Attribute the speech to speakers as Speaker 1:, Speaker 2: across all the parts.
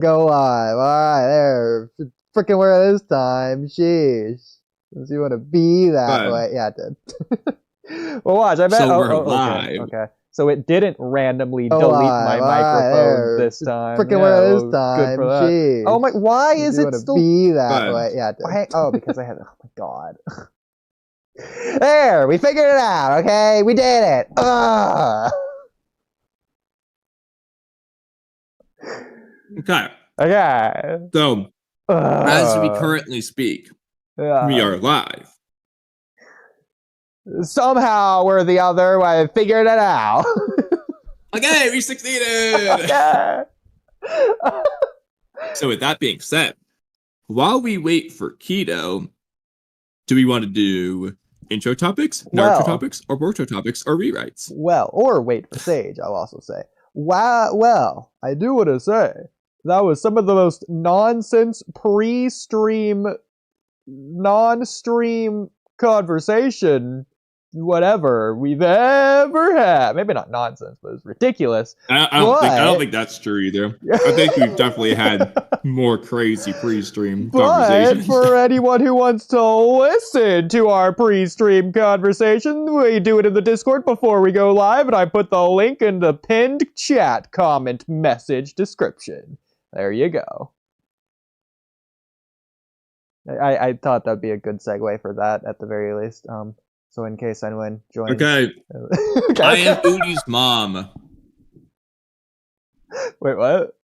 Speaker 1: Go live. Alright, there. Freaking where this time. Sheesh. Unless you want to be that
Speaker 2: But
Speaker 1: way. Yeah, it did. Well, watch. I bet.
Speaker 2: so
Speaker 1: Oh,
Speaker 2: we're
Speaker 1: oh,
Speaker 2: live.
Speaker 1: okay. So it didn't randomly
Speaker 2: Oh,
Speaker 1: delete
Speaker 2: live.
Speaker 1: my microphone this time.
Speaker 2: Freaking
Speaker 1: where
Speaker 2: this
Speaker 1: time. Good for that.
Speaker 2: Sheesh.
Speaker 1: Oh my. Why is
Speaker 2: You
Speaker 1: it
Speaker 2: wanna
Speaker 1: still
Speaker 2: be
Speaker 1: that
Speaker 2: But
Speaker 1: way? Yeah, it did. Oh, because I had. Oh my god. There, we figured it out. Okay, we did it.
Speaker 2: Okay.
Speaker 1: Okay.
Speaker 2: So as we currently speak, we are live.
Speaker 1: Somehow or the other, I figured it out.
Speaker 2: Okay, we succeeded.
Speaker 1: Okay.
Speaker 2: So with that being said, while we wait for Keto, do we want to do intro topics, Naruto topics, or Boruto topics, or rewrites?
Speaker 1: Well, or wait for Sage, I'll also say. Wow, well, I do want to say, that was some of the most nonsense pre-stream, non-stream conversation, whatever, we've ever had. Maybe not nonsense, but it's ridiculous.
Speaker 2: I don't think that's true either. I think we've definitely had more crazy pre-stream conversations.
Speaker 1: But for anyone who wants to listen to our pre-stream conversation, we do it in the Discord before we go live, and I put the link in the pinned chat comment message description. There you go. I thought that'd be a good segue for that at the very least. So in case anyone joins.
Speaker 2: Okay.
Speaker 1: Okay.
Speaker 2: I am Oodie's mom.
Speaker 1: Wait, what?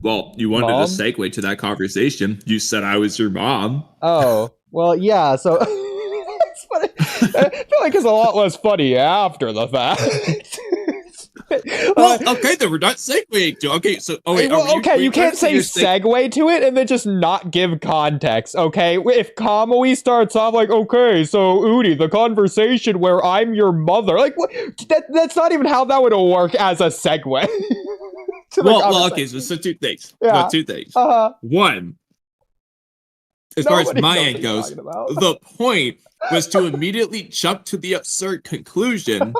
Speaker 2: Well, you wanted
Speaker 1: Mom?
Speaker 2: to segue to that conversation. You said I was your mom.
Speaker 1: Oh, well, yeah, so it's funny. I feel like it's a lot less funny after the fact.
Speaker 2: Well, okay, then we're not segueing to. Okay, so
Speaker 1: you can't say segue to it and then just not give context. Okay, if Kamui starts off like, okay, so Oodie, the conversation where I'm your mother, like what? That's not even how that would work as a segue.
Speaker 2: Okay, so two things.
Speaker 1: Yeah.
Speaker 2: No, two things.
Speaker 1: Uh-huh.
Speaker 2: One, as far as my end goes, the point was to immediately jump to the absurd conclusion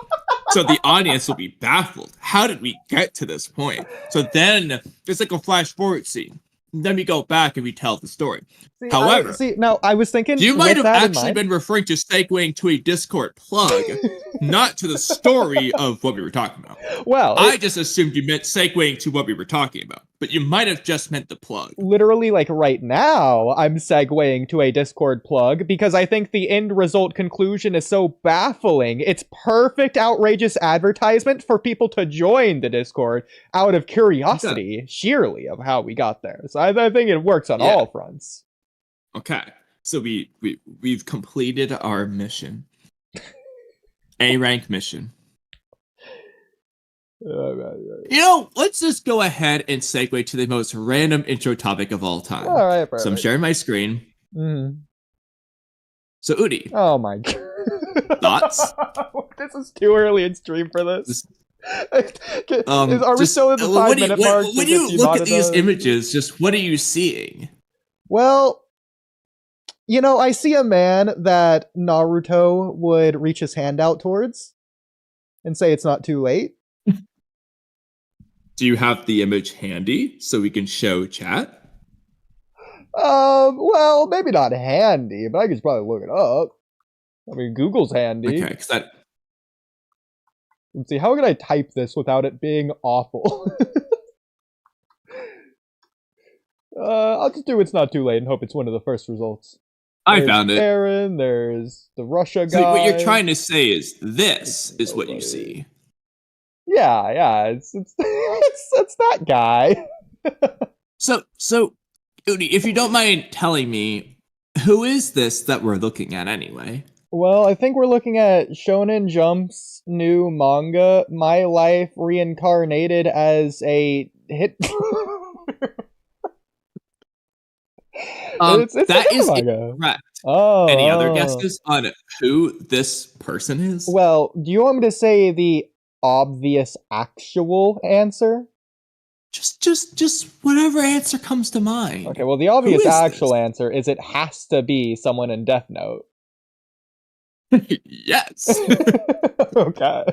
Speaker 2: so the audience will be baffled. How did we get to this point? So then it's like a flash forward scene. Then we go back and we tell the story. However,
Speaker 1: I was thinking
Speaker 2: you might have actually been referring to segueing to a Discord plug, not to the story of what we were talking about.
Speaker 1: Well,
Speaker 2: I just assumed you meant segueing to what we were talking about, but you might have just meant the plug.
Speaker 1: Literally, like right now, I'm segueing to a Discord plug because I think the end result conclusion is so baffling. It's perfect, outrageous advertisement for people to join the Discord out of curiosity, sheerly, of how we got there. So I think it works on all fronts.
Speaker 2: Okay, so we've completed our mission. A rank mission. You know, let's just go ahead and segue to the most random intro topic of all time.
Speaker 1: All right, perfect.
Speaker 2: So I'm sharing my screen. So Oodie.
Speaker 1: Oh my god.
Speaker 2: Thoughts?
Speaker 1: This is too early in stream for this. Are we still in the 5-minute mark?
Speaker 2: When you look at these images, just what are you seeing?
Speaker 1: Well, you know, I see a man that Naruto would reach his hand out towards and say it's not too late.
Speaker 2: Do you have the image handy so we can show chat?
Speaker 1: Well, maybe not handy, but I could probably look it up. I mean, Google's handy.
Speaker 2: Okay, because that...
Speaker 1: Let's see, how can I type this without it being awful? I'll just do it's not too late and hope it's one of the first results.
Speaker 2: I found it.
Speaker 1: Aaron, there's the Russia guy.
Speaker 2: So what you're trying to say is this is what you see.
Speaker 1: Yeah, it's that guy.
Speaker 2: So, Oodie, if you don't mind telling me, who is this that we're looking at anyway?
Speaker 1: Well, I think we're looking at Shonen Jump's new manga, My Life Reincarnated as a Hit.
Speaker 2: That is incorrect.
Speaker 1: Oh.
Speaker 2: Any other guesses on who this person is?
Speaker 1: Well, do you want me to say the obvious actual answer?
Speaker 2: Just whatever answer comes to mind.
Speaker 1: Okay, well, the obvious actual answer is it has to be someone in Death Note.
Speaker 2: Yes.
Speaker 1: Okay.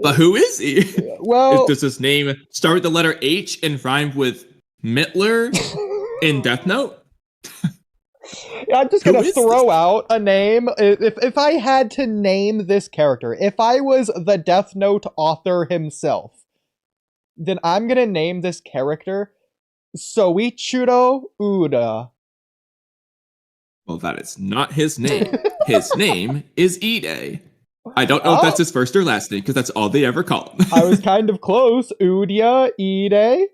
Speaker 2: But who is he?
Speaker 1: Well,
Speaker 2: does his name start with the letter H and rhyme with Mittler in Death Note?
Speaker 1: I'm just gonna throw out a name. If I had to name this character, if I was the Death Note author himself, then I'm gonna name this character Soichiro Uda.
Speaker 2: Well, that is not his name. His name is Oodie. I don't know if that's his first or last name, because that's all they ever call him.
Speaker 1: I was kind of close. Udia, Oodie.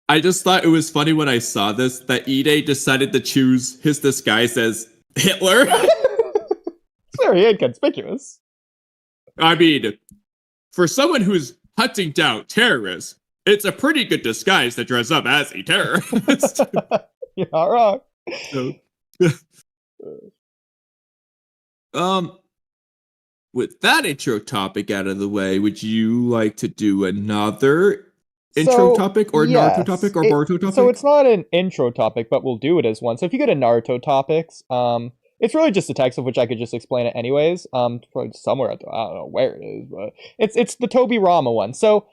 Speaker 2: I just thought it was funny when I saw this, that Oodie decided to choose his disguise as Hitler.
Speaker 1: It's very inconspicuous. I
Speaker 2: mean, for someone who's hunting down terrorists, it's a pretty good disguise to dress up as a terrorist.
Speaker 1: You're not wrong.
Speaker 2: With that intro topic out of the way, would you like to do another intro topic or Naruto topic or Boruto topic?
Speaker 1: So it's not an intro topic, but we'll do it as one. So if you go to Naruto topics, it's really just a text of which I could just explain it anyways. Probably somewhere, I don't know where it is, but it's the Toby Rama one. So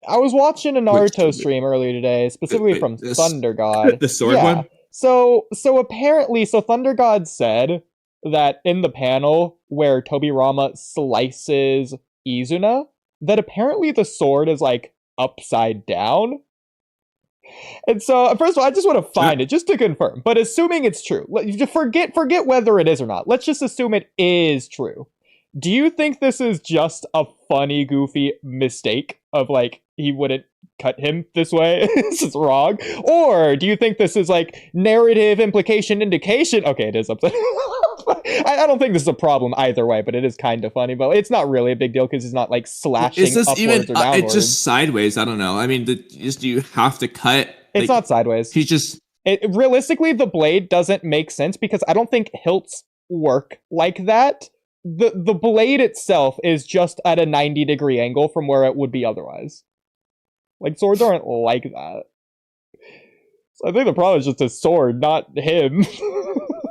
Speaker 1: I was watching a Naruto stream earlier today, specifically from Thunder God.
Speaker 2: The sword one?
Speaker 1: So apparently, Thunder God said that in the panel where Toby Rama slices Izuna, that apparently the sword is like upside down. And so, first of all, I just want to find it just to confirm. But assuming it's true, forget whether it is or not. Let's just assume it is true. Do you think this is just a funny, goofy mistake of like he wouldn't cut him this way? This is wrong. Or do you think this is like narrative implication indication? Okay, it is upside. I don't think this is a problem either way, but it is kind of funny. But it's not really a big deal because he's not like slashing upwards or downwards.
Speaker 2: It's just sideways. I don't know. I mean, you have to cut.
Speaker 1: It's not sideways.
Speaker 2: He's just
Speaker 1: realistically, the blade doesn't make sense because I don't think hilts work like that. The blade itself is just at a 90-degree angle from where it would be otherwise. Like, swords aren't like that. So I think the problem is just his sword, not him.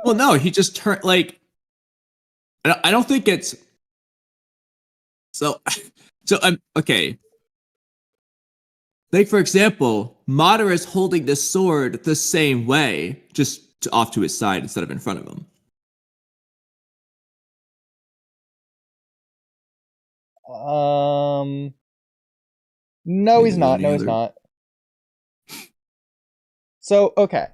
Speaker 2: Well, no, he just turned, like... I don't think it's... So, okay. Like, for example, Madara is holding this sword the same way, just off to his side instead of in front of him.
Speaker 1: No, he's not. No, he's not. So, okay.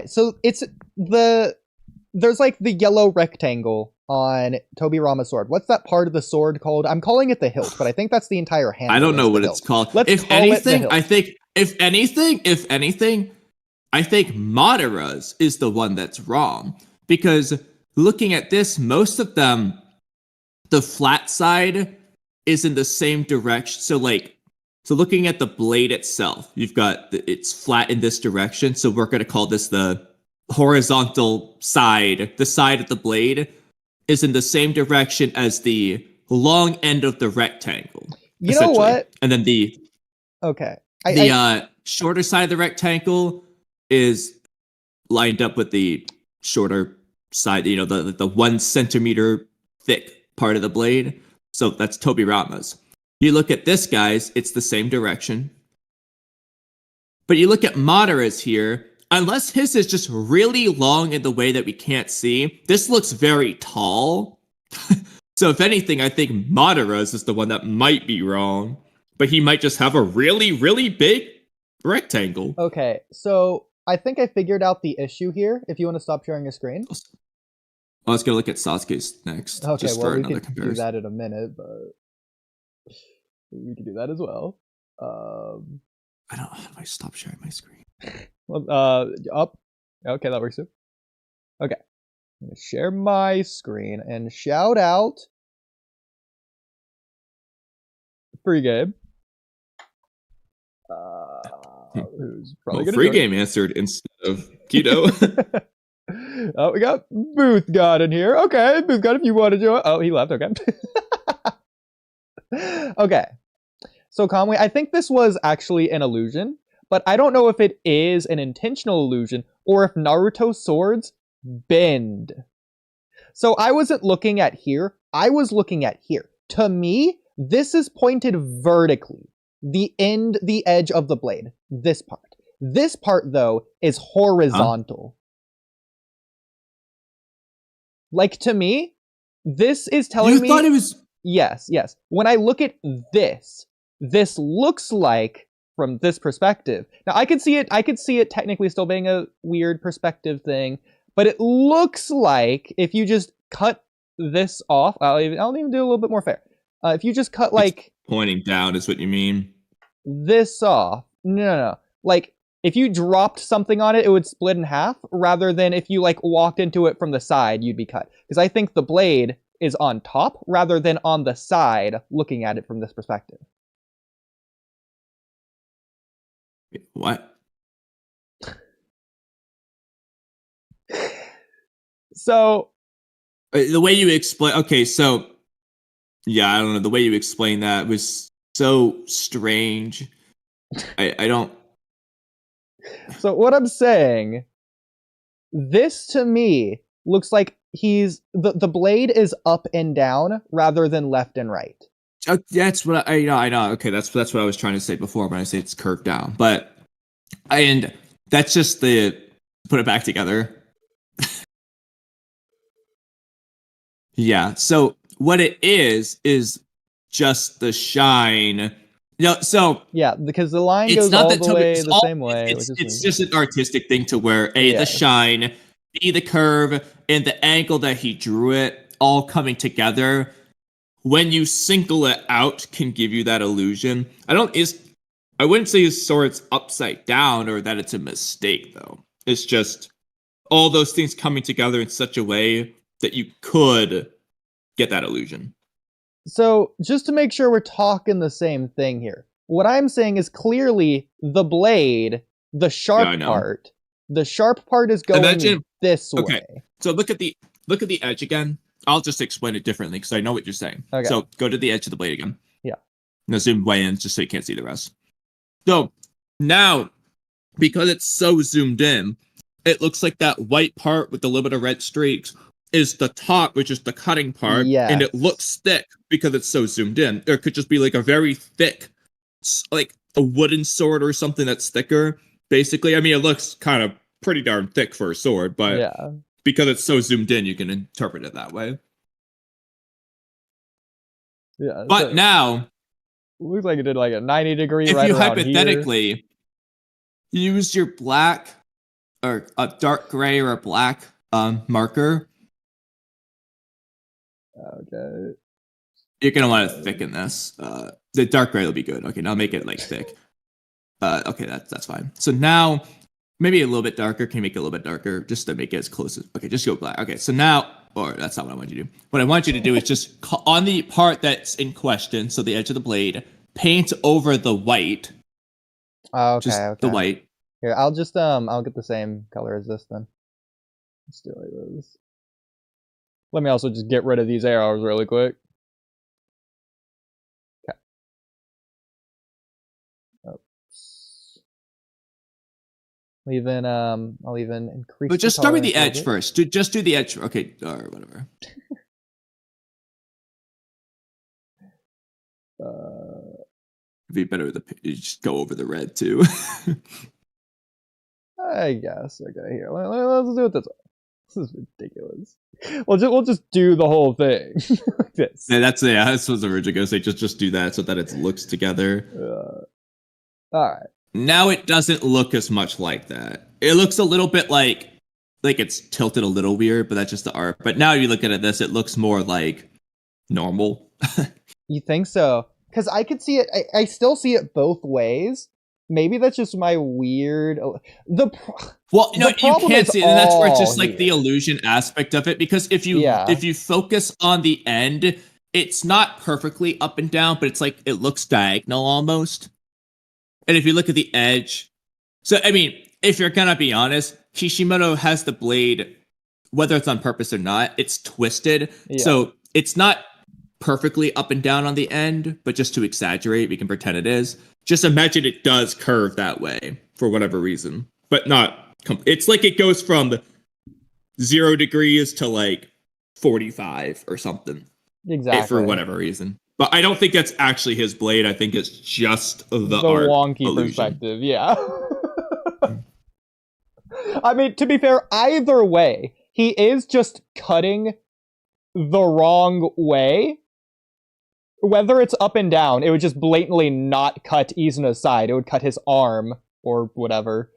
Speaker 1: So it's there's like the yellow rectangle on Toby Rama's sword. What's that part of the sword called? I'm calling it the hilt, but I think that's the entire handle.
Speaker 2: I don't know what it's called. If anything, I think Madara's is the one that's wrong. Because looking at this, most of them, the flat side is in the same direction. So looking at the blade itself, you've got it's flat in this direction. So we're going to call this the horizontal side. The side of the blade is in the same direction as the long end of the rectangle.
Speaker 1: You know what?
Speaker 2: And then the shorter side of the rectangle is lined up with the shorter side, the 1 centimeter thick part of the blade. So that's Toby Rama's. You look at this guy's, it's the same direction. But you look at Madara's here, unless his is just really long in the way that we can't see, this looks very tall. So if anything, I think Madara's is the one that might be wrong. But he might just have a really, really big rectangle.
Speaker 1: Okay, so I think I figured out the issue here, if you want to stop sharing your screen.
Speaker 2: Let's go look at Sasuke's next.
Speaker 1: Okay, just well, we can do that in a minute, but we can do that as well.
Speaker 2: How do I stop sharing my screen?
Speaker 1: Well, up. Okay, that works too. Okay. I'm going to share my screen and shout out Free Game. Who's probably gonna
Speaker 2: Free Game answered instead of Keto.
Speaker 1: Oh, we got Booth God in here. Okay, Booth God, if you want to join. Oh, he left. Okay. Okay. So, Kamui, I think this was actually an illusion, but I don't know if it is an intentional illusion or if Naruto swords bend. So I wasn't looking at here. I was looking at here. To me, this is pointed vertically. The edge of the blade. This part. This part, though, is horizontal. Like, to me, this is telling me...
Speaker 2: You thought it was...
Speaker 1: Yes. When I look at this looks like, from this perspective... Now, I could see it technically still being a weird perspective thing, but it looks like if you just cut this off... I'll even do a little bit more fair. If you just cut, like...
Speaker 2: It's pointing down is what you mean?
Speaker 1: This off. No. Like... If you dropped something on it, it would split in half, rather than if you, like, walked into it from the side, you'd be cut. Because I think the blade is on top, rather than on the side, looking at it from this perspective.
Speaker 2: What?
Speaker 1: So...
Speaker 2: The way you explain... Okay, so... Yeah, I don't know. The way you explained that was so strange. I don't...
Speaker 1: So what I'm saying, this to me looks like the blade is up and down rather than left and right.
Speaker 2: That's what I know. Okay, that's what I was trying to say before when I say it's curved down. But and that's just the put it back together. Yeah. So what it is just the shine. So
Speaker 1: yeah, because the line goes all the way the same way.
Speaker 2: It's just an artistic thing to where the shine, B, the curve, and the angle that he drew it all coming together. When you single it out, can give you that illusion. I wouldn't say his sword's upside down or that it's a mistake though. It's just all those things coming together in such a way that you could get that illusion.
Speaker 1: So, just to make sure we're talking the same thing here, what I'm saying is clearly the blade, the sharp part is going this way.
Speaker 2: Okay, so look at the edge again. I'll just explain it differently because I know what you're saying. Okay. So go to the edge of the blade again.
Speaker 1: Yeah.
Speaker 2: Now zoom way in just so you can't see the rest. So now, because it's so zoomed in, it looks like that white part with the little bit of red streaks is the top, which is the cutting part, and it looks thick because it's so zoomed in. Or it could just be like a very thick, like a wooden sword or something that's thicker. Basically, I mean, it looks kind of pretty darn thick for a sword, but because it's so zoomed in, you can interpret it that way. Yeah, but now,
Speaker 1: looks like it did like a 90-degree.
Speaker 2: If you hypothetically use your black or a dark gray or a black marker.
Speaker 1: Okay.
Speaker 2: You're gonna want to thicken this. The dark gray will be good. Okay, now make it like thick. Okay, that's fine. So now maybe a little bit darker. Can you make it a little bit darker just to make it as close as? Okay, just go black. Okay, so now, or that's not what I want you to do. What I want you to do is just on the part that's in question, so the edge of the blade, paint over the white.
Speaker 1: Okay,
Speaker 2: just the white.
Speaker 1: Here, I'll just I'll get the same color as this then. Let's do it like this. Let me also just get rid of these arrows really quick. Okay. Oops. I'll even increase.
Speaker 2: But just start with the edge first. Just do the edge. Okay, or whatever. It'd be better you just go over the red too.
Speaker 1: I guess. Okay, here. Let's do it this way. This is ridiculous. We'll just do the whole thing like this.
Speaker 2: Yeah, that's what I was originally gonna say. Just do that so that it looks together.
Speaker 1: All right.
Speaker 2: Now it doesn't look as much like that. It looks a little bit like it's tilted a little weird, but that's just the art. But now you look at this, it looks more like normal.
Speaker 1: You think so? Because I could see it. I still see it both ways. Maybe that's just my weird.
Speaker 2: Well, no, you can't see it, and that's where it's just like the illusion aspect of it. Because if you focus on the end, it's not perfectly up and down, but it's like it looks diagonal almost. And if you look at the edge, so I mean, if you're gonna be honest, Kishimoto has the blade, whether it's on purpose or not, it's twisted, so it's not perfectly up and down on the end, but just to exaggerate, we can pretend it is. Just imagine it does curve that way for whatever reason, but not. It's like it goes from 0 degrees to like 45 or something.
Speaker 1: Exactly.
Speaker 2: For whatever reason. But I don't think that's actually his blade. I think it's just the
Speaker 1: wonky
Speaker 2: illusion.
Speaker 1: Perspective, yeah. I mean, to be fair, either way, he is just cutting the wrong way. Whether it's up and down, it would just blatantly not cut Izuna's side. It would cut his arm or whatever.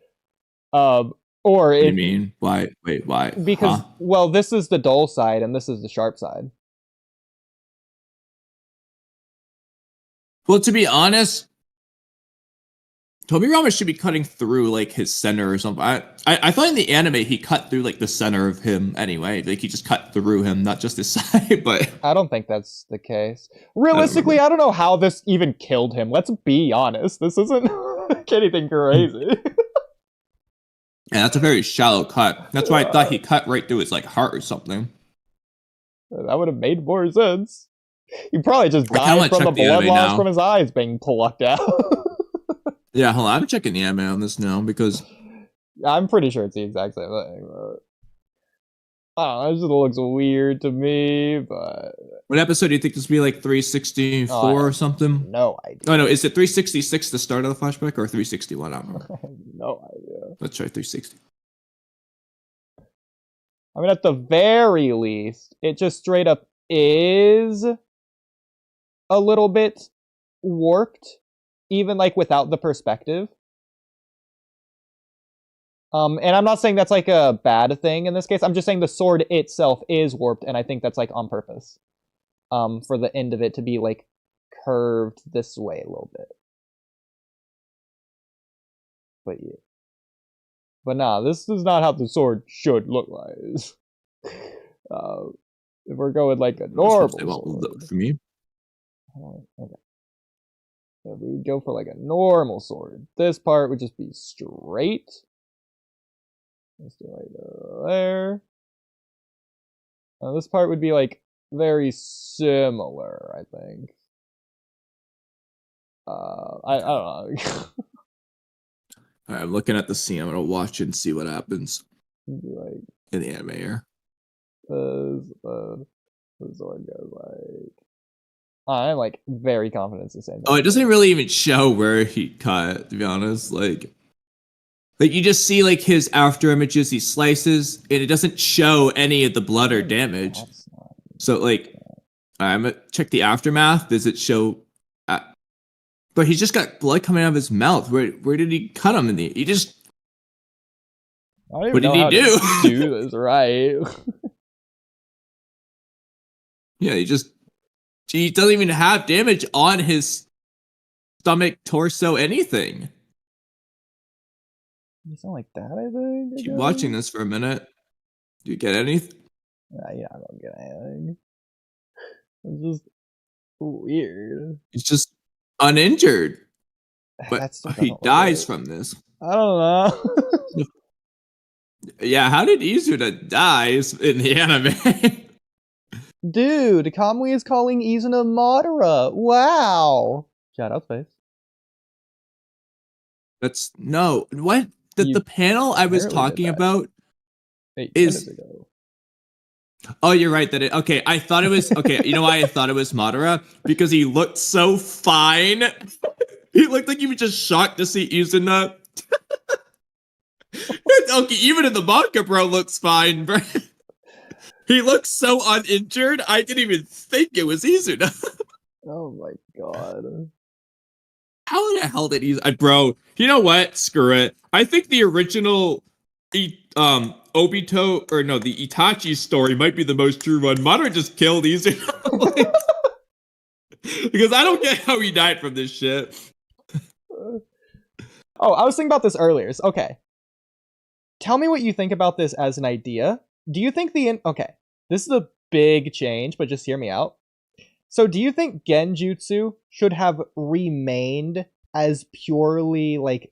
Speaker 1: Or
Speaker 2: what do you mean? Why? Wait, why?
Speaker 1: Because, well, this is the dull side and this is the sharp side.
Speaker 2: Well, to be honest, Tobirama should be cutting through like his center or something. I thought in the anime he cut through like the center of him anyway. Like he just cut through him, not just his side. But
Speaker 1: I don't think that's the case. Realistically, I don't know how this even killed him. Let's be honest. This isn't anything crazy.
Speaker 2: Yeah, that's a very shallow cut. That's why I thought he cut right through his like heart or something.
Speaker 1: That would have made more sense. He probably just died from the blood loss from his eyes being plucked out.
Speaker 2: Yeah, hold on. I'm checking the anime on this now because
Speaker 1: I'm pretty sure it's the exact same thing. But I don't know, it just looks weird to me. But
Speaker 2: what episode do you think this will be? Like 364 or something?
Speaker 1: No idea.
Speaker 2: Oh no, is it 366 the start of the flashback or 361? I don't remember.
Speaker 1: I have no idea.
Speaker 2: Let's try 360.
Speaker 1: I mean, at the very least, it just straight up is a little bit warped, even like without the perspective. And I'm not saying that's like a bad thing in this case. I'm just saying the sword itself is warped, and I think that's like on purpose. For the end of it to be like curved this way a little bit. But yeah. But nah, this is not how the sword should look like. If we're going like a normal sword.
Speaker 2: For me.
Speaker 1: Okay. If we would go for like a normal sword, this part would just be straight. Let's do right there. Now this part would be like very similar, I think. I don't know.
Speaker 2: Alright, I'm looking at the scene. I'm gonna watch it and see what happens
Speaker 1: Like,
Speaker 2: in the anime here.
Speaker 1: The sword goes like. I'm like very confident it's the same thing.
Speaker 2: Oh, it doesn't really even show where he cut, to be honest. Like you just see like his after images, he slices, and it doesn't show any of the blood or damage. So like, I'm gonna check the aftermath. Does it show? But he's just got blood coming out of his mouth. Where did he cut him? He just. What did he do?
Speaker 1: Do this right.
Speaker 2: Yeah, he doesn't even have damage on his stomach, torso, anything.
Speaker 1: It's not like that, I think.
Speaker 2: Keep watching this for a minute. Do you get anything?
Speaker 1: Yeah, I don't get anything. It's just weird.
Speaker 2: He's just uninjured. But he dies from this.
Speaker 1: I don't know.
Speaker 2: Yeah, how did Izuna die in the anime?
Speaker 1: Dude, Kamui is calling Izuna Madara. Wow. Shout out, Space.
Speaker 2: That's no. What the panel I was talking about is. Oh, you're right. Okay. I thought it was okay. You know why I thought it was Madara? Because he looked so fine. He looked like he was just shocked to see Izuna. Okay, even in the manga, bro, looks fine, bro. He looks so uninjured. I didn't even think it was Izuna.
Speaker 1: Oh my god.
Speaker 2: How the hell did Izuna? Bro, you know what? Screw it. I think the original Obito, or no, the Itachi story might be the most true one. Madara just killed Izuna. Because I don't get how he died from this shit.
Speaker 1: Oh, I was thinking about this earlier. Okay. Tell me what you think about this as an idea. Do you think okay, this is a big change, but just hear me out. So do you think Genjutsu should have remained as purely, like,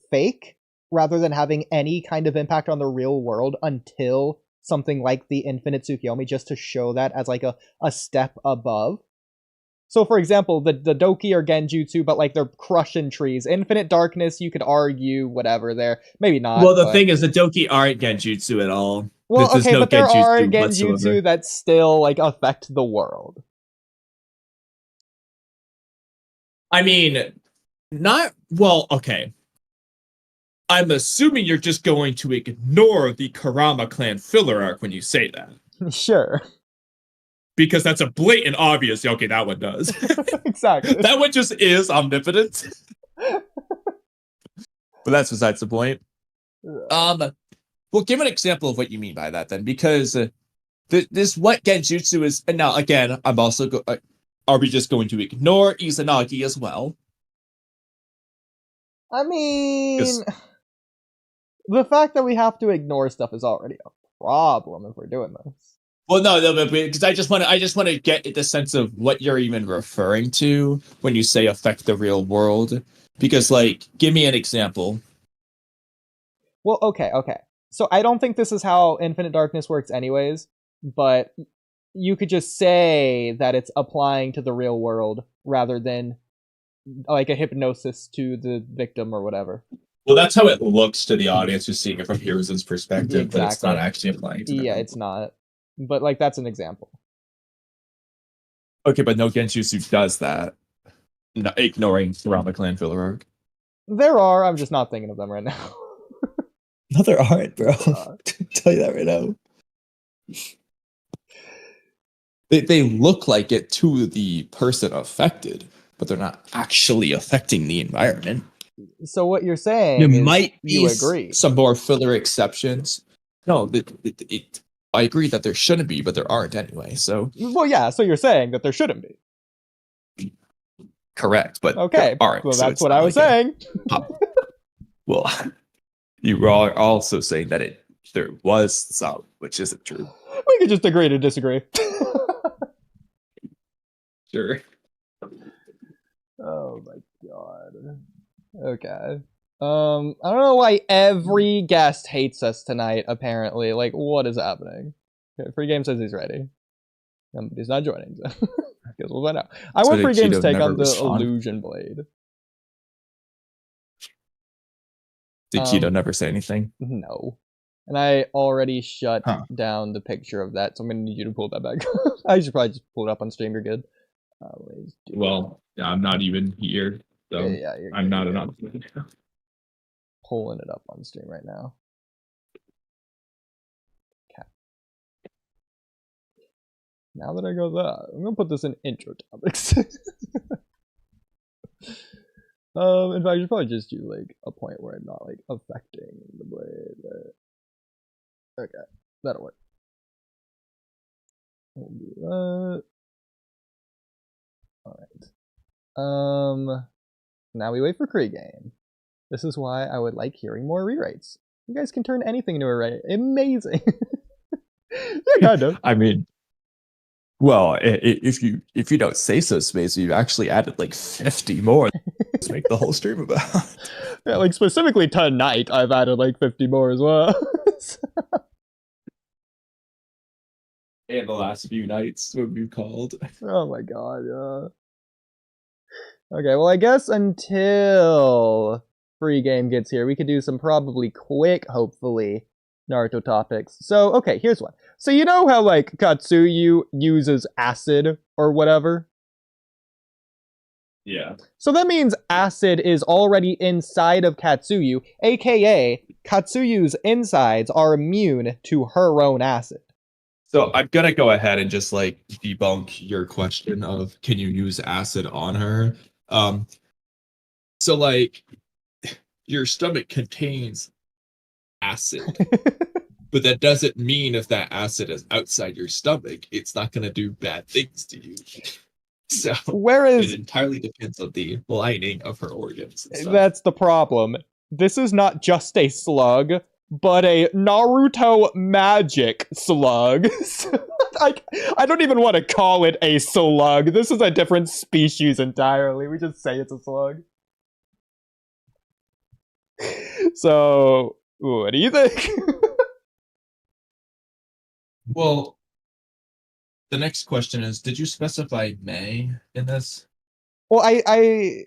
Speaker 1: fake, rather than having any kind of impact on the real world until something like the Infinite Tsukiyomi, just to show that as, like, a step above? So, for example, the Doki are Genjutsu, but, like, they're crushing trees. Infinite Darkness, you could argue, whatever, there. Maybe not.
Speaker 2: Well, the thing is, the Doki aren't Genjutsu at all.
Speaker 1: Well,
Speaker 2: There's
Speaker 1: okay,
Speaker 2: no
Speaker 1: but there are
Speaker 2: Genjutsu
Speaker 1: Genjutsu
Speaker 2: whatsoever.
Speaker 1: that still like affect the world.
Speaker 2: I mean, not well. Okay, I'm assuming you're just going to ignore the Kurama clan filler arc when you say that,
Speaker 1: Sure.
Speaker 2: because that's a blatant obvious. Okay, that one does.
Speaker 1: Exactly.
Speaker 2: That one just is omnipotent. But that's besides the point. Well, give an example of what you mean by that then, because this what Genjutsu is. And now again, I'm also. Are we just going to ignore Izanagi as well?
Speaker 1: I mean, the fact that we have to ignore stuff is already a problem if we're doing this.
Speaker 2: Well, no, because I just want to get the sense of what you're even referring to when you say affect the real world. Because, like, give me an example.
Speaker 1: Well, okay. So I don't think this is how Infinite Darkness works anyways, but you could just say that it's applying to the real world rather than like a hypnosis to the victim or whatever.
Speaker 2: Well, that's how it looks to the audience who's seeing it from Hiruzen's perspective,
Speaker 1: Exactly.
Speaker 2: but it's not actually applying to them.
Speaker 1: Yeah, it's not. But, like, that's an example.
Speaker 2: Okay, but no Genjutsu does that. No, ignoring Kurama clan filler arc.
Speaker 1: There are, I'm just not thinking of them right now.
Speaker 3: No, there aren't, bro. Tell you that right now.
Speaker 2: They look like it to the person affected, but they're not actually affecting the environment.
Speaker 1: So what you're saying
Speaker 2: There
Speaker 1: is
Speaker 2: might
Speaker 1: you
Speaker 2: be
Speaker 1: agree.
Speaker 2: some more filler exceptions. No, I agree that there shouldn't be, but there aren't anyway. So
Speaker 1: Well, yeah, so you're saying that there shouldn't be.
Speaker 2: correct, but
Speaker 1: Okay,
Speaker 2: there aren't.
Speaker 1: well,
Speaker 2: so
Speaker 1: that's
Speaker 2: it's
Speaker 1: what
Speaker 2: not
Speaker 1: I was
Speaker 2: like
Speaker 1: saying.
Speaker 2: Well, you were also saying that there was some, which isn't true.
Speaker 1: We could just agree to disagree.
Speaker 2: Sure.
Speaker 1: Oh my god. Okay. I don't know why every guest hates us tonight, apparently. Like, what is happening? Okay, Free Game says he's ready. He's not joining, so I guess we'll find out. I want Free Game's take on the Illusion Blade.
Speaker 2: Did Keto never say anything?
Speaker 1: No. And I already shut down the picture of that, so I'm going to need you to pull that back. I should probably just pull it up on stream, you're good.
Speaker 2: Well, I'm not even here, so
Speaker 1: yeah,
Speaker 2: I'm not an
Speaker 1: pulling it up on stream right now. Okay. Now that I go that, I'm gonna put this in intro topics. In fact, I should probably just do like a point where I'm not like affecting the blade. Okay, that'll work. We'll do that. Alright. Now we wait for Pre-Game. This is why I would like hearing more rewrites. You guys can turn anything into a rewrite. Amazing. Yeah, kind of.
Speaker 2: I mean, well, if you don't say so, Space, you've actually added like 50 more to make the whole stream about.
Speaker 1: Yeah, like specifically tonight, I've added like 50 more as well.
Speaker 2: And the last few nights would be called.
Speaker 1: Oh my god, yeah. Okay, well, I guess until Free Game gets here, we could do some probably quick, hopefully, Naruto topics. So, okay, here's one. So you know how, like, Katsuyu uses acid or whatever?
Speaker 2: Yeah.
Speaker 1: So that means acid is already inside of Katsuyu, aka Katsuyu's insides are immune to her own acid.
Speaker 2: So I'm gonna go ahead and just like debunk your question of can you use acid on her? So like your stomach contains acid, but that doesn't mean if that acid is outside your stomach, it's not gonna do bad things to you. So
Speaker 1: whereas
Speaker 2: it entirely depends on the lining of her organs.
Speaker 1: That's the problem. This is not just a slug, but a Naruto magic slug. I don't even want to call it a slug. This is a different species entirely. We just say it's a slug. So, what do you think?
Speaker 2: Well, the next question is, did you specify May in this?
Speaker 1: Well, I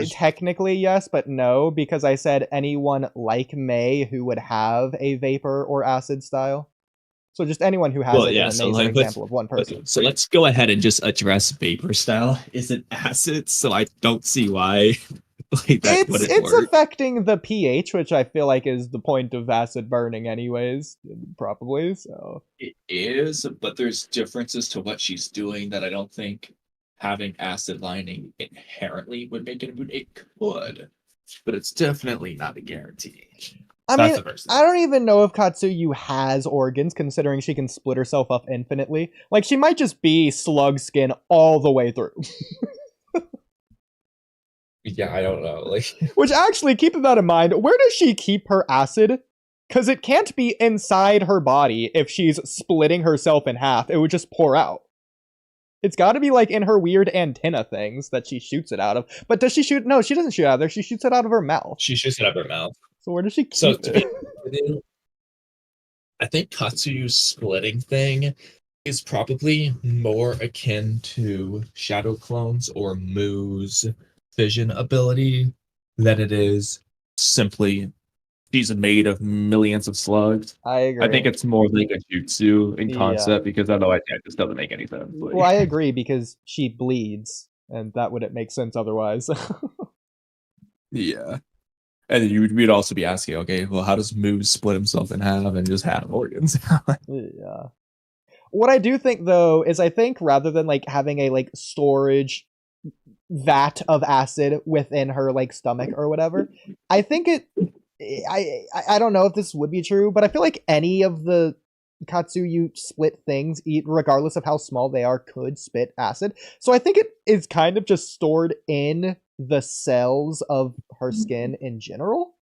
Speaker 1: technically yes, but no, because I said anyone like May who would have a vapor or acid style. So just anyone who has an amazing example of one person.
Speaker 3: So let's go ahead and just address vapor style. Is it acid? So I don't see why that wouldn't
Speaker 1: It's
Speaker 3: work.
Speaker 1: affecting the pH, which I feel like is the point of acid burning anyways, probably. So
Speaker 3: It is, but there's differences to what she's doing that I don't think having acid lining inherently would make it immune. It could, but it's definitely not a guarantee.
Speaker 1: I mean, I don't even know if Katsuyu has organs, considering she can split herself up infinitely. Like, she might just be slug skin all the way through.
Speaker 3: Yeah, I don't know. Like,
Speaker 1: which actually, keeping that in mind, where does she keep her acid? Because it can't be inside her body if she's splitting herself in half. It would just pour out. It's got to be like in her weird antenna things that she shoots it out of. But does she shoot? No, she doesn't shoot out of there. She shoots it out of her mouth.
Speaker 3: She shoots it out of her mouth.
Speaker 1: So where does she keep it?
Speaker 3: I think Katsuyu's splitting thing is probably more akin to Shadow Clone's or Moo's vision ability than it is simply she's made of millions of slugs.
Speaker 1: I agree.
Speaker 3: I think it's more like a jutsu in concept because otherwise it just doesn't make any sense.
Speaker 1: Well, I agree because she bleeds, and that wouldn't make sense otherwise.
Speaker 3: Yeah. And we'd also be asking, okay, well, how does Moo split himself in half and just have organs?
Speaker 1: Yeah. What I do think, though, is I think rather than, like, having a, like, storage vat of acid within her, like, stomach or whatever, I think I don't know if this would be true, but I feel like any of the Katsuyu split things, regardless of how small they are, could spit acid. So I think it is kind of just stored in the cells of her skin in general.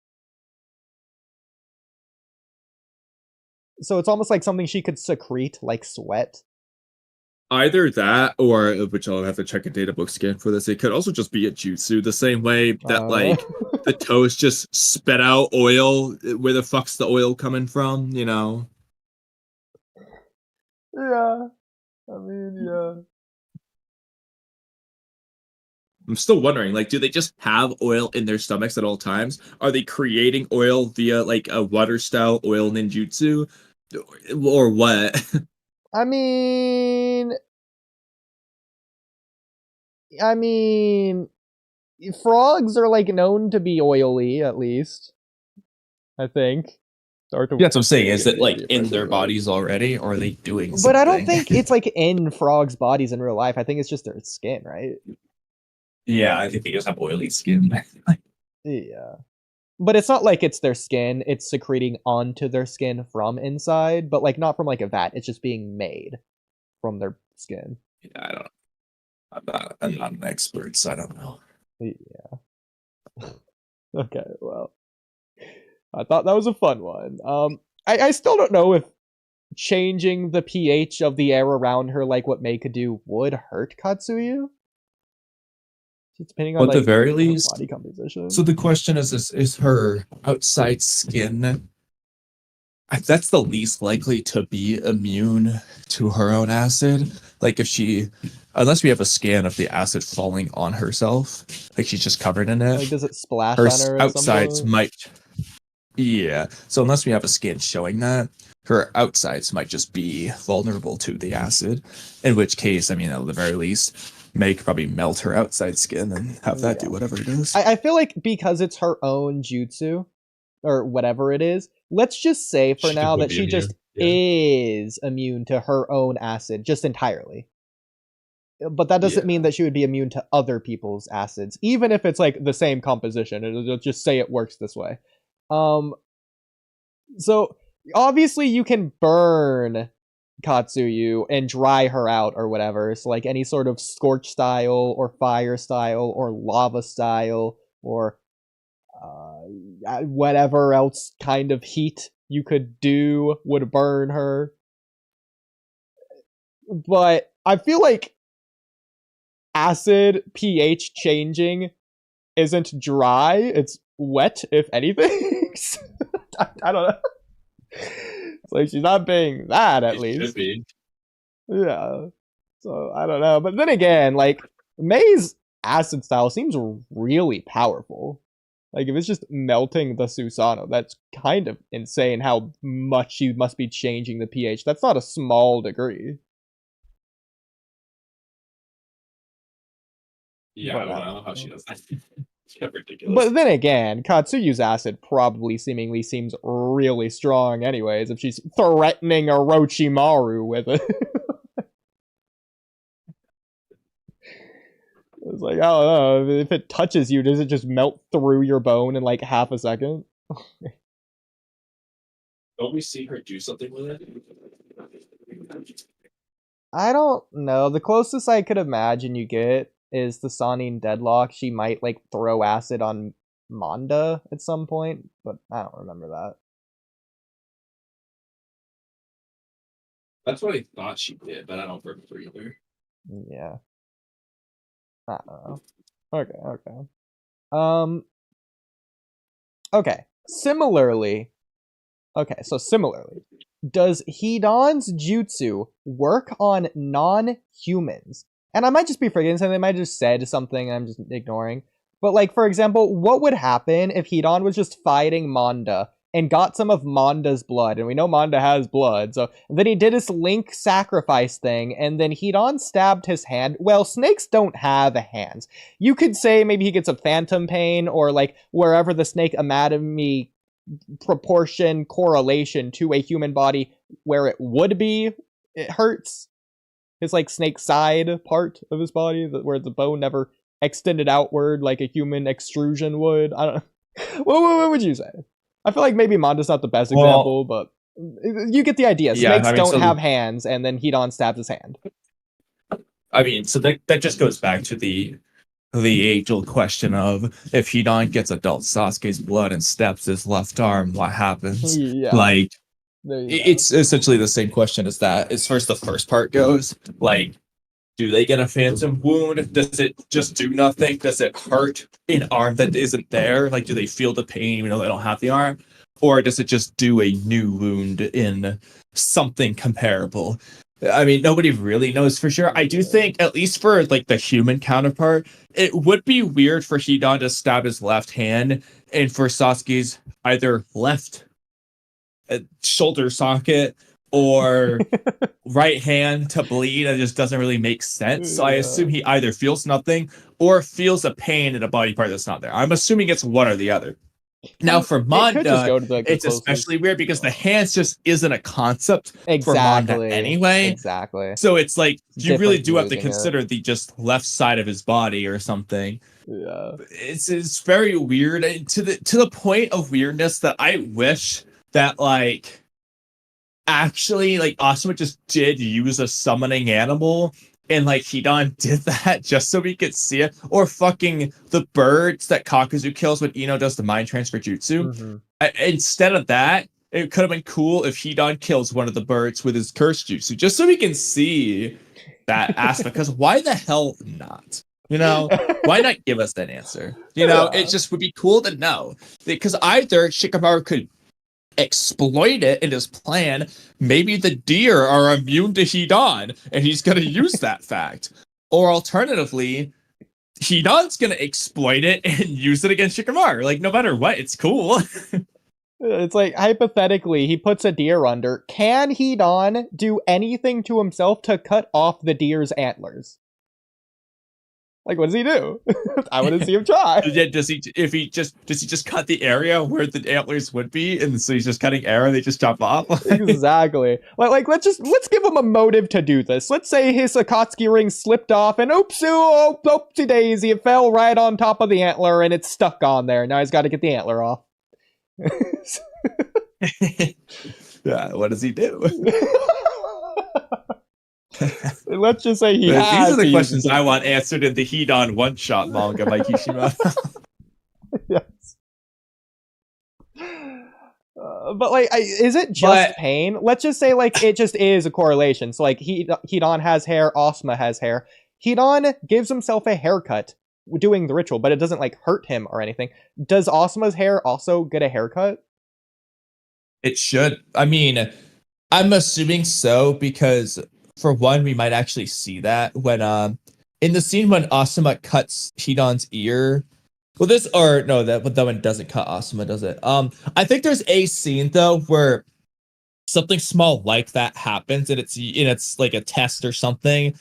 Speaker 1: So it's almost like something she could secrete, like sweat.
Speaker 2: Either that, or which I'll have to check a data book scan for this. It could also just be a jutsu, the same way that like the toast just spit out oil. Where the fuck's the oil coming from? You know?
Speaker 1: Yeah, I mean, yeah.
Speaker 2: I'm still wondering, like, do they just have oil in their stomachs at all times? Are they creating oil via, like, a water-style oil ninjutsu? Or what?
Speaker 1: I mean, frogs are, like, known to be oily, at least. I think.
Speaker 3: Yeah, that's what I'm saying. Is it, like, in their bodies already, or are they doing something?
Speaker 1: But I don't think it's, like, in frogs' bodies in real life. I think it's just their skin, right?
Speaker 3: Yeah, I think they just have oily skin.
Speaker 1: Yeah. But it's not like it's their skin. It's secreting onto their skin from inside, but, like, not from, like, a vat. It's just being made from their skin.
Speaker 3: Yeah, I don't know. I'm not an expert, so I don't know.
Speaker 1: Yeah. Okay, well. I thought that was a fun one. I still don't know if changing the pH of the air around her, like what Mei could do, would hurt Katsuyu. Depending on,
Speaker 3: at the very least,
Speaker 1: body composition.
Speaker 3: So the question is her outside skin, that's the least likely to be immune to her own acid. Like if unless we have a scan of the acid falling on herself, like she's just covered in it.
Speaker 1: Like does it splash
Speaker 3: her
Speaker 1: on her?
Speaker 3: Outsides might. Yeah. So unless we have a scan showing that, her outsides might just be vulnerable to the acid. In which case, I mean, at the very least, May could probably melt her outside skin and have that do whatever it is.
Speaker 1: I feel like because it's her own jutsu, or whatever it is, let's just say for now that she just is immune to her own acid, just entirely. But that doesn't mean that she would be immune to other people's acids, even if it's like the same composition. It'll just say it works this way. So obviously you can burn Katsuyu and dry her out or whatever. So like any sort of scorch style or fire style or lava style or whatever else kind of heat you could do would burn her. But I feel like acid pH changing isn't dry, it's wet, if anything. I don't know. It's like she's not being that, at least.
Speaker 3: Should be.
Speaker 1: Yeah. So I don't know. But then again, like May's acid style seems really powerful. Like, if it's just melting the Susanoo, that's kind of insane how much you must be changing the pH. That's not a small degree.
Speaker 3: Yeah,
Speaker 1: But,
Speaker 3: I don't know how she does that. It's ridiculous.
Speaker 1: But then again, Katsuyu's acid probably seemingly seems really strong anyways, if she's threatening Orochimaru with it. It's like, I don't know, if it touches you, does it just melt through your bone in like half a second?
Speaker 3: Don't we see her do something with it?
Speaker 1: I don't know. The closest I could imagine you get is the Sanin Deadlock. She might like throw acid on Manga at some point, but I don't remember that.
Speaker 3: That's what I thought she did, but I don't remember either.
Speaker 1: Yeah. I don't know. Okay. Okay. Similarly, does Hidan's jutsu work on non-humans? And I might just be forgetting something. They might have just said something I'm just ignoring. But, like, for example, what would happen if Hidan was just fighting Manga and got some of Manda's blood? And we know Manga has blood. So then he did his Link sacrifice thing, and then Hidan stabbed his hand. Well, snakes don't have hands. You could say maybe he gets a phantom pain, or, like, wherever the snake anatomy proportion correlation to a human body where it would be, it hurts. His like snake side part of his body, where the bone never extended outward like a human extrusion would. I don't know. What would you say? I feel like maybe Manda's not the best example, but you get the idea. Snakes don't have hands, and then Hidan stabs his hand.
Speaker 3: I mean, so that just goes back to the age-old question of if Hidan gets adult Sasuke's blood and stabs his left arm, what happens?
Speaker 1: Yeah.
Speaker 3: Like, it's essentially the same question as that. As far as the first part goes, like, do they get a phantom wound? Does it just do nothing? Does it hurt an arm that isn't there? Like, do they feel the pain even though they don't have the arm? Or does it just do a new wound in something comparable? I mean, nobody really knows for sure. I do think, at least for like the human counterpart, it would be weird for Hidan to stab his left hand and for Sasuke's either left shoulder socket or right hand to bleed. It just doesn't really make sense. So I assume he either feels nothing or feels a pain in a body part that's not there. I'm assuming it's one or the other. Now for Manga, it's especially weird because the hands just isn't a concept for Manga anyway.
Speaker 1: Exactly.
Speaker 3: So it's like you really do have to consider the just left side of his body or something.
Speaker 1: Yeah.
Speaker 3: It's very weird, and to the point of weirdness that I wish that like actually like Asuma just did use a summoning animal. And like Hidan did that just so we could see it, or fucking the birds that Kakuzu kills when Ino does the mind transfer jutsu. Mm-hmm. Instead of that, it could have been cool if Hidan kills one of the birds with his curse jutsu, just so we can see that aspect. Because why the hell not? You know, why not give us that answer? You know, it just would be cool to know, because either Shikamaru could exploit it in his plan. Maybe the deer are immune to Hidan and he's going to use that fact. Or alternatively, Hidan's going to exploit it and use it against Shikamaru. Like, no matter what, it's cool.
Speaker 1: It's like, hypothetically, he puts a deer under. Can Hidan do anything to himself to cut off the deer's antlers? Like, what does he do? I want to see him try.
Speaker 3: Does he just cut the area where the antlers would be, and so he's just cutting air, they just chop off?
Speaker 1: Exactly. Like let's give him a motive to do this. Let's say his Akatsuki ring slipped off, and oopsie daisy, it fell right on top of the antler, and it's stuck on there. Now he's got to get the antler off.
Speaker 3: Yeah, what does he do?
Speaker 1: Let's just say these
Speaker 3: are the questions I want answered in the Hidan one-shot manga by Kishimoto.
Speaker 1: Yes. But like, is it just pain? Let's just say like it just is a correlation. So like Hidan has hair, Asuma has hair. Hidan gives himself a haircut doing the ritual, but it doesn't like hurt him or anything. Does Asuma's hair also get a haircut?
Speaker 3: It should. I mean, I'm assuming so, because for one, we might actually see that when in the scene when Asuma cuts Hidan's ear, Well, but that one doesn't cut Asuma, does it? I think there's a scene though where something small like that happens, and it's like a test or something.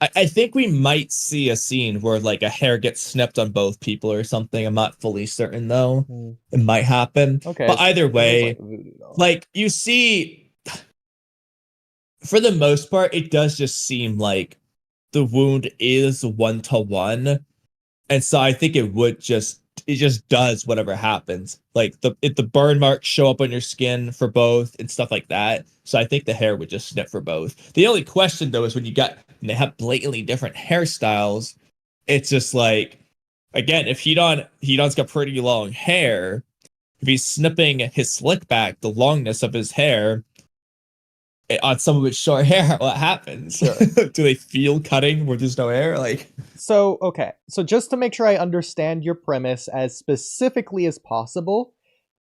Speaker 3: I think we might see a scene where like a hair gets snipped on both people or something. I'm not fully certain though. It might happen.
Speaker 1: Okay,
Speaker 3: but either way,
Speaker 1: like voodoo doll.
Speaker 3: like you see, for the most part, it does just seem like the wound is 1-to-1. And so I think it just does whatever happens. Like if the burn marks show up on your skin for both and stuff like that. So I think the hair would just snip for both. The only question though is when they have blatantly different hairstyles, it's just like, again, if Hidan's got pretty long hair, if he's snipping his slick back, the longness of his hair, on someone with short hair, what happens? Sure. Do they feel cutting where there's no hair? Like,
Speaker 1: so just to make sure I understand your premise as specifically as possible,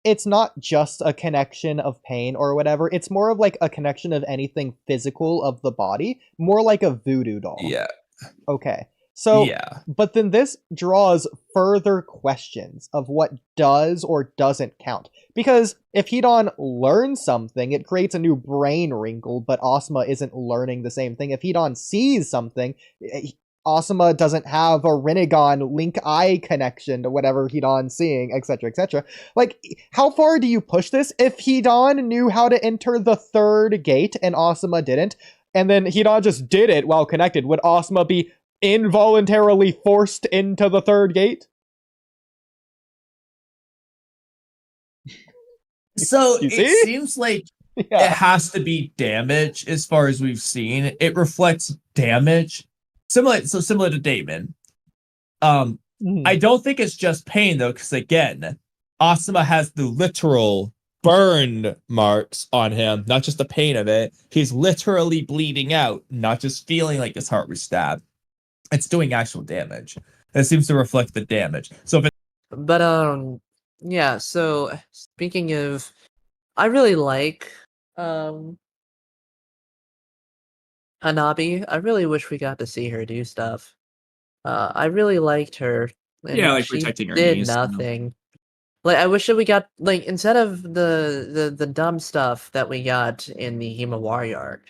Speaker 1: it's not just a connection of pain or whatever. It's more of like a connection of anything physical of the body, more like a voodoo doll.
Speaker 3: Yeah.
Speaker 1: Okay. So,
Speaker 3: yeah.
Speaker 1: But then this draws further questions of what does or doesn't count. Because if Hidan learns something, it creates a new brain wrinkle, but Asuma isn't learning the same thing. If Hidan sees something, Asuma doesn't have a Rinnegan link eye connection to whatever Hidan's seeing, etc., etc. Like, how far do you push this? If Hidan knew how to enter the third gate and Asuma didn't, and then Hidan just did it while connected, would Asuma be involuntarily forced into the third gate?
Speaker 3: So it seems like it has to be damage as far as we've seen. It reflects damage. Similar to Damon. I don't think it's just pain though, because again, Asuma has the literal burn marks on him, not just the pain of it. He's literally bleeding out, not just feeling like his heart was stabbed. It's doing actual damage. It seems to reflect the damage. So
Speaker 4: yeah, so speaking of, I really like Hanabi. I really wish we got to see her do stuff. I really liked her.
Speaker 2: Yeah, like
Speaker 4: she
Speaker 2: protecting her
Speaker 4: did
Speaker 2: knees.
Speaker 4: nothing. Like, I wish that we got, like, instead of the dumb stuff that we got in the Himawari arc,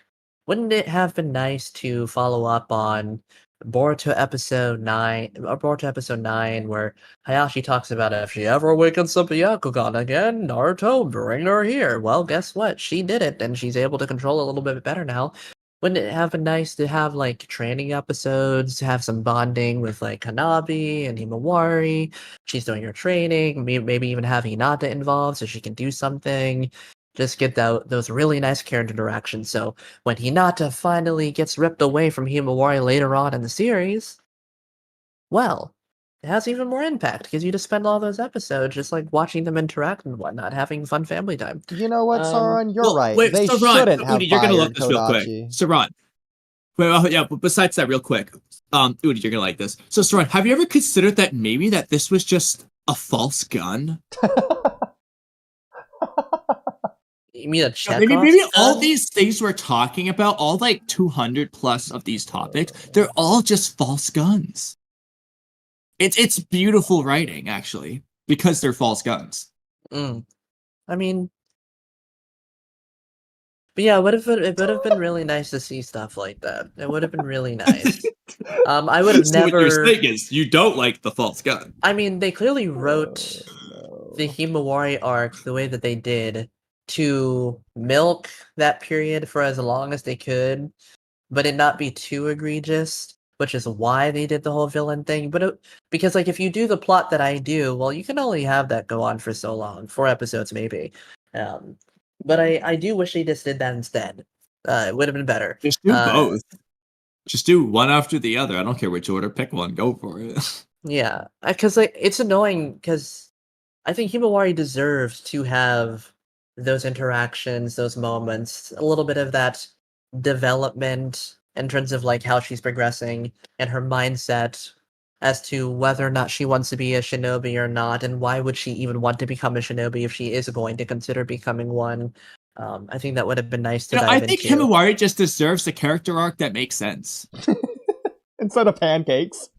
Speaker 4: wouldn't it have been nice to follow up on Boruto episode 9, where Hayashi talks about if she ever awakens up a Byakugan again, Naruto, bring her here. Well, guess what? She did it, and she's able to control a little bit better now. Wouldn't it have been nice to have, like, training episodes, to have some bonding with, like, Hanabi and Himawari? She's doing her training, maybe even have Hinata involved so she can do something. Just get those really nice character interactions. So when Hinata finally gets ripped away from Himawari later on in the series, well, it has even more impact because you just spend all those episodes just like watching them interact and whatnot, having fun family time.
Speaker 1: You know what, Sauron? You're right. Wait, they shouldn't have
Speaker 2: Oodie, you're gonna love this
Speaker 1: Kodachi.
Speaker 2: real quick. Sauron. Well, yeah, but besides that, real quick, Oodie, you're gonna like this. So, Sauron, have you ever considered that maybe that this was just a false gun?
Speaker 4: You mean a check?
Speaker 2: Maybe all these things we're talking about, all like 200 plus of these topics, they're all just false guns. It's beautiful writing, actually, because they're false guns.
Speaker 4: I mean, but yeah, it would have been really nice to see stuff like that. It would have been really nice. I would have never.
Speaker 2: What you're saying is you don't like the false gun.
Speaker 4: I mean, they clearly wrote the Himawari arc the way that they did to milk that period for as long as they could, but it not be too egregious, which is why they did the whole villain thing. But because, like, if you do the plot that I do, well, you can only have that go on for so long, 4 episodes maybe. But I do wish they just did that instead. It would have been better.
Speaker 2: Just do both. Just do one after the other. I don't care which order. Pick one. Go for it.
Speaker 4: Yeah, because like it's annoying because I think Himawari deserves to have those interactions, those moments, a little bit of that development in terms of like how she's progressing and her mindset as to whether or not she wants to be a shinobi or not, and why would she even want to become a shinobi if she is going to consider becoming one. I think that would have been nice to dive
Speaker 2: I think
Speaker 4: into.
Speaker 2: Himawari just deserves a character arc that makes sense.
Speaker 1: Instead of pancakes.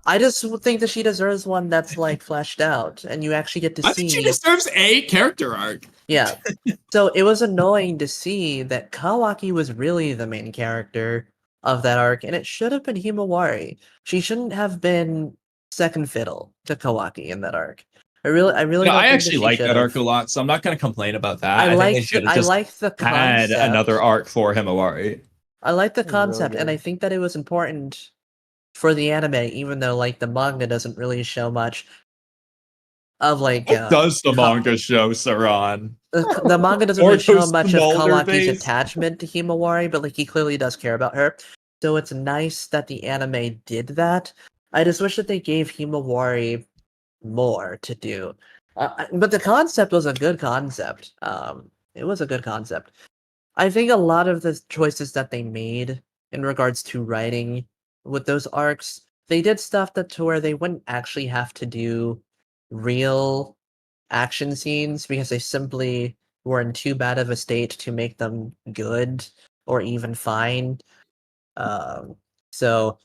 Speaker 4: I just think that she deserves one that's like fleshed out, and you actually get to
Speaker 2: I
Speaker 4: see.
Speaker 2: think she deserves a character arc.
Speaker 4: Yeah. So it was annoying to see that Kawaki was really the main character of that arc, and it should have been Himawari. She shouldn't have been second fiddle to Kawaki in that arc. I really don't
Speaker 3: I
Speaker 4: think
Speaker 3: actually
Speaker 4: that she
Speaker 3: like
Speaker 4: should
Speaker 3: that arc
Speaker 4: have.
Speaker 3: a lot, so I'm not going to complain about that.
Speaker 4: I
Speaker 3: I think they
Speaker 4: like
Speaker 3: should have
Speaker 4: I
Speaker 3: just
Speaker 4: like the
Speaker 3: had
Speaker 4: concept.
Speaker 3: another arc for Himawari.
Speaker 4: I like the
Speaker 1: It was really
Speaker 4: concept, and I
Speaker 1: good.
Speaker 4: think that it was important for the anime, even though like the manga doesn't really show much of like.
Speaker 3: What does the manga show, Saran?
Speaker 4: The manga doesn't really show
Speaker 3: Boruto's
Speaker 4: much of
Speaker 3: Smolder
Speaker 4: Kawaki's
Speaker 3: face?
Speaker 4: attachment to Himawari, but like he clearly does care about her. So it's nice that the anime did that. I just wish that they gave Himawari more to do. But the concept was a good concept. It was a good concept. I think a lot of the choices that they made in regards to writing with those arcs, they did stuff that to where they wouldn't actually have to do real action scenes because they simply were in too bad of a state to make them good or even fine. So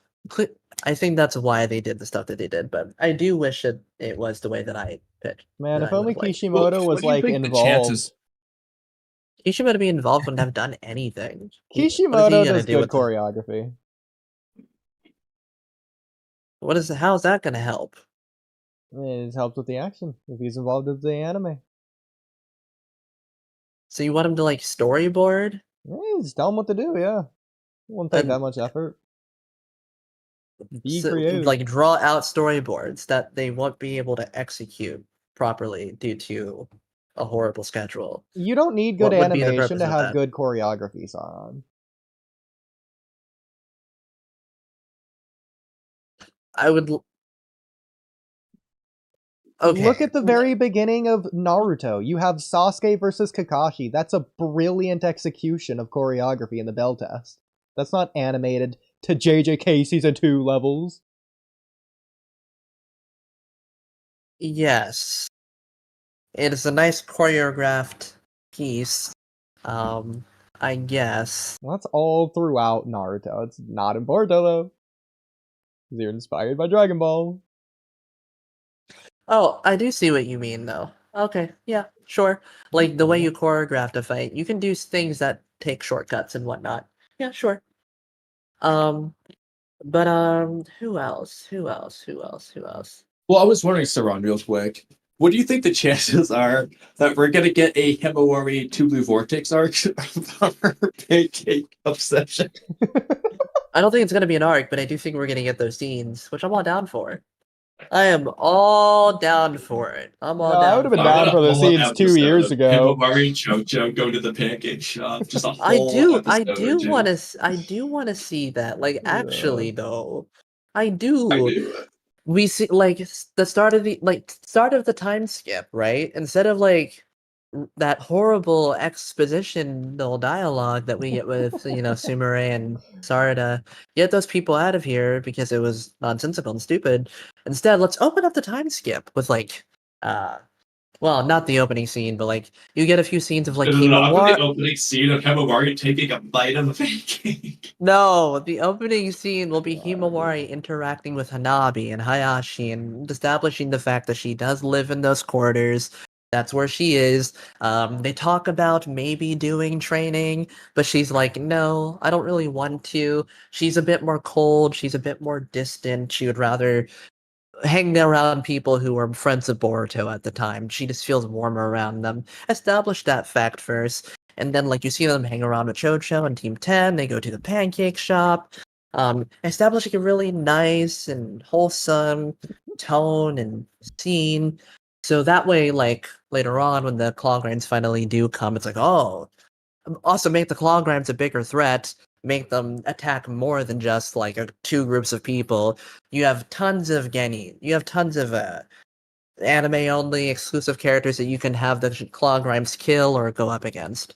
Speaker 4: I think that's why they did the stuff that they did. But I do wish that it was the way that I picked.
Speaker 1: Man,
Speaker 4: that
Speaker 1: if
Speaker 4: I
Speaker 1: only
Speaker 4: would've liked.
Speaker 1: Kishimoto
Speaker 3: What
Speaker 1: was
Speaker 3: do you
Speaker 1: like
Speaker 3: think the
Speaker 1: involved.
Speaker 3: chances?
Speaker 4: Kishimoto to be involved wouldn't have done anything. What is
Speaker 1: Kishimoto
Speaker 4: he gonna
Speaker 1: does
Speaker 4: do
Speaker 1: good
Speaker 4: with
Speaker 1: choreography.
Speaker 4: how's that gonna help?
Speaker 1: It helps with the action if he's involved with the anime.
Speaker 4: So you want him to like storyboard?
Speaker 1: Just tell him what to do, yeah. It won't take
Speaker 4: And-
Speaker 1: that much effort. Be
Speaker 4: So,
Speaker 1: creative.
Speaker 4: like draw out storyboards that they won't be able to execute properly due to a horrible schedule.
Speaker 1: You don't need good
Speaker 4: What would be the
Speaker 1: animation
Speaker 4: purpose
Speaker 1: to
Speaker 4: of
Speaker 1: have
Speaker 4: that?
Speaker 1: good choreography, Sauron.
Speaker 4: I would. Okay.
Speaker 1: Look at the very beginning of Naruto. You have Sasuke versus Kakashi. That's a brilliant execution of choreography in the bell test. That's not animated to JJK Season 2 levels.
Speaker 4: Yes. It is a nice choreographed piece. I guess.
Speaker 1: That's all throughout Naruto. It's not important though. They're inspired by Dragon Ball.
Speaker 4: Oh, I do see what you mean, though. Okay, yeah, sure. Like the way you choreographed a fight, you can do things that take shortcuts and whatnot. Yeah, sure. But who else? Who else? Who else? Who else?
Speaker 3: Well, I was wondering, Saran, real quick. What do you think the chances are that we're going to get a Himawari Two Blue Vortex arc from her pancake obsession?
Speaker 4: I don't think it's gonna be an arc, but I do think we're gonna get those scenes, which I'm all down for. I am all down for it. I'm all
Speaker 1: No, I
Speaker 4: down.
Speaker 1: would've been
Speaker 4: for
Speaker 1: down
Speaker 4: it.
Speaker 1: for the scenes 2 years ago.
Speaker 3: Himawari and Chocho go to the pancake shop. Just a
Speaker 4: I
Speaker 3: whole
Speaker 4: do
Speaker 3: episode,
Speaker 4: want to. I do want to see that. Like, actually, though, I do.
Speaker 3: I do.
Speaker 4: We see like the start of the time skip, right? Instead of like that horrible expositional dialogue that we get with Sumire and Sarada, get those people out of here because it was nonsensical and stupid. Instead, let's open up the time skip with like well, not the opening scene, but like you get a few scenes of like
Speaker 3: The opening scene of Himawari taking a bite of the pancake.
Speaker 4: No, the opening scene will be Himawari interacting with Hanabi and Hayashi and establishing the fact that she does live in those quarters. That's where she is. They talk about maybe doing training, but she's like, no, I don't really want to. She's a bit more cold. She's a bit more distant. She would rather hang around people who were friends of Boruto at the time. She just feels warmer around them. Establish that fact first. And then, like, you see them hang around with Chocho and Team 10. They go to the pancake shop. Establishing a really nice and wholesome tone and scene. So that way, like, later on, when the Clawgrams finally do come, it's like, oh, also make the Clawgrams a bigger threat. Make them attack more than just, like, two groups of people. You have tons of Geni. You have tons of, anime-only exclusive characters that you can have the Clawgrams kill or go up against.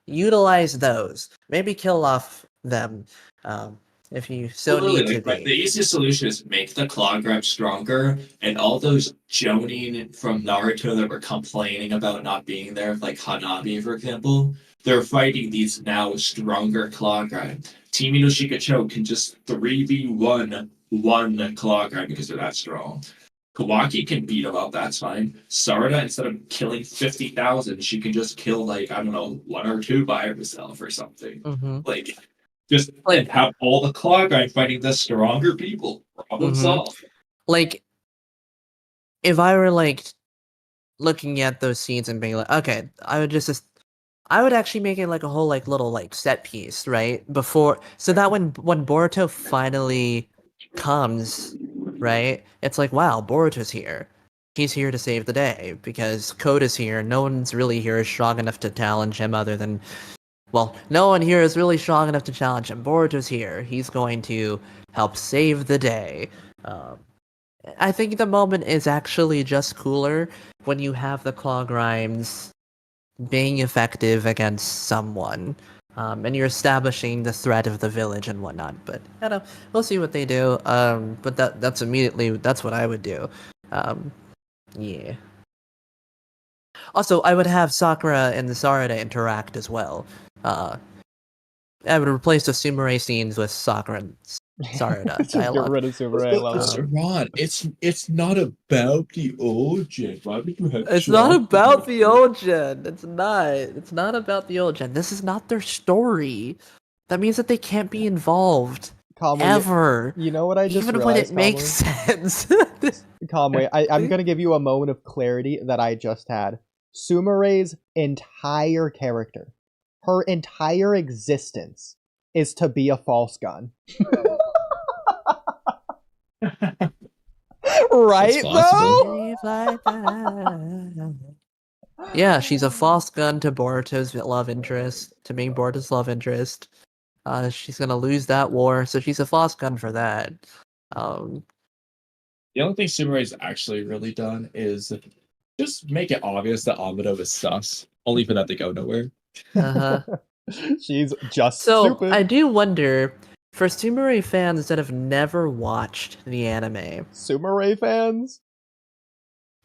Speaker 4: Utilize those. Maybe kill off them if you so need to be.
Speaker 3: The easiest solution is make the Clawgrab stronger, and all those Jonin from Naruto that were complaining about not being there, like Hanabi, for example, they're fighting these now stronger Clawgrab. Team Inoshikacho can just 3v1 one claw guy because they're that strong. Kawaki can beat him up, that's fine. Sarada, instead of killing 50,000, she can just kill, like, I don't know, 1 or 2 by herself or something.
Speaker 4: Mm-hmm.
Speaker 3: Like, just like have all the claw guy fighting the stronger people. Problem solved.
Speaker 4: Like, if I were, like, looking at those scenes and being like, okay, I would actually make it like a whole like little like set piece, right? Before, so that when Boruto finally comes, right? It's like, wow, Boruto's here. He's here to save the day because Code is here. No one's really here strong enough to challenge him other than, well, no one here is really strong enough to challenge him. Boruto's here. He's going to help save the day. I think the moment is actually just cooler when you have the claw grinds being effective against someone, and you're establishing the threat of the village and whatnot. But I don't know, we'll see what they do. But that's what I would do. Yeah. Also, I would have Sakura and the Sarada interact as well. I would replace the Sumire scenes with Sakura and Sarada
Speaker 1: Just
Speaker 4: dialogue.
Speaker 1: get rid of Sumire. I love it.
Speaker 3: Ron, it's not about the origin. Why would you have?
Speaker 4: It's not about the old gen. It's not. It's not about the old gen. This is not their story. That means that they can't be involved
Speaker 1: Kamui,
Speaker 4: ever.
Speaker 1: You know what I just
Speaker 4: even
Speaker 1: realized,
Speaker 4: when it
Speaker 1: Kamui?
Speaker 4: makes sense.
Speaker 1: Kamui, I'm gonna give you a moment of clarity that I just had. Sumire's entire character, her entire existence, is to be a false gun. Right, though?
Speaker 4: Yeah, she's a false gun to Boruto's love interest, to main Boruto's love interest. She's gonna lose that war, so she's a false gun for that.
Speaker 3: The only thing Sumire's actually really done is just make it obvious that Amado is sus, only for that to go nowhere.
Speaker 1: She's just
Speaker 4: so
Speaker 1: stupid.
Speaker 4: I do wonder, for Sumire fans that have never watched the anime,
Speaker 1: Sumire fans?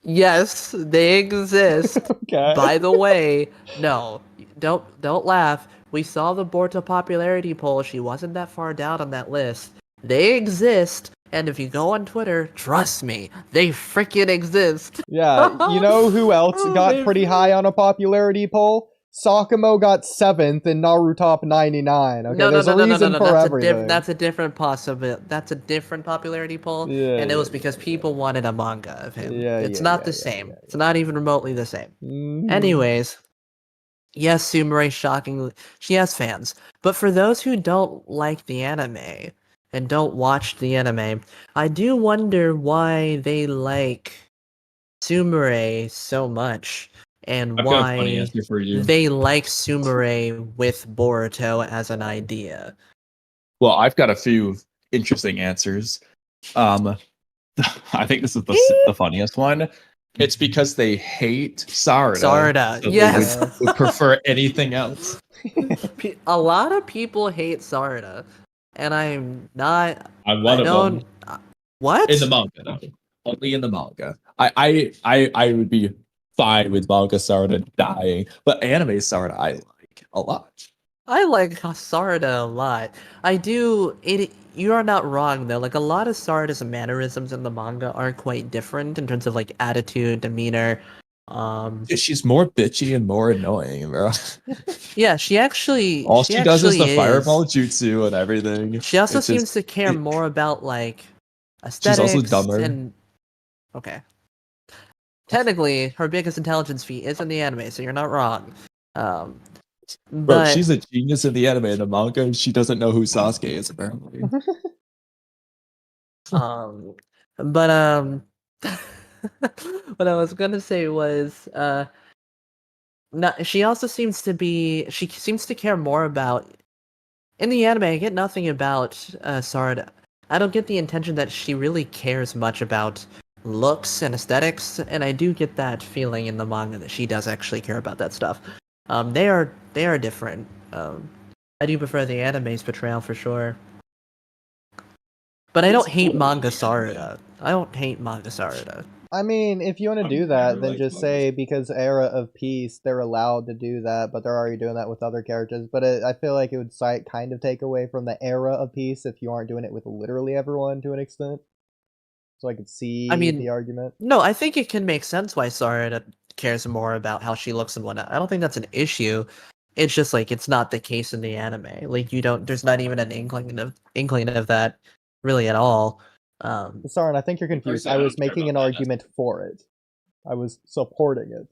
Speaker 4: yes, they exist.
Speaker 1: Okay.
Speaker 4: By the way, no, don't laugh. We saw the Boruto popularity poll. She wasn't that far down on that list. They exist, and if you go on Twitter, trust me, they freaking exist.
Speaker 1: Yeah, you know who else got pretty high on a popularity poll? Sakumo got 7th in Naruto Top 99. Okay, there's a reason for everything.
Speaker 4: That's a different possibility. That's a different popularity poll, and it was because people wanted a manga of him. It's not the same. It's not even remotely the same.
Speaker 1: Mm-hmm.
Speaker 4: Anyways, yes, Sumire shockingly, she has fans, but for those who don't like the anime and don't watch the anime, I do wonder why they like Sumire so much. And why they like Sumire with Boruto as an idea.
Speaker 3: Well, I've got a few interesting answers. I think this is the funniest one. It's because they hate Sarada.
Speaker 4: So yes.
Speaker 3: They would prefer anything else.
Speaker 4: A lot of people hate Sarada. And I'm not...
Speaker 3: I'm one of them.
Speaker 4: What?
Speaker 3: In the manga, though. Only in the manga. I would be fine with manga Sarada dying, but anime Sarada I like a lot.
Speaker 4: I like Sarada a lot. I do. You are not wrong though. Like a lot of Sarada's mannerisms in the manga are quite different in terms of like attitude, demeanor.
Speaker 3: She's more bitchy and more annoying, bro.
Speaker 4: Yeah, she actually.
Speaker 3: All she does is the fireball jutsu and everything.
Speaker 4: She also seems to care more about like aesthetics.
Speaker 3: She's also dumber.
Speaker 4: And okay. Technically, her biggest intelligence feat is in the anime, so you're not wrong.
Speaker 3: Bro, she's a genius in the anime. In the manga, she doesn't know who Sasuke is, apparently.
Speaker 4: What I was gonna say was, she also seems to care more about. In the anime, I get nothing about Sarada. I don't get the intention that she really cares much about looks and aesthetics, and I do get that feeling in the manga that she does actually care about that stuff. They are different. I do prefer the anime's portrayal for sure. But I don't hate manga Sarada.
Speaker 1: I mean, if you want to
Speaker 2: I've
Speaker 1: do
Speaker 2: never
Speaker 1: that, then
Speaker 2: liked
Speaker 1: just
Speaker 2: mangas.
Speaker 1: say because Era of Peace, they're allowed to do that, but they're already doing that with other characters. But I feel like it would kind of take away from the Era of Peace if you aren't doing it with literally everyone to an extent. So I could see the argument.
Speaker 4: No, I think it can make sense why Sarada cares more about how she looks and whatnot. I don't think that's an issue. It's just like it's not the case in the anime. Like you don't. There's not even an inkling of that really at all.
Speaker 1: Sorry, I think you're confused. I was making an argument for it. I was supporting it.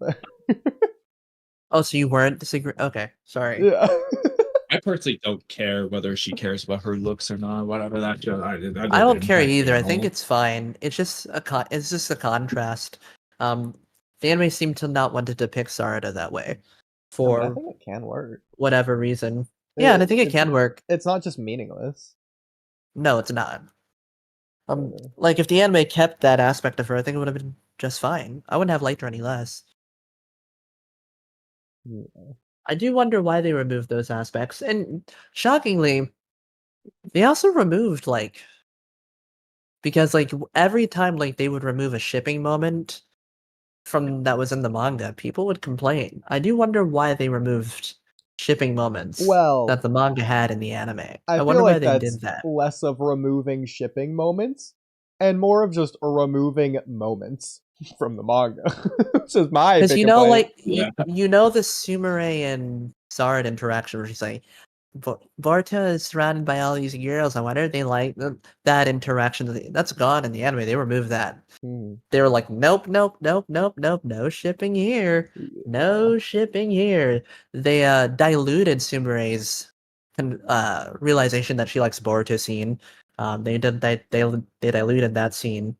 Speaker 4: Oh, so you weren't disagreeing? Okay, sorry.
Speaker 1: Yeah.
Speaker 3: I personally don't care whether she cares about her looks or not. Whatever that show,
Speaker 4: I don't care either. I think it's fine. It's just it's just a contrast. The anime seemed to not want to depict Sarada that way, for
Speaker 1: I think it can work.
Speaker 4: whatever reason. Yeah, and I think it can work.
Speaker 1: It's not just meaningless.
Speaker 4: No, it's not. Like if the anime kept that aspect of her, I think it would have been just fine. I wouldn't have liked her any less.
Speaker 1: Yeah.
Speaker 4: I do wonder why they removed those aspects, and shockingly, they also removed because every time they would remove a shipping moment from that was in the manga, people would complain. I do wonder why they removed shipping moments that the manga had in the anime. I wonder why they did that.
Speaker 1: Less of removing shipping moments and more of just removing moments from the manga. Which is my
Speaker 4: because
Speaker 1: big
Speaker 4: you know
Speaker 1: complaint.
Speaker 4: you know the Sumire and Sarad interaction where she's like, Boruto is surrounded by all these girls. I wonder if they like that interaction. That's gone in the anime. They removed that. They were like, nope, no shipping here. No shipping here. They diluted Sumire's realization that she likes Boruto scene. They diluted that scene.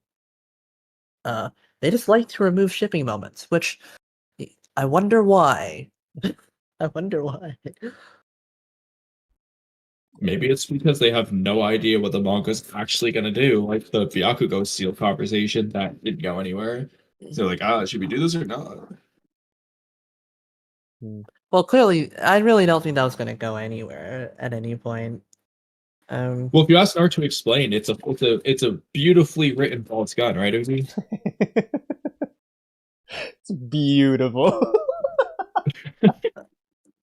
Speaker 4: They just like to remove shipping moments, which I wonder why. I wonder why.
Speaker 3: Maybe it's because they have no idea what the manga's actually gonna do, like the Byakugo seal conversation that didn't go anywhere. So like, should we do this or not?
Speaker 4: Well, clearly, I really don't think that was going to go anywhere at any point.
Speaker 3: Well, if you ask Naruto to explain, it's a beautifully written false gun, right, Oodie?
Speaker 1: It's beautiful.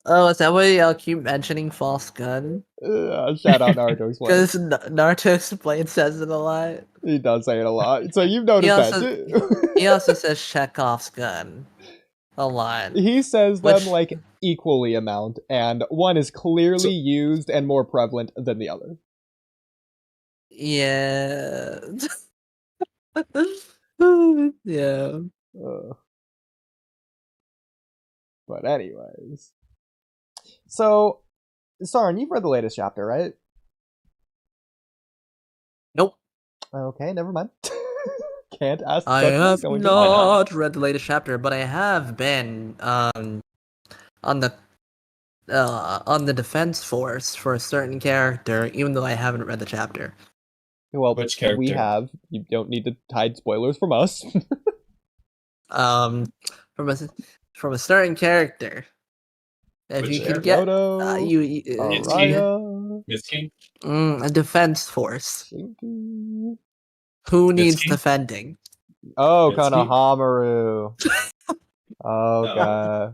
Speaker 4: Oh, is that why y'all keep mentioning false gun?
Speaker 1: Shout out Naruto explain.
Speaker 4: Because Naruto explain says it a lot.
Speaker 1: He does say it a lot. So you've noticed that too.
Speaker 4: He also says Chekhov's gun a lot.
Speaker 1: He says them equally amount, and one is clearly used and more prevalent than the other.
Speaker 4: Yeah. Yeah.
Speaker 1: But anyways. So, Sarin, you've read the latest chapter, right?
Speaker 4: Nope.
Speaker 1: Okay, never mind. Can't ask.
Speaker 4: I have not read the latest chapter, but I have been on the defense force for a certain character, even though I haven't read the chapter.
Speaker 1: Well,
Speaker 3: which character?
Speaker 1: We have. You don't need to hide spoilers from us.
Speaker 4: From a certain character. If you could get a defense force. Who needs defending?
Speaker 1: Oh, Konohamaru. Okay.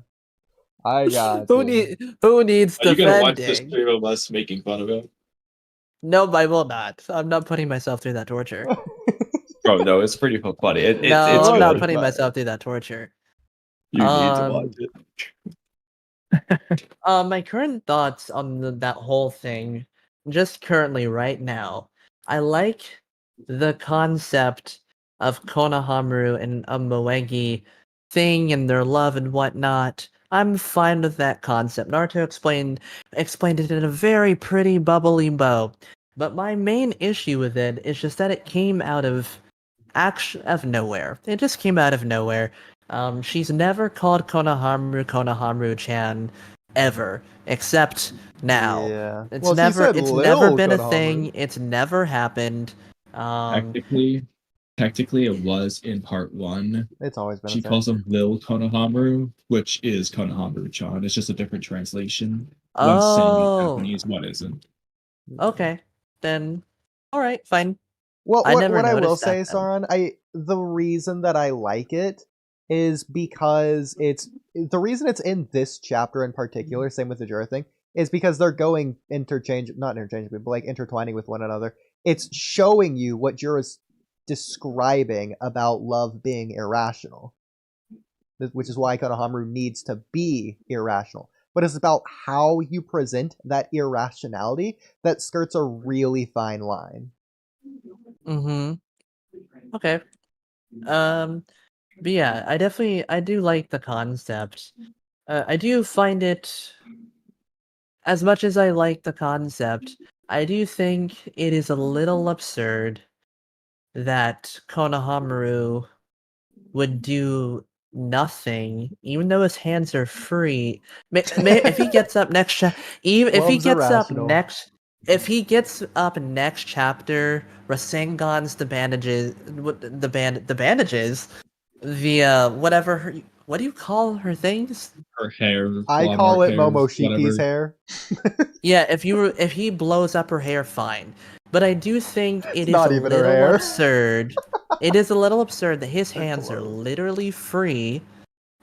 Speaker 1: I got
Speaker 4: who needs defending? Are you gonna watch
Speaker 3: this video of us making fun of him?
Speaker 4: No, I will not. I'm not putting myself through that torture.
Speaker 3: Bro, no, it's pretty funny.
Speaker 4: I'm not putting myself through that torture.
Speaker 3: You need to watch it.
Speaker 4: My current thoughts on that whole thing, just currently right now, I like the concept of Konohamaru and Moegi thing and their love and whatnot. I'm fine with that concept. Naruto explained it in a very pretty bubbly bow. But my main issue with it is just that it came out of nowhere. It just came out of nowhere. She's never called Konohamaru-chan ever, except now.
Speaker 1: Yeah.
Speaker 4: It's never been a thing. It's never happened.
Speaker 3: Technically, it was in part 1.
Speaker 1: It's always been.
Speaker 3: She calls him Lil Konohamaru, which is Konohamaru-chan. It's just a different translation. One's saying in Japanese, one isn't.
Speaker 4: Okay, then, all right, fine.
Speaker 1: Well,
Speaker 4: I never
Speaker 1: what I will
Speaker 4: noticed
Speaker 1: say,
Speaker 4: that then.
Speaker 1: Sauron, the reason that I like it is because the reason it's in this chapter in particular, same with the Jura thing, is because they're going not interchangeably, but like intertwining with one another. It's showing you what Jura's describing about love being irrational, which is why Konohamaru needs to be irrational. But it's about how you present that irrationality that skirts a really fine line.
Speaker 4: Mm-hmm. Okay. But yeah, I do like the concept. I do find it, as much as I like the concept, I do think it is a little absurd that Konohamaru would do nothing, even though his hands are free. If he gets up next, even if he
Speaker 1: Love's
Speaker 4: gets up
Speaker 1: irrational.
Speaker 4: if he gets up next chapter, Rasengan's the bandages, the bandages, the whatever. What do you call her things?
Speaker 3: Her hair,
Speaker 1: I
Speaker 3: claw
Speaker 1: call
Speaker 3: mark
Speaker 1: it
Speaker 3: hairs,
Speaker 1: Momoshiki's
Speaker 3: whatever.
Speaker 1: hair.
Speaker 4: Yeah, if he blows up her hair, fine. But I do think
Speaker 1: It's
Speaker 4: it is a
Speaker 1: not even her
Speaker 4: little
Speaker 1: hair.
Speaker 4: absurd. It is a little absurd that his
Speaker 1: Her
Speaker 4: hands are
Speaker 1: clothes.
Speaker 4: literally free,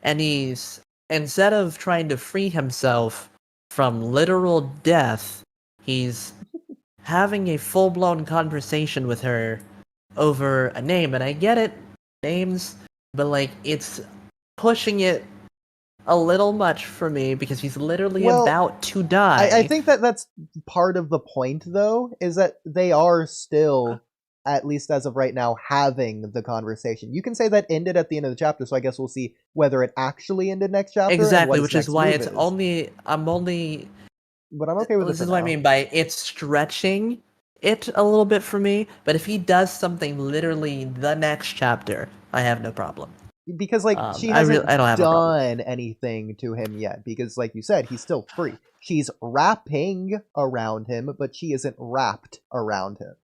Speaker 4: and he's, instead of trying to free himself from literal death, he's having a full-blown conversation with her over a name. And I get it, names, but like it's pushing it a little much for me because he's literally
Speaker 1: Well,
Speaker 4: about to die.
Speaker 1: I think that's part of the point, though, is that they are still, at least as of right now, having the conversation. You can say that ended at the end of the chapter, so I guess we'll see whether it actually ended next chapter and what
Speaker 4: Exactly,
Speaker 1: his
Speaker 4: which is
Speaker 1: next
Speaker 4: why
Speaker 1: move
Speaker 4: it's
Speaker 1: is.
Speaker 4: I'm only
Speaker 1: But I'm okay with it
Speaker 4: this
Speaker 1: for
Speaker 4: is what I
Speaker 1: now.
Speaker 4: mean by it's stretching it a little bit for me, but if he does something literally the next chapter, I have no problem.
Speaker 1: Because, like, she
Speaker 4: I
Speaker 1: hasn't
Speaker 4: don't have a problem.
Speaker 1: done anything to him yet. Because, like you said, he's still free. She's wrapping around him, but she isn't wrapped around him.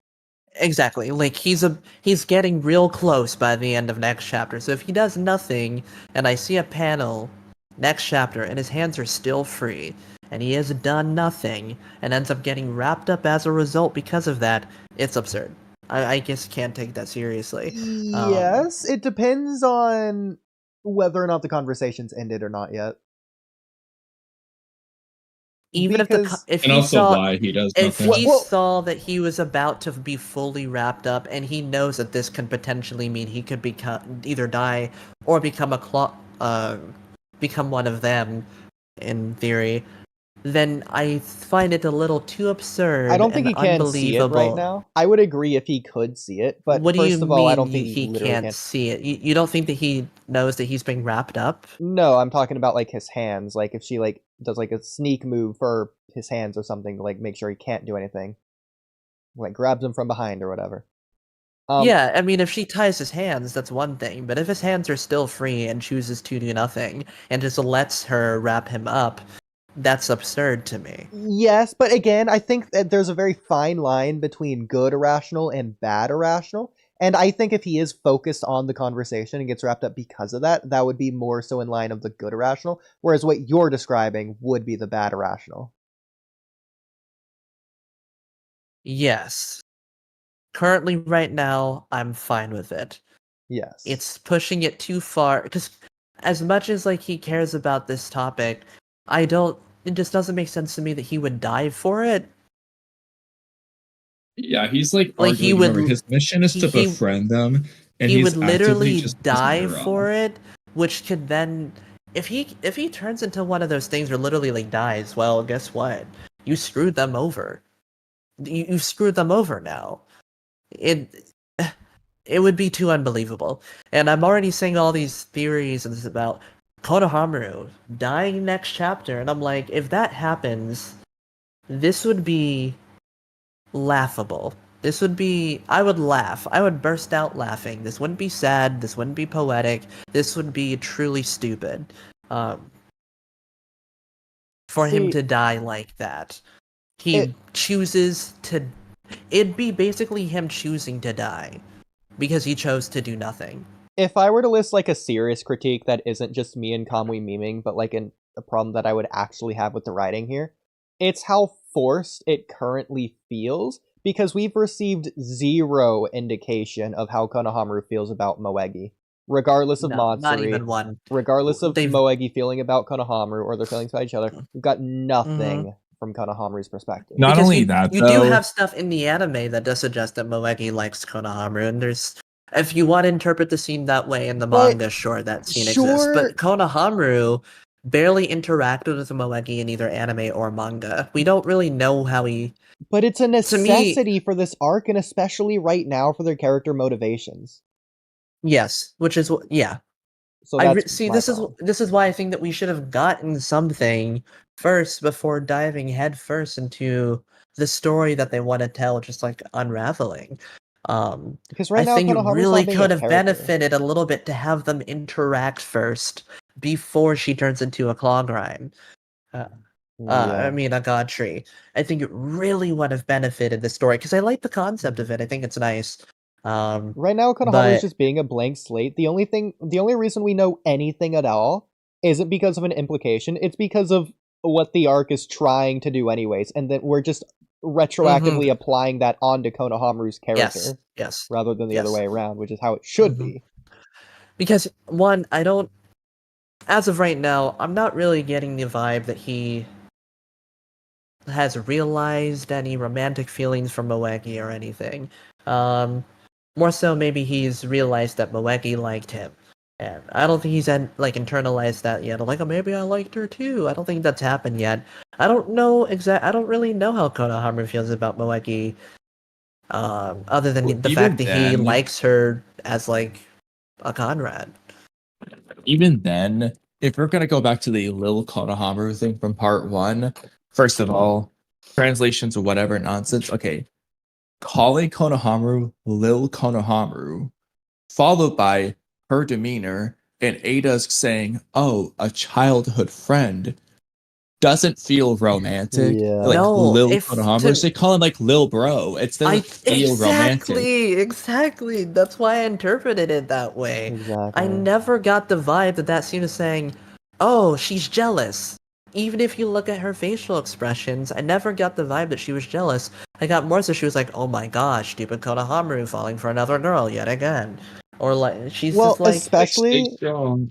Speaker 4: Exactly. Like he's getting real close by the end of next chapter. So if he does nothing and I see a panel next chapter and his hands are still free and he has done nothing and ends up getting wrapped up as a result because of that, it's absurd. I just can't take that seriously.
Speaker 1: Yes, it depends on whether or not the conversation's ended or not yet.
Speaker 4: Even
Speaker 1: Because
Speaker 4: if
Speaker 3: And
Speaker 4: he
Speaker 3: also
Speaker 4: saw
Speaker 3: why he does
Speaker 4: if
Speaker 3: nothing.
Speaker 4: he
Speaker 1: Well-
Speaker 4: saw that he was about to be fully wrapped up and he knows that this could potentially mean he could either die or become become one of them in theory, then I find it a little too absurd
Speaker 1: I don't think
Speaker 4: and
Speaker 1: he can see it right
Speaker 4: unbelievable.
Speaker 1: now. I would agree if he could see it, but
Speaker 4: What do you
Speaker 1: first of all, I
Speaker 4: mean
Speaker 1: don't think he literally
Speaker 4: can't
Speaker 1: can.
Speaker 4: see it? You don't think that he knows that he's being wrapped up?
Speaker 1: No, I'm talking about like his hands. Like if she like does like a sneak move for his hands or something to like make sure he can't do anything, like grabs him from behind or whatever.
Speaker 4: Yeah, I mean, if she ties his hands, that's one thing. But if his hands are still free and chooses to do nothing and just lets her wrap him up, that's absurd to me.
Speaker 1: Yes, but again, I think that there's a very fine line between good irrational and bad irrational. And I think if he is focused on the conversation and gets wrapped up because of that, that would be more so in line of the good irrational. Whereas what you're describing would be the bad irrational.
Speaker 4: Yes. Currently, right now, I'm fine with it.
Speaker 1: Yes.
Speaker 4: It's pushing it too far because, as much as like he cares about this topic, it just doesn't make sense to me that he would die for it.
Speaker 3: Yeah, he's like
Speaker 4: Like he
Speaker 3: arguing.
Speaker 4: would,
Speaker 3: Remember, his mission is to
Speaker 4: he
Speaker 3: befriend them, and
Speaker 4: he
Speaker 3: he's
Speaker 4: would
Speaker 3: actively
Speaker 4: literally
Speaker 3: just pissing
Speaker 4: die
Speaker 3: her
Speaker 4: for
Speaker 3: off.
Speaker 4: it, which could then, if he turns into one of those things where literally like dies, well, guess what? You screwed them over. You screwed them over now. It it would be too unbelievable. And I'm already seeing all these theories and this about Konohamaru dying next chapter, and I'm like, if that happens, this would be laughable. This would be, I would laugh. I would burst out laughing. This wouldn't be sad. This wouldn't be poetic. This would be truly stupid. For him
Speaker 1: See,
Speaker 4: to die like that. He
Speaker 1: it-
Speaker 4: chooses to. It'd be basically him choosing to die because he chose to do nothing.
Speaker 1: if I were to list like a serious critique that isn't just me and Kamui memeing, but like a problem that I would actually have with the writing here, it's how forced it currently feels Because we've received zero indication of how Konohamaru feels about Moegi. Regardless of
Speaker 4: No, not
Speaker 1: Matsuri,
Speaker 4: even one.
Speaker 1: regardless of
Speaker 4: They've-
Speaker 1: Moegi feeling about Konohamaru or their feelings about each other, we've got nothing
Speaker 4: Mhm.
Speaker 1: from Konohamaru's perspective.
Speaker 3: Not
Speaker 4: Because
Speaker 3: only
Speaker 4: you,
Speaker 3: that,
Speaker 4: you
Speaker 3: though,
Speaker 4: do have stuff in the anime that does suggest that Moegi likes Konohamaru, and there's if you want to interpret the scene that way in the
Speaker 1: But-
Speaker 4: manga, sure, that scene exists.
Speaker 1: sure.
Speaker 4: But Konohamaru barely interacted with Moegi in either anime or manga. We don't really know how he.
Speaker 1: But it's a
Speaker 4: me-
Speaker 1: necessity for this arc, and especially right now for their character motivations.
Speaker 4: Yes, which is yeah.
Speaker 1: So
Speaker 4: I
Speaker 1: that's
Speaker 4: see.
Speaker 1: my problem.
Speaker 4: This is why I think that we should have gotten something first before diving head first into the story that they want to tell, just like unraveling.
Speaker 1: Because right
Speaker 4: I
Speaker 1: now
Speaker 4: think it
Speaker 1: Konohamaru's
Speaker 4: really
Speaker 1: not being
Speaker 4: could
Speaker 1: a
Speaker 4: have
Speaker 1: character.
Speaker 4: benefited a little bit to have them interact first before she turns into a claw grime. I mean, a god tree. I think it really would have benefited the story because I like the concept of it. I think it's nice.
Speaker 1: Right now, Konohamaru's
Speaker 4: but-
Speaker 1: just being a blank slate. The only reason we know anything at all isn't because of an implication. It's because of what the arc is trying to do anyways, and that we're just retroactively applying that onto Konohamaru's character
Speaker 4: yes.
Speaker 1: rather than the other
Speaker 4: Yes.
Speaker 1: way around, which is how it should
Speaker 4: Mhm.
Speaker 1: be.
Speaker 4: Because one, I don't. As of right now, I'm not really getting the vibe that he has realized any romantic feelings for Moegi or anything. More so, maybe he's realized that Moegi liked him, and I don't think he's internalized that yet. Like, oh, maybe I liked her too. I don't think that's happened yet. I don't know I don't really know how Konohamaru feels about Moegi. Other than
Speaker 3: Well,
Speaker 4: the
Speaker 3: even
Speaker 4: fact that he
Speaker 3: then-
Speaker 4: likes her as like a Conrad.
Speaker 3: even then, if we're gonna go back to the Lil Konohamaru thing from part 1, first of all, translations or whatever nonsense. Okay, calling Konohamaru Lil Konohamaru, followed by her demeanor and Ada's saying, "Oh, a childhood friend," doesn't feel romantic.
Speaker 1: Yeah.
Speaker 3: Like
Speaker 4: No,
Speaker 3: Lil
Speaker 4: if
Speaker 3: Konohamaru, they call him like Lil Bro. It doesn't feel romantic.
Speaker 4: Exactly. That's why I interpreted it that way.
Speaker 1: Exactly.
Speaker 4: I never got the vibe that scene is saying, "Oh, she's jealous." Even if you look at her facial expressions, I never got the vibe that she was jealous. I got more so she was like, "Oh my gosh, stupid Konohamaru falling for another girl yet again," or like she's
Speaker 1: Well,
Speaker 4: just like,
Speaker 1: especially
Speaker 3: Stay strong.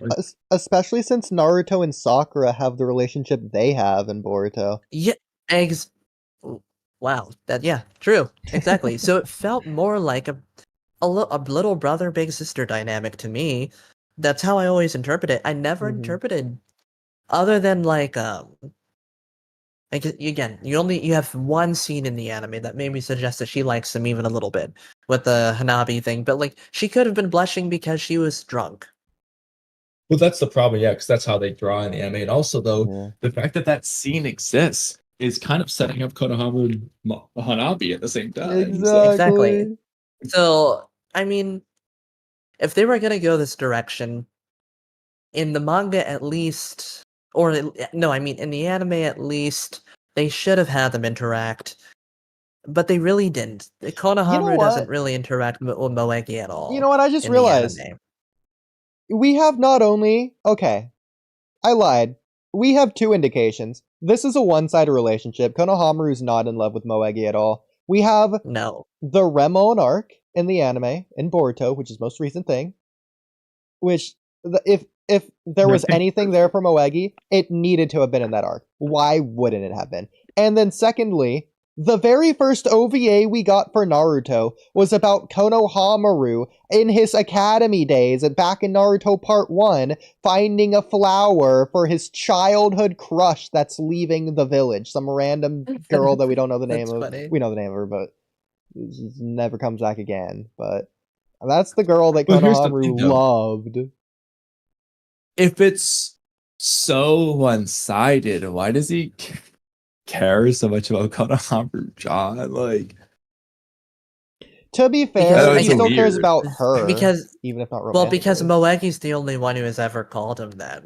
Speaker 1: especially since Naruto and Sakura have the relationship they have in Boruto.
Speaker 4: yeah, wow, true, exactly. So it felt more like a little brother big sister dynamic to me. That's how I always interpret it. I never
Speaker 1: Mhm.
Speaker 4: interpreted other than like again, you have one scene in the anime that made me suggest that she likes him even a little bit with the Hanabi thing, but like she could have been blushing because she was drunk.
Speaker 3: Well, that's the problem, yeah, because that's how they draw in the anime. And also, though,
Speaker 1: Yeah.
Speaker 3: the fact that that scene exists is kind of setting up Konohamaru and Hanabi at the same time. So.
Speaker 4: Exactly. So, I mean, if they were gonna go this direction, in the manga at least, or no, I mean in the anime at least, they should have had them interact, but they really didn't. Konohamaru
Speaker 1: what?
Speaker 4: doesn't really interact with Moegi at all.
Speaker 1: You know what? I just
Speaker 4: in the
Speaker 1: realized
Speaker 4: anime.
Speaker 1: we have not only I lied. We have two indications. This is a one-sided relationship. Konohamaru's not in love with Moegi at all. We have
Speaker 4: No.
Speaker 1: the Remon arc in the anime in Boruto, which is most recent thing. Which if there was anything there for Moegi, it needed to have been in that arc. Why wouldn't it have been? And then secondly, the very first OVA we got for Naruto was about Konohamaru in his academy days and back in Naruto Part 1 finding a flower for his childhood crush that's leaving the village. Some random girl that we don't know the name
Speaker 4: That's
Speaker 1: of.
Speaker 4: funny.
Speaker 1: We know the name of her, but she never comes back again. But that's the girl that
Speaker 3: Well, here's the
Speaker 1: Konohamaru
Speaker 3: thing, though.
Speaker 1: loved.
Speaker 3: If it's so one-sided, why does he care so much about Konohamaru John? Like,
Speaker 1: To be
Speaker 4: Because
Speaker 1: fair,
Speaker 3: I
Speaker 1: he
Speaker 3: know,
Speaker 1: still
Speaker 3: it's
Speaker 1: cares
Speaker 3: weird.
Speaker 1: about her,
Speaker 4: Because
Speaker 1: even if not
Speaker 4: well, because
Speaker 1: romantically.
Speaker 4: Moegi's the only one who has ever called him that.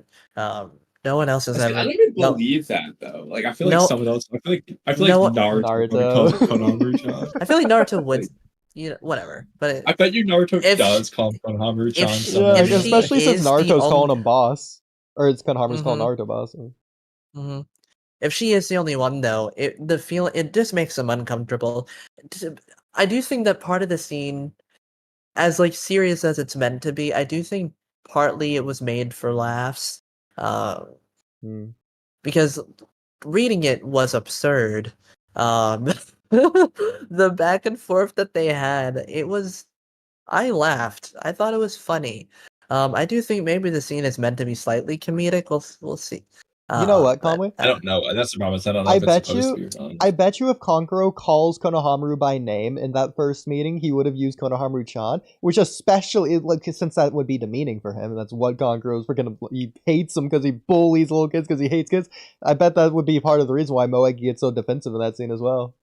Speaker 4: No one else has
Speaker 3: I
Speaker 4: ever.
Speaker 3: don't even
Speaker 4: no,
Speaker 3: believe that though. Like, I feel
Speaker 4: No.
Speaker 3: like someone else. I feel
Speaker 4: No.
Speaker 3: like Naruto probably calls him Konohamaru John.
Speaker 4: I feel like Naruto would, whatever. But
Speaker 3: I bet you Naruto
Speaker 4: If
Speaker 3: does
Speaker 4: she-
Speaker 3: call him Konohamaru
Speaker 4: if
Speaker 3: John.
Speaker 4: she-
Speaker 3: somewhere.
Speaker 1: Yeah,
Speaker 4: if she
Speaker 1: especially since
Speaker 4: is the
Speaker 1: Naruto's calling
Speaker 4: only-
Speaker 1: him boss. Or it's Konohamaru's calling
Speaker 4: Mhm.
Speaker 1: Naruto boss.
Speaker 4: Mhm. If she is the only one, though, it just makes them uncomfortable. I do think that part of the scene, as like serious as it's meant to be, I do think partly it was made for laughs. Because reading it was absurd. The back and forth that they had, I laughed. I thought it was funny. I do think maybe the scene is meant to be slightly comedic. We'll see.
Speaker 1: You know what, Kamui?
Speaker 3: I don't know. That's the problem. I don't know
Speaker 1: I
Speaker 3: if it's
Speaker 1: bet
Speaker 3: supposed
Speaker 1: you,
Speaker 3: to be or not.
Speaker 1: I bet you if Konkuro calls Konohamaru by name in that first meeting, he would have used Konohamaru-chan, which especially, like, since that would be demeaning for him, and that's what Konkuro's freaking, he hates him because he bullies little kids because he hates kids. I bet that would be part of the reason why Moegi gets so defensive in that scene as well.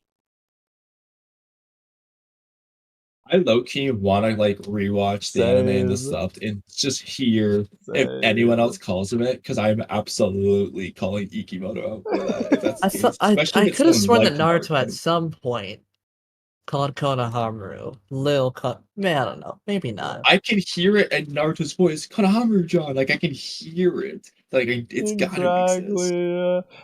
Speaker 3: I low-key want to like rewatch the anime and the stuff and just hear if anyone else calls him it, because I'm absolutely calling Ikimoto out for that. If that's the case.
Speaker 4: I could have sworn that
Speaker 3: someone
Speaker 4: Naruto at some point called Konohamaru Man, I don't know. Maybe not.
Speaker 3: I can hear it in Naruto's voice, Konohamaru-John. Like I can hear it. Like it's gotta exist.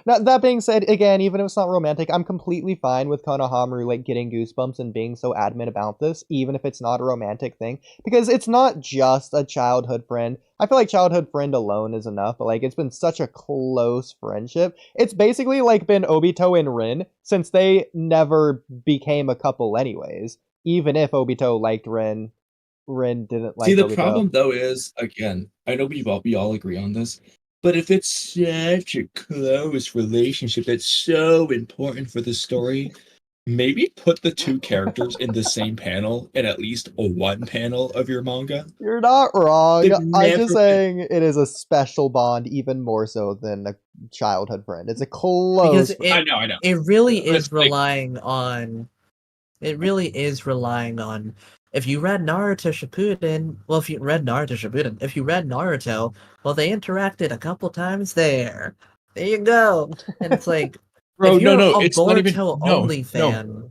Speaker 1: Now, that being said, again, even if it's not romantic, I'm completely fine with Konohamaru like getting goosebumps and being so adamant about this, even if it's not a romantic thing, because it's not just a childhood friend. I feel like childhood friend alone is enough, but like it's been such a close friendship. It's basically like been Obito and Rin since they never became a couple anyways. Even if Obito liked Rin, Rin didn't like
Speaker 3: See, the
Speaker 1: Obito.
Speaker 3: problem though is, again, I know we all agree on this, but if it's such a close relationship that's so important for the story, maybe put the two characters in the same panel in at least one panel of your manga.
Speaker 1: You're not wrong.
Speaker 3: They've
Speaker 1: I'm just
Speaker 3: never
Speaker 1: saying it is a special bond, even more so than a childhood friend. It's a close.
Speaker 3: I know.
Speaker 4: It really
Speaker 3: But
Speaker 4: is
Speaker 3: it's like-
Speaker 4: relying on. It really is relying on. If you read Naruto Shippuden, if you read Naruto, well, they interacted a couple times there. There you go. And it's like,
Speaker 3: Bro,
Speaker 4: if you're
Speaker 3: no,
Speaker 4: a
Speaker 3: it's not even
Speaker 4: Boruto
Speaker 3: no,
Speaker 4: only
Speaker 3: no.
Speaker 4: fan.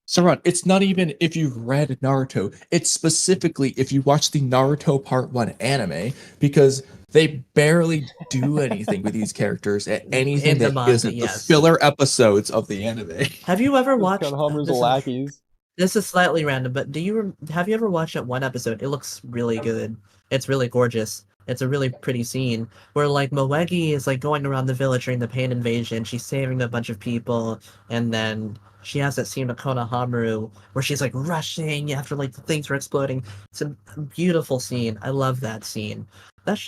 Speaker 3: Saran, it's not even if you've read Naruto. It's specifically if you watch the Naruto Part 1 anime, because they barely do anything with these characters at anything that
Speaker 4: manga,
Speaker 3: isn't
Speaker 4: yes.
Speaker 3: the filler episodes of the anime.
Speaker 4: Have you ever watched
Speaker 1: Konohamaru's lackeys.
Speaker 4: This is slightly random, but have you ever watched that one episode? It looks really good. It's really gorgeous. It's a really pretty scene where like Moegi is like going around the village during the pain invasion. She's saving a bunch of people, and then she has that scene with Konohamaru where she's like rushing after like the things were exploding. It's a beautiful scene. I love that scene. That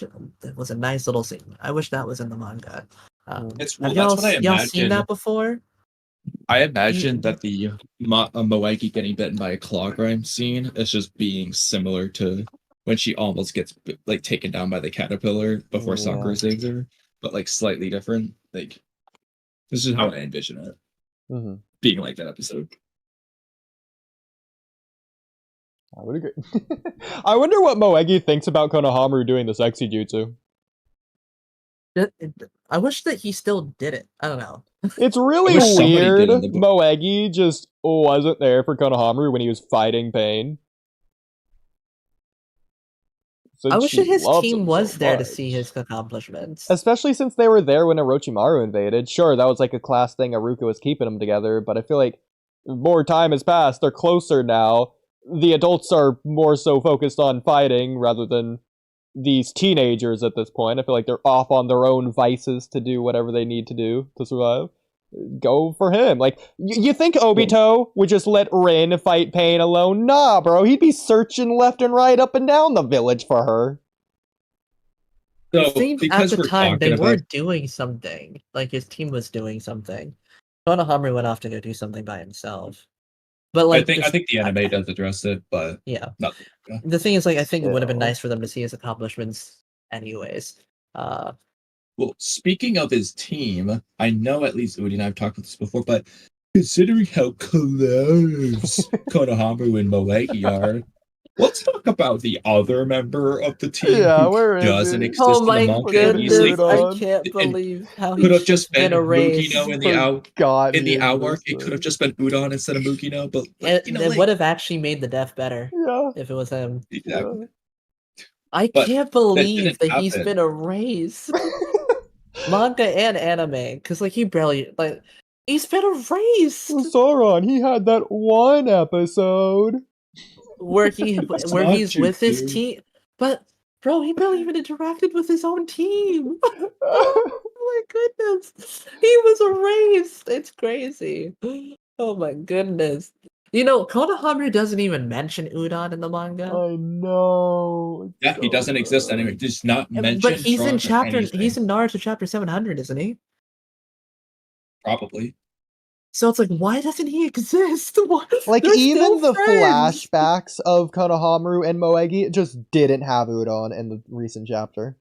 Speaker 4: was a nice little scene. I wish that was in the manga.
Speaker 3: That's
Speaker 4: Have
Speaker 3: what I
Speaker 4: y'all seen
Speaker 3: imagine.
Speaker 4: that before?
Speaker 3: I imagine that the Moegi getting bitten by a claw grime scene is just being similar to when she almost gets like taken down by the caterpillar before Sakura saves her, but like slightly different. Like this is how I envision it being like that episode.
Speaker 1: I would agree. I wonder what Moegi thinks about Konohamaru doing the sexy jutsu.
Speaker 4: I wish that he still did it. I don't know.
Speaker 1: It's really weird. Moegi just wasn't there for Konohamaru when he was fighting pain.
Speaker 4: I wish that his team was there to see his accomplishments.
Speaker 1: Especially since they were there when Orochimaru invaded. Sure, that was like a class thing. Haruka was keeping them together, but I feel like more time has passed. They're closer now. The adults are more so focused on fighting rather than these teenagers at this point. I feel like they're off on their own vices to do whatever they need to do to survive. Go for him. Like, you think Obito would just let Rin fight Pain alone? Nah, bro. He'd be searching left and right, up and down the village for her.
Speaker 3: So,
Speaker 4: at the time, they were doing something. Like, his team was doing something. Konohamaru went off to go do something by himself. But like,
Speaker 3: I think the anime does address it, but
Speaker 4: yeah.
Speaker 3: Nothing.
Speaker 4: The thing is, like, I think it would have been nice for them to see his accomplishments anyways.
Speaker 3: Well, speaking of his team, I know at least Oodie and I have talked about this before, but considering how close Konohamaru and Moegi are, let's talk about the other member of the team who doesn't exist in the manga.
Speaker 4: Oh my goodness, I can't believe how he
Speaker 3: could have just been
Speaker 4: erased.
Speaker 3: Mugino in the Owl arc. It could have just been Udon instead of Mugino, but
Speaker 4: it would have actually made the death better if it was him.
Speaker 3: Exactly.
Speaker 4: I can't believe that he's been erased. Manga and anime, because like he barely like he's been erased.
Speaker 1: Sauron, he had that one episode
Speaker 4: where
Speaker 3: It's
Speaker 4: where
Speaker 3: not
Speaker 4: he's with his
Speaker 3: jutsu.
Speaker 4: team, but bro, he barely even interacted with his own team. Oh my goodness, he was erased. It's crazy. Oh my goodness. You know, Konohamaru doesn't even mention Udon in the manga.
Speaker 1: I know.
Speaker 3: Yeah, he doesn't exist anyway. Just not mentioned.
Speaker 4: But he's in
Speaker 3: he's
Speaker 4: in Naruto chapter 700, isn't he?
Speaker 3: probably.
Speaker 4: So it's like, why doesn't he exist?
Speaker 1: Like,
Speaker 4: They're
Speaker 1: even
Speaker 4: still
Speaker 1: the
Speaker 4: friends.
Speaker 1: flashbacks of Konohamaru and Moegi just didn't have Udon in the recent chapter.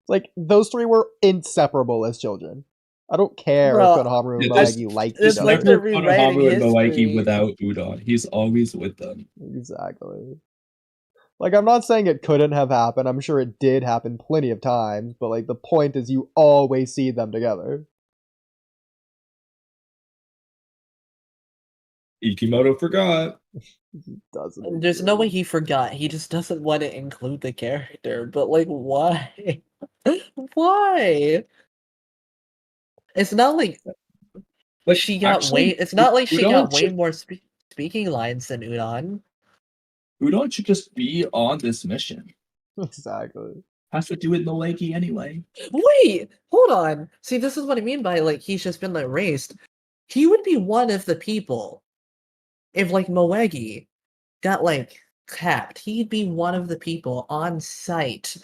Speaker 1: Like, those three were inseparable as children. I don't care
Speaker 4: Bro,
Speaker 1: if Konohamaru and
Speaker 3: Yeah, there's-
Speaker 1: Moegi liked
Speaker 4: it's
Speaker 1: each
Speaker 4: like
Speaker 1: other.
Speaker 4: they're rewriting
Speaker 3: Konohamaru and Moegi
Speaker 4: history.
Speaker 3: without Udon. He's always with them.
Speaker 1: Exactly. Like, I'm not saying it couldn't have happened. I'm sure it did happen plenty of times. But, like, the point is you always see them together.
Speaker 3: Ikimoto forgot.
Speaker 1: Doesn't.
Speaker 4: There's no way he forgot. He just doesn't want to include the character. But like, why? Why? It's not like
Speaker 3: Like,
Speaker 4: she got
Speaker 3: actually,
Speaker 4: It's not like she
Speaker 3: Udon
Speaker 4: got way
Speaker 3: should-
Speaker 4: more speaking lines than Udon.
Speaker 3: Udon should just be on this mission.
Speaker 1: Exactly.
Speaker 3: Has to do with Moegi anyway.
Speaker 4: Wait, hold on. See, this is what I mean by like he's just been like erased. He would be one of the people if like Moegi got like capped. He'd be one of the people on site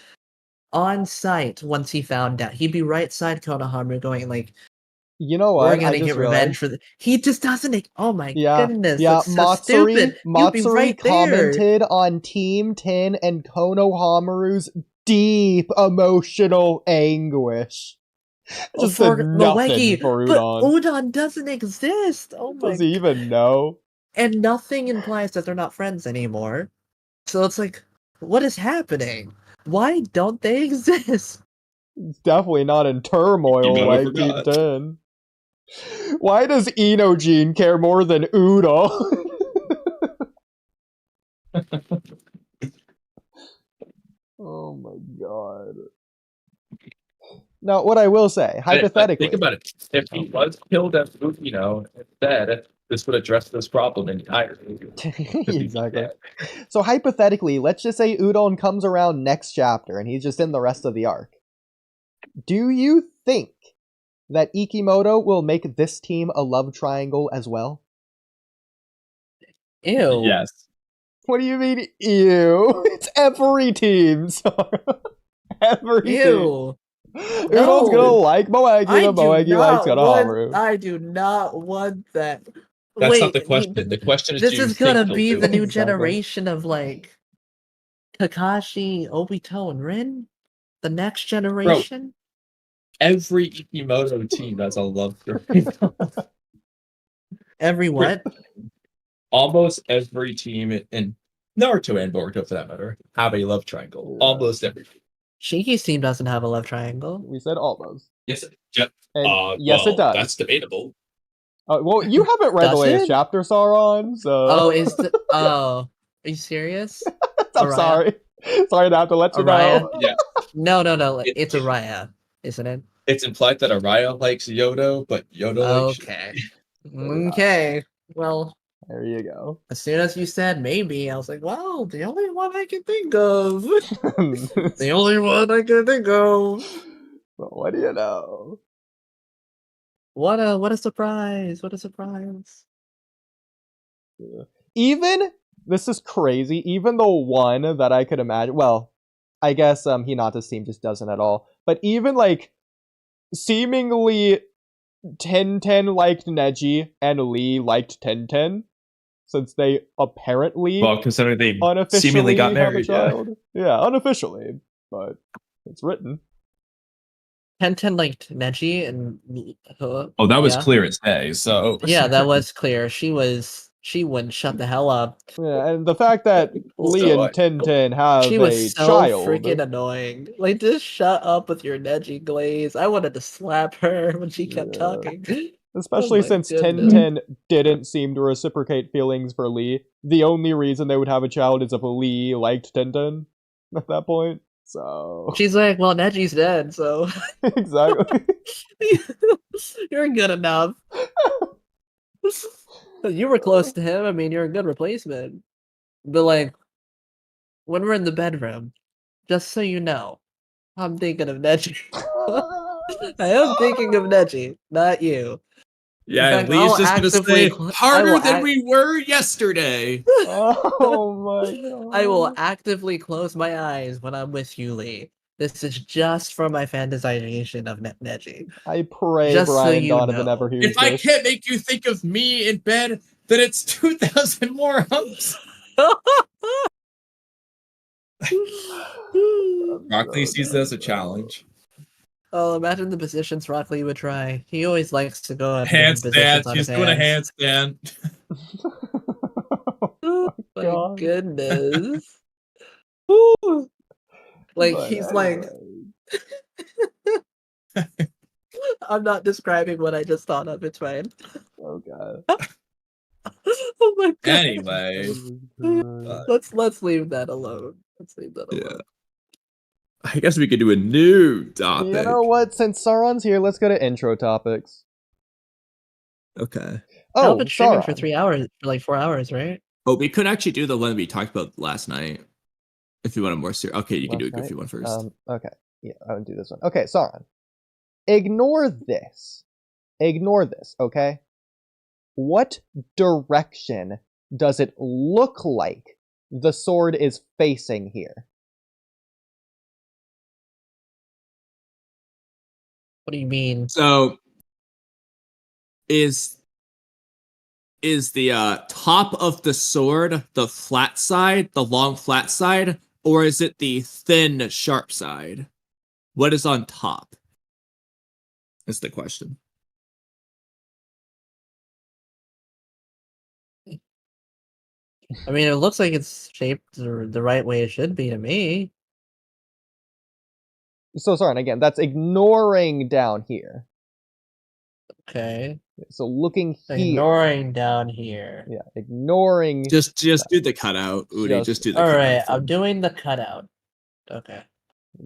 Speaker 4: once he found out. He'd be right side Konohamaru going like,
Speaker 1: You know
Speaker 4: we're
Speaker 1: what?
Speaker 4: gonna
Speaker 1: I just
Speaker 4: get revenge
Speaker 1: realized.
Speaker 4: for he just doesn't. Oh my
Speaker 1: Yeah,
Speaker 4: goodness,
Speaker 1: yeah.
Speaker 4: that's so stupid. You'd be
Speaker 1: Matsuri
Speaker 4: right there.
Speaker 1: commented on Team 10 and Konohamaru's deep emotional anguish. Just
Speaker 4: for
Speaker 1: said nothing
Speaker 4: Moegi,
Speaker 1: for
Speaker 4: but
Speaker 1: Udon.
Speaker 4: Udon doesn't exist. Oh my!
Speaker 1: Does he even know?
Speaker 4: And nothing implies that they're not friends anymore. So it's like, what is happening? Why don't they exist?
Speaker 1: He's definitely not in turmoil
Speaker 3: Ikimoto
Speaker 1: like Team
Speaker 3: forgot.
Speaker 1: 10. Why does Inojin care more than Udon? Oh my god. Now, what I will say, hypothetically,
Speaker 3: Think about it. If he was killed as instead, this would address this problem entirely.
Speaker 1: exactly. So hypothetically, let's just say Udon comes around next chapter and he's just in the rest of the arc. Do you think that Ikimoto will make this team a love triangle as well?
Speaker 4: Ew.
Speaker 3: Yes.
Speaker 1: What do you mean, ew? It's every team, Sora. Every team.
Speaker 4: Ew.
Speaker 1: Udon's gonna like Moegi, and Moegi likes Konohamaru.
Speaker 4: I do not want that.
Speaker 3: That's
Speaker 4: Wait,
Speaker 3: not the question. The question is,
Speaker 4: this
Speaker 3: do you
Speaker 4: is gonna
Speaker 3: think
Speaker 4: be
Speaker 3: he'll
Speaker 4: the
Speaker 3: do
Speaker 4: new
Speaker 3: it?
Speaker 1: Exactly.
Speaker 4: generation of like Kakashi, Obito, and Rin. The next generation.
Speaker 3: Every Ikimoto team has a love triangle.
Speaker 4: Every what?
Speaker 3: Almost every team in Naruto and Boruto, for that matter, have a love triangle.
Speaker 1: Yeah.
Speaker 3: Almost every team.
Speaker 4: Shiki's team doesn't have a love triangle.
Speaker 1: We said almost.
Speaker 3: Yes,
Speaker 1: And yes, it does.
Speaker 3: That's debatable.
Speaker 1: Well, you haven't read the
Speaker 4: Does
Speaker 1: latest
Speaker 4: it?
Speaker 1: chapter, Sauron, so...
Speaker 4: Oh, are you serious?
Speaker 1: I'm
Speaker 4: Araya?
Speaker 1: sorry. Sorry to have to let you
Speaker 4: Araya?
Speaker 1: know.
Speaker 3: Yeah,
Speaker 4: No. It's Araya, isn't it?
Speaker 3: it's implied that Araya likes Yodo, but Yodo likes
Speaker 4: Okay. Okay. Well,
Speaker 1: There you go.
Speaker 4: as soon as you said maybe, I was like, well, the only one I can think of. The only one I can think of.
Speaker 1: Well, what do you know?
Speaker 4: What a surprise. What a surprise.
Speaker 1: Even, this is crazy, even the one that I could imagine, well, I guess Hinata's team just doesn't at all, but even, like, seemingly Tenten liked Neji and Lee liked Tenten, since they apparently
Speaker 3: considering they
Speaker 1: unofficially
Speaker 3: seemingly got
Speaker 1: have a
Speaker 3: married.
Speaker 1: child. Yeah, unofficially, but it's written.
Speaker 4: Tenten liked Neji and
Speaker 3: Oh, that was
Speaker 4: yeah.
Speaker 3: clear as day. So
Speaker 4: Yeah, that was clear. She wouldn't shut the hell up.
Speaker 1: Yeah, and the fact that Lee
Speaker 3: So,
Speaker 1: and Tenten have
Speaker 4: She
Speaker 1: a
Speaker 4: was so
Speaker 1: child.
Speaker 4: freaking annoying. Like, just shut up with your Neji glaze. I wanted to slap her when she kept
Speaker 1: Yeah.
Speaker 4: talking.
Speaker 1: Especially
Speaker 4: Oh my
Speaker 1: since
Speaker 4: goodness.
Speaker 1: Tenten didn't seem to reciprocate feelings for Lee. The only reason they would have a child is if Lee liked Tenten at that point. So
Speaker 4: She's like, well, Neji's dead, so
Speaker 1: exactly.
Speaker 4: you're good enough. You were close to him. I mean, you're a good replacement. But like, when we're in the bedroom, just so you know, I'm thinking of Neji. I am thinking of Neji, not you.
Speaker 2: Yeah,
Speaker 4: fact,
Speaker 2: Lee's
Speaker 4: I'll
Speaker 2: just gonna
Speaker 4: actively
Speaker 2: say
Speaker 4: cl- I
Speaker 2: harder
Speaker 4: will
Speaker 2: than
Speaker 4: act-
Speaker 2: we were yesterday.
Speaker 1: Oh my god.
Speaker 4: I will actively close my eyes when I'm with you, Lee. This is just for my fantasization of Neji.
Speaker 1: I pray
Speaker 4: Just so
Speaker 1: Brian
Speaker 4: you
Speaker 1: Donovan
Speaker 4: know.
Speaker 1: never hears
Speaker 2: If I
Speaker 1: this.
Speaker 2: can't make you think of me in bed, then it's 2,000 more humps. Rock Lee sees this as a challenge.
Speaker 4: Oh, imagine the positions Rock Lee would try. He always likes to go at different
Speaker 2: Handstand.
Speaker 4: positions on
Speaker 2: She's
Speaker 4: his
Speaker 2: doing a
Speaker 4: hands.
Speaker 2: handstand.
Speaker 4: Oh my
Speaker 1: God.
Speaker 4: goodness. Woo. Like,
Speaker 1: But
Speaker 4: he's like,
Speaker 1: anyway.
Speaker 4: I'm not describing what I just thought of, it's fine.
Speaker 1: Oh god.
Speaker 4: Oh my god.
Speaker 2: Anyway,
Speaker 4: Let's leave that alone. Let's leave that alone.
Speaker 2: yeah. I guess we could do a new topic.
Speaker 1: You know what? Since Sauron's here, let's go to intro topics.
Speaker 2: Okay.
Speaker 4: I've
Speaker 1: Oh,
Speaker 4: been streaming
Speaker 1: Sauron.
Speaker 4: for 3 hours, for like 4 hours, right?
Speaker 2: Oh, we could actually do the one we talked about last night. If you want a more serious. Okay, you can do a goofy one first.
Speaker 1: Okay. Yeah, I would do this one. Okay, Sauron. Ignore this. Ignore this, okay? What direction does it look like the sword is facing here?
Speaker 4: What do you mean?
Speaker 2: So is the top of the sword the flat side, the long flat side, or is it the thin sharp side? What is on top? Is the question.
Speaker 4: I mean, it looks like it's shaped the right way it should be to me.
Speaker 1: So, Sauron, again, that's ignoring down here.
Speaker 4: Okay.
Speaker 1: So looking here.
Speaker 4: Ignoring down here.
Speaker 1: Yeah, ignoring.
Speaker 2: Just do the cutout, Oodie. Just do the cutout.
Speaker 4: Alright, I'm doing the cutout. Okay.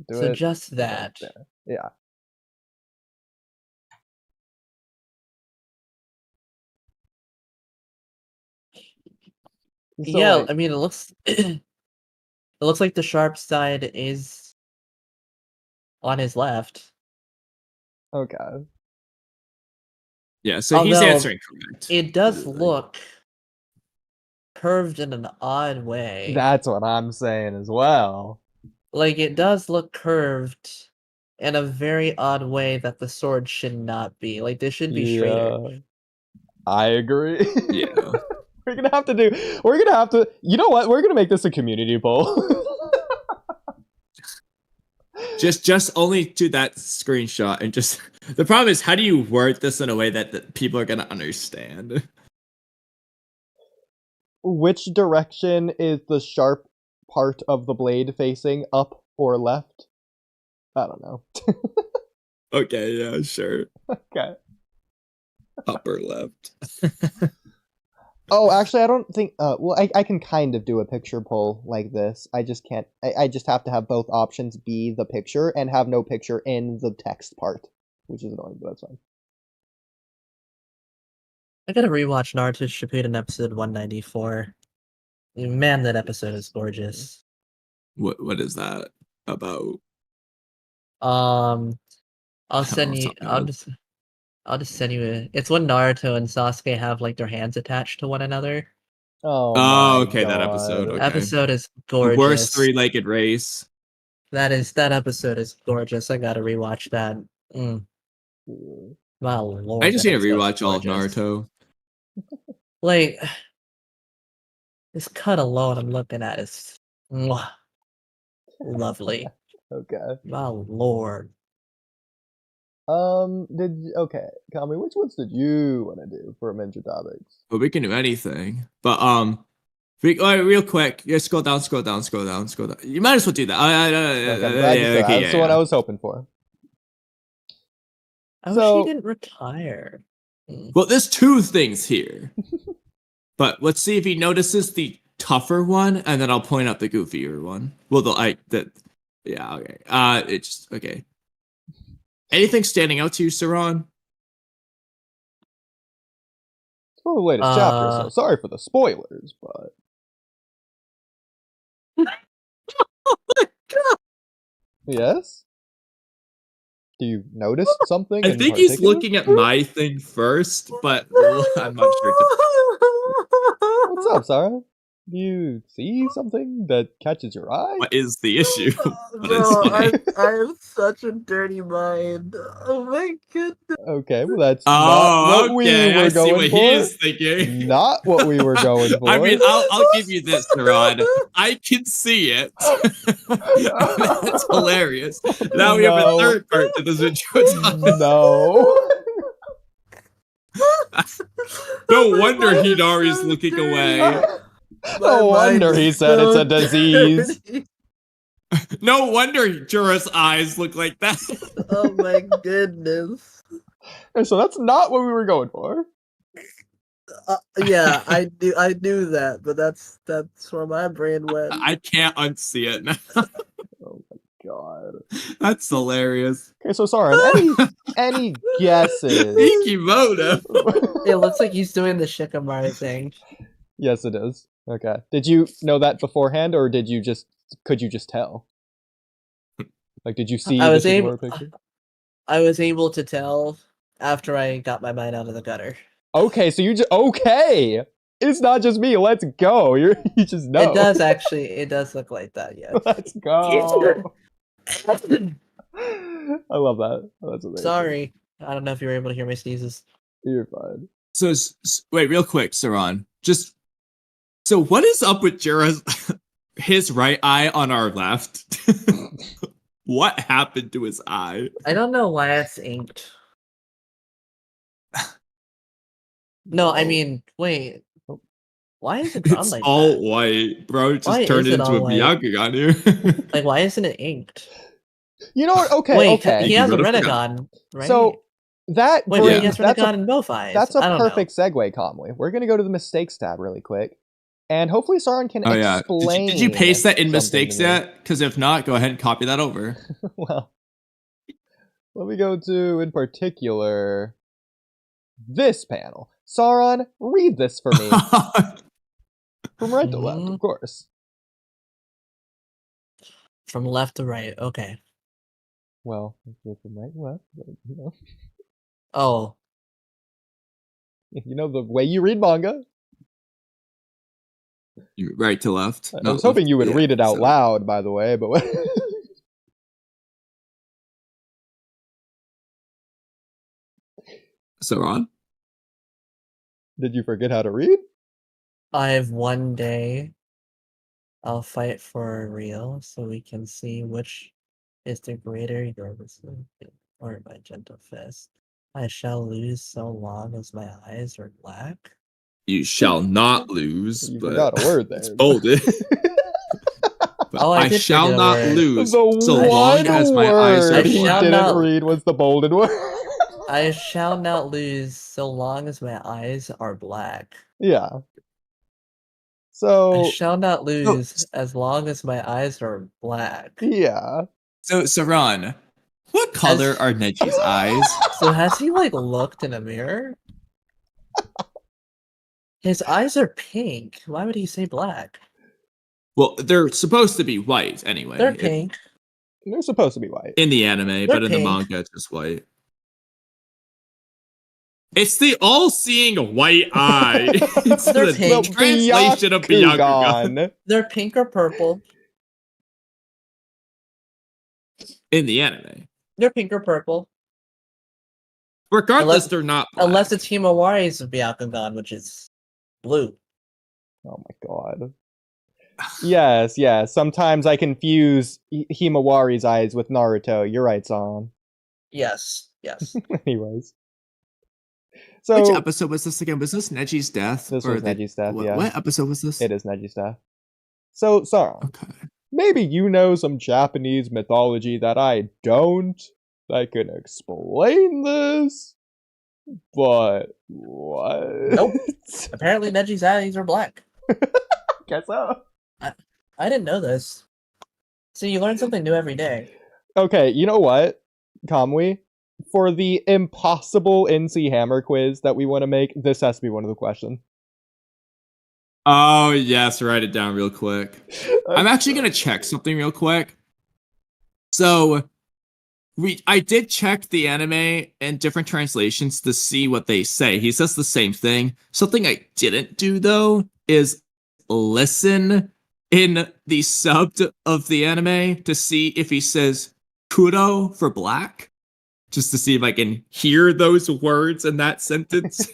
Speaker 1: Do
Speaker 4: So
Speaker 1: it
Speaker 4: just that.
Speaker 1: right there. Yeah. So,
Speaker 4: Yeah,
Speaker 1: like,
Speaker 4: I mean, it looks it looks like the sharp side is on his left.
Speaker 1: okay.
Speaker 2: Yeah, so he's
Speaker 4: Although,
Speaker 2: answering correct.
Speaker 4: It does look curved in an odd way.
Speaker 1: That's what I'm saying as well.
Speaker 4: Like, it does look curved in a very odd way that the sword should not be. Like, this should be straighter.
Speaker 1: I agree.
Speaker 2: Yeah.
Speaker 1: We're gonna have to, you know what? We're gonna make this a community poll.
Speaker 2: just only do that screenshot and just the problem is how do you word this in a way that people are gonna understand?
Speaker 1: Which direction is the sharp part of the blade facing, up or left? I don't know.
Speaker 2: Okay, yeah, sure.
Speaker 1: Okay.
Speaker 2: Upper left.
Speaker 1: Oh, actually, I don't think. Well, I can kind of do a picture poll like this. I just can't. I just have to have both options be the picture and have no picture in the text part, which is annoying, but that's fine.
Speaker 4: I gotta rewatch Naruto Shippuden episode 194. Man, that episode is gorgeous.
Speaker 2: What is that about?
Speaker 4: I'll send you. I'll just send you. It's when Naruto and Sasuke have like their hands attached to one another.
Speaker 1: Oh,
Speaker 2: okay, that episode. Okay.
Speaker 4: Episode is
Speaker 2: The
Speaker 4: gorgeous.
Speaker 2: worst three-legged race.
Speaker 4: That episode is gorgeous. I gotta rewatch that. My lord.
Speaker 2: I just
Speaker 4: that
Speaker 2: need to
Speaker 4: episode
Speaker 2: rewatch
Speaker 4: is
Speaker 2: all of
Speaker 4: gorgeous.
Speaker 2: Naruto.
Speaker 4: Like, this cut alone I'm looking at is lovely.
Speaker 1: Okay.
Speaker 4: My lord.
Speaker 1: Okay, Kamui, which ones did you want to do for Mentor topics?
Speaker 2: But we can do anything. But real quick, yeah, scroll down. You might as well do that.
Speaker 1: Okay, I'm glad you said that. That's what I was hoping for.
Speaker 4: I
Speaker 1: So-
Speaker 4: wish he didn't retire.
Speaker 2: Well, there's two things here. But let's see if he notices the tougher one, and then I'll point out the goofier one. Well, Yeah, okay. It's okay. Anything standing out to you, Saran?
Speaker 1: It's from the latest chapter, so sorry for the spoilers, but yes. Do you notice something?
Speaker 2: I
Speaker 1: in
Speaker 2: think he's
Speaker 1: particular?
Speaker 2: looking at my thing first, but I'm not sure.
Speaker 1: What's up, Sarah? Do you see something that catches your eye?
Speaker 2: What is the issue? But it's
Speaker 4: Bro,
Speaker 2: funny.
Speaker 4: I have such a dirty mind. Oh my goodness.
Speaker 1: Okay, well that's not what we were
Speaker 2: I see
Speaker 1: going
Speaker 2: what
Speaker 1: for.
Speaker 2: he is thinking.
Speaker 1: Not what we were going for.
Speaker 2: I mean, I'll give you this, Saran. I can see it. That's hilarious. Now we have a third part to this intro.
Speaker 1: No.
Speaker 2: No wonder Hidari's looking away.
Speaker 1: No wonder he said it's a disease.
Speaker 2: No wonder Jura's eyes look like that.
Speaker 4: Oh my goodness.
Speaker 1: So that's not what we were going for.
Speaker 4: Yeah, I knew that, but that's where my brain went.
Speaker 2: I can't unsee it now.
Speaker 1: Oh my god.
Speaker 2: That's hilarious.
Speaker 1: Okay, so sorry. Any guesses?
Speaker 2: Ikimoto.
Speaker 4: It looks like he's doing the Shikamaru thing.
Speaker 1: Yes, it is. Okay. Did you know that beforehand, or could you just tell? Like, did you see the Shikamaru picture?
Speaker 4: I was able to tell after I got my mind out of the gutter.
Speaker 1: Okay, so okay. It's not just me. Let's go. You just know.
Speaker 4: It does actually. It does look like that. Yeah.
Speaker 1: Let's go. I love that. That's amazing.
Speaker 4: Sorry, I don't know if you were able to hear my sneezes.
Speaker 1: You're fine.
Speaker 2: So wait, real quick, Saran. So what is up with Jura's his right eye on our left? What happened to his eye?
Speaker 4: I don't know why it's inked. No, I mean, wait. Why is it drawn
Speaker 2: It's
Speaker 4: like
Speaker 2: all
Speaker 4: that?
Speaker 2: white, bro. It
Speaker 4: Why
Speaker 2: just turned
Speaker 4: is it
Speaker 2: into a
Speaker 4: all white?
Speaker 2: Byakugan here.
Speaker 4: Like, why isn't it inked?
Speaker 1: You know what? Okay,
Speaker 4: Wait,
Speaker 1: okay.
Speaker 4: he has a
Speaker 2: Wait,
Speaker 4: Renegon, right?
Speaker 1: So that
Speaker 4: wait, he has Renegon in both eyes.
Speaker 1: That's a
Speaker 4: I don't
Speaker 1: perfect segue, Kamui. We're gonna go to the mistakes tab really quick, and hopefully Saran can explain.
Speaker 2: Did you paste that in
Speaker 1: something
Speaker 2: mistakes
Speaker 1: to me.
Speaker 2: yet? Because if not, go ahead and copy that over.
Speaker 1: Well, let me go to, in particular, this panel. Saran, read this for me. From right to left, of course.
Speaker 4: From left to right, okay.
Speaker 1: Well, from right to left, but, you know.
Speaker 4: Oh.
Speaker 1: You know the way you read manga.
Speaker 2: Right to left.
Speaker 1: I was hoping you would read it out loud, by the way, but...
Speaker 2: Saran?
Speaker 1: Did you forget how to read?
Speaker 4: I have one day. I'll fight for real so we can see which is the greater your or my gentle fist. I shall lose so long as my eyes are black.
Speaker 2: You shall not lose.
Speaker 1: You
Speaker 2: but
Speaker 1: forgot a word there.
Speaker 2: It's bolded. I
Speaker 4: did
Speaker 2: shall
Speaker 4: forget a
Speaker 2: not
Speaker 4: word.
Speaker 2: lose
Speaker 1: The
Speaker 2: so
Speaker 1: one
Speaker 2: long as my eyes
Speaker 1: word
Speaker 2: are
Speaker 1: he
Speaker 2: black.
Speaker 1: didn't
Speaker 4: not-
Speaker 1: read was the bolded word.
Speaker 4: I shall not lose so long as my eyes are black.
Speaker 1: Yeah. So
Speaker 4: I shall not lose as long as my eyes are black.
Speaker 1: yeah.
Speaker 2: So Saran, what color are Neji's eyes?
Speaker 4: So has he like looked in a mirror? His eyes are pink. Why would he say black?
Speaker 2: Well, they're supposed to be white anyway.
Speaker 4: They're pink.
Speaker 1: They're supposed to be white.
Speaker 2: In the anime, but in the
Speaker 4: pink.
Speaker 2: manga, it's just white. It's the all-seeing white eye. It's
Speaker 4: They're
Speaker 2: the
Speaker 4: pink.
Speaker 2: translation of Byakugan
Speaker 4: They're pink or purple.
Speaker 2: in the anime.
Speaker 4: They're pink or purple.
Speaker 2: Regardless, they're not black.
Speaker 4: Unless it's Himawari's Byakugan, which is blue.
Speaker 1: Oh my god. Yes, yes. Sometimes I confuse Himawari's eyes with Naruto. You're right, Saran.
Speaker 4: Yes, yes.
Speaker 1: Anyways. So,
Speaker 2: which episode was this again? Was this Neji's death?
Speaker 1: This was Neji's death, yeah.
Speaker 2: What episode was this?
Speaker 1: It is Neji's death. So, Saran,
Speaker 2: Okay.
Speaker 1: maybe you know some Japanese mythology that I don't, that can explain this, but what?
Speaker 4: Nope. Apparently Neji's eyes are black.
Speaker 1: Guess so.
Speaker 4: I didn't know this. So you learn something new every day.
Speaker 1: Okay, you know what, Kamui? For the impossible NC Hammer quiz that we want to make, this has to be one of the questions.
Speaker 2: Oh, yes, write it down real quick. I'm actually going to check something real quick. So, I did check the anime and different translations to see what they say. He says the same thing. Something I didn't do, though, is listen in the subbed of the anime to see if he says kuro for black, just to see if I can hear those words in that sentence.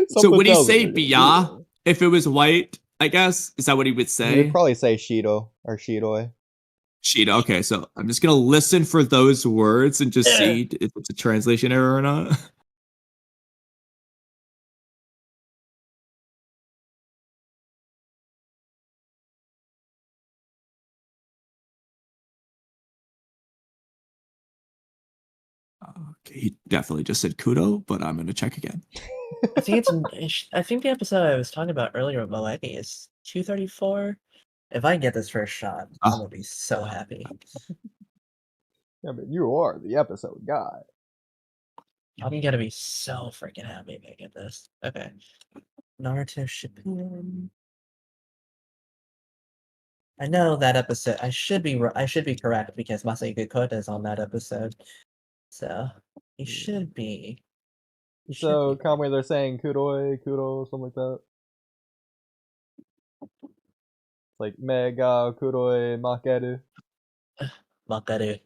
Speaker 2: So would he say biya if it was white, I guess? Is that what he would say?
Speaker 1: He would probably say Shido or Shidoi.
Speaker 2: Shido, okay, so I'm just gonna listen for those words and just see if it's a translation error or not. Okay, he definitely just said kudo, but I'm gonna check again.
Speaker 4: I think I think the episode I was talking about earlier with Moegi is 234. If I get this first shot, I'm gonna be so happy.
Speaker 1: Yeah, but you are the episode guy.
Speaker 4: I'm gonna be so freaking happy if I get this. Okay. Naruto Shippuden. I know that episode. I should be correct because Masayuki Kota is on that episode. So he should be.
Speaker 1: So, Kamui, they're saying Kudoi, Kudo, something like that. Like Mega, Kudoi, Makeru.
Speaker 4: Makeru.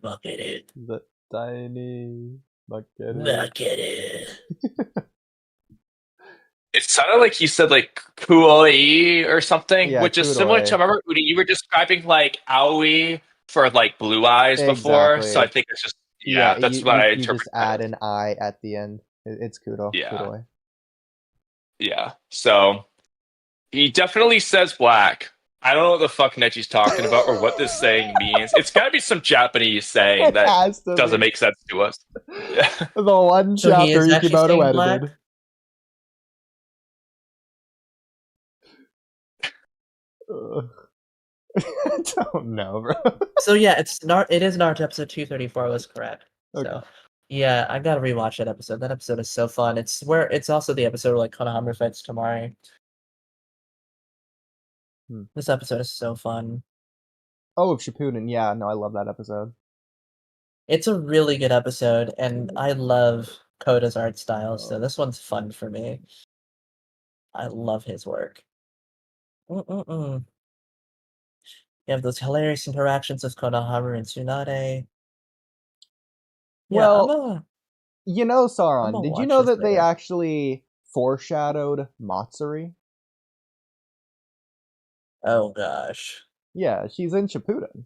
Speaker 4: Makeru.
Speaker 1: The tiny Makeru.
Speaker 4: Makeru.
Speaker 5: It sounded like he said like kuoi or something,
Speaker 1: Yeah,
Speaker 5: which is similar to, remember, Oodie, you were describing like aoi for like blue eyes before,
Speaker 1: Exactly.
Speaker 5: so I think it's just, that's what I
Speaker 1: you
Speaker 5: interpret.
Speaker 1: just add an I at the end. It's Kudo.
Speaker 5: Yeah.
Speaker 1: Kudoi.
Speaker 5: Yeah, so he definitely says black. I don't know what the fuck Neji's talking about or what this saying means. It's gotta be some Japanese saying
Speaker 1: It
Speaker 5: that
Speaker 1: has to
Speaker 5: doesn't
Speaker 1: be.
Speaker 5: make sense to us. Yeah.
Speaker 1: The one
Speaker 4: So he
Speaker 1: chapter
Speaker 4: is actually
Speaker 1: Ikimoto
Speaker 4: saying
Speaker 1: edited.
Speaker 4: black?
Speaker 1: I don't know, bro.
Speaker 4: So yeah, it is Naruto episode 234 was correct.
Speaker 1: Okay.
Speaker 4: So yeah, I gotta rewatch that episode. That episode is so fun. It's also the episode where like Konohamaru fights Kamui. This episode is so fun.
Speaker 1: Oh, of Shippuden. Yeah, no, I love that episode.
Speaker 4: It's a really good episode, and I love Koda's art style, so this one's fun for me. I love his work. You have those hilarious interactions with Konohamaru and Tsunade.
Speaker 1: Well, you know, Sauron, did you know that they
Speaker 4: later.
Speaker 1: actually foreshadowed Matsuri?
Speaker 4: Oh gosh.
Speaker 1: Yeah, she's in Shippuden.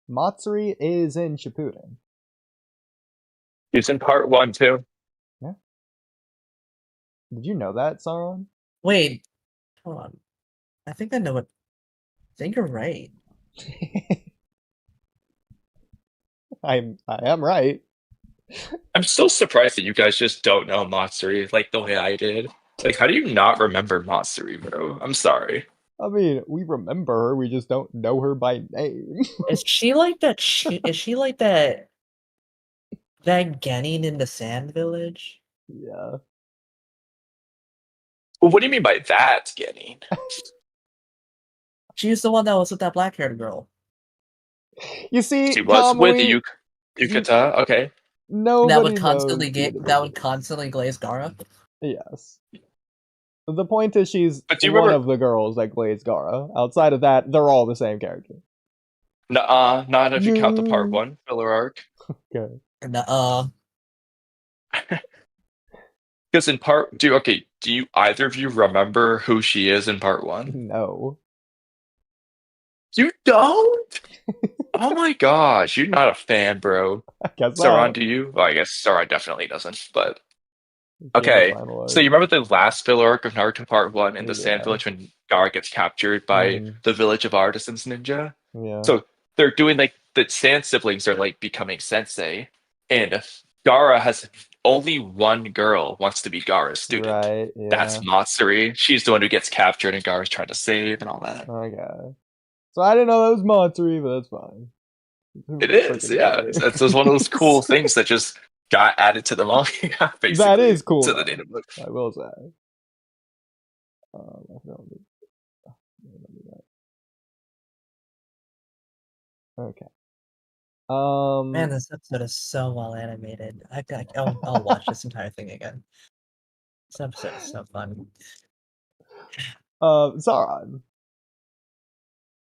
Speaker 1: Matsuri is in Shippuden.
Speaker 5: He's in part 1 too.
Speaker 1: Yeah. Did you know that, Sauron?
Speaker 4: Wait, hold on. I think I know what. I think you're right.
Speaker 1: I am right.
Speaker 5: I'm still surprised that you guys just don't know Matsuri like the way I did. Like, how do you not remember Matsuri, bro? I'm sorry.
Speaker 1: I mean, we remember her, we just don't know her by name.
Speaker 4: Is she like that? Is she like that? That Genin in the Sand Village?
Speaker 1: Yeah.
Speaker 5: Well, what do you mean by that, Genny?
Speaker 4: She's the one that was with that black-haired girl.
Speaker 1: You see,
Speaker 5: She was with
Speaker 1: Kamui,
Speaker 5: Yukata. Okay.
Speaker 1: nobody
Speaker 4: That would
Speaker 1: knows
Speaker 4: constantly glaze Gara.
Speaker 1: Yes. The point is she's
Speaker 5: But do you
Speaker 1: one
Speaker 5: remember-
Speaker 1: of the girls that glaze Gara. Outside of that, they're all the same character.
Speaker 5: Nuh-uh, not if you count the part 1 filler arc.
Speaker 1: Okay.
Speaker 4: Nuh-uh.
Speaker 5: Because in part do you either of you remember who she is in part 1?
Speaker 1: No.
Speaker 5: You don't? Oh my gosh, you're not a fan, bro.
Speaker 1: I guess
Speaker 5: Sauron,
Speaker 1: not.
Speaker 5: do you? Well, I guess Sauron definitely doesn't, but
Speaker 1: Yeah,
Speaker 5: okay.
Speaker 1: final arc.
Speaker 5: So you remember the last filler arc of Naruto Part 1 in the Sand
Speaker 1: Yeah.
Speaker 5: Village when Gara gets captured by
Speaker 1: Mhm.
Speaker 5: the village of artisans ninja?
Speaker 1: Yeah.
Speaker 5: So they're doing like the Sand siblings are like becoming sensei, and Gara has only one girl wants to be Gaara's student.
Speaker 1: Right, yeah.
Speaker 5: That's Matsuri. She's the one who gets captured and Gaara's trying to save and all that.
Speaker 1: Okay. So I didn't know that was Matsuri, but that's fine.
Speaker 5: It is, yeah. It's just one of those cool things that just got added to the manga, basically.
Speaker 1: That is cool.
Speaker 5: To the data book.
Speaker 1: I will say. I don't do that. Okay.
Speaker 4: Man, this episode is so well animated. I'll watch this entire thing again. This episode is so fun.
Speaker 1: Zaran.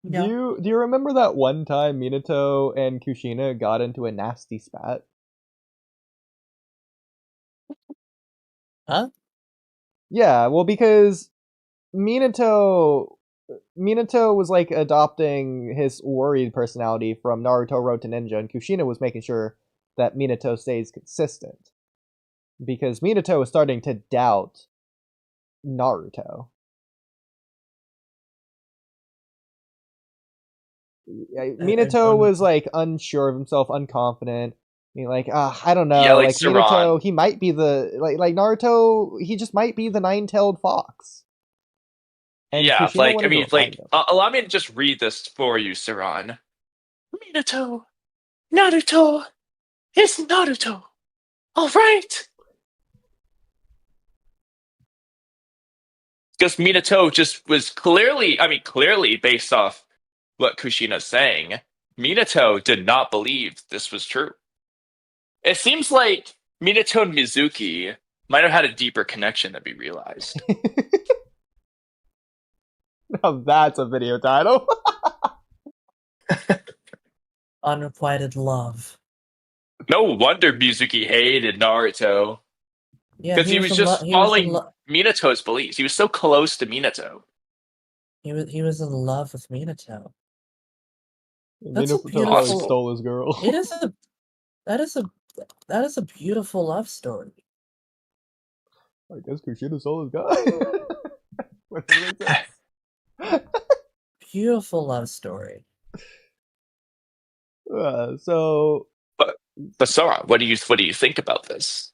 Speaker 4: Yeah.
Speaker 1: Do you remember that one time Minato and Kushina got into a nasty spat?
Speaker 4: Huh?
Speaker 1: Yeah, well, because Minato was like adopting his worried personality from Naruto Road to Ninja, and Kushina was making sure that Minato stays consistent. Because Minato is starting to doubt Naruto. Minato was like unsure of himself, unconfident. I mean, like, I don't know.
Speaker 5: Yeah, like
Speaker 1: Minato, he might be the like Naruto. He just might be the nine-tailed fox. And
Speaker 5: yeah,
Speaker 1: Kushina
Speaker 5: like,
Speaker 1: wanted
Speaker 5: I mean,
Speaker 1: to
Speaker 5: like,
Speaker 1: find him.
Speaker 5: allow me to just read this for you, Saran. Minato, Naruto is Naruto. All right. Because Minato just was clearly based off what Kushina's saying, Minato did not believe this was true. It seems like Minato and Mizuki might have had a deeper connection than we realized.
Speaker 1: Now that's a video title.
Speaker 4: Unrequited love.
Speaker 5: No wonder Mizuki hated Naruto.
Speaker 4: Yeah,
Speaker 5: Because he was just following Minato's beliefs. He was so close to Minato.
Speaker 4: He was in love with Minato. That's a
Speaker 1: Minato
Speaker 4: beautiful.
Speaker 1: really stole his girl.
Speaker 4: That is a beautiful love story.
Speaker 1: I guess Kushina stole his guy. What does it make sense?
Speaker 4: Beautiful love story.
Speaker 1: So,
Speaker 5: But Sora, what do you think about this?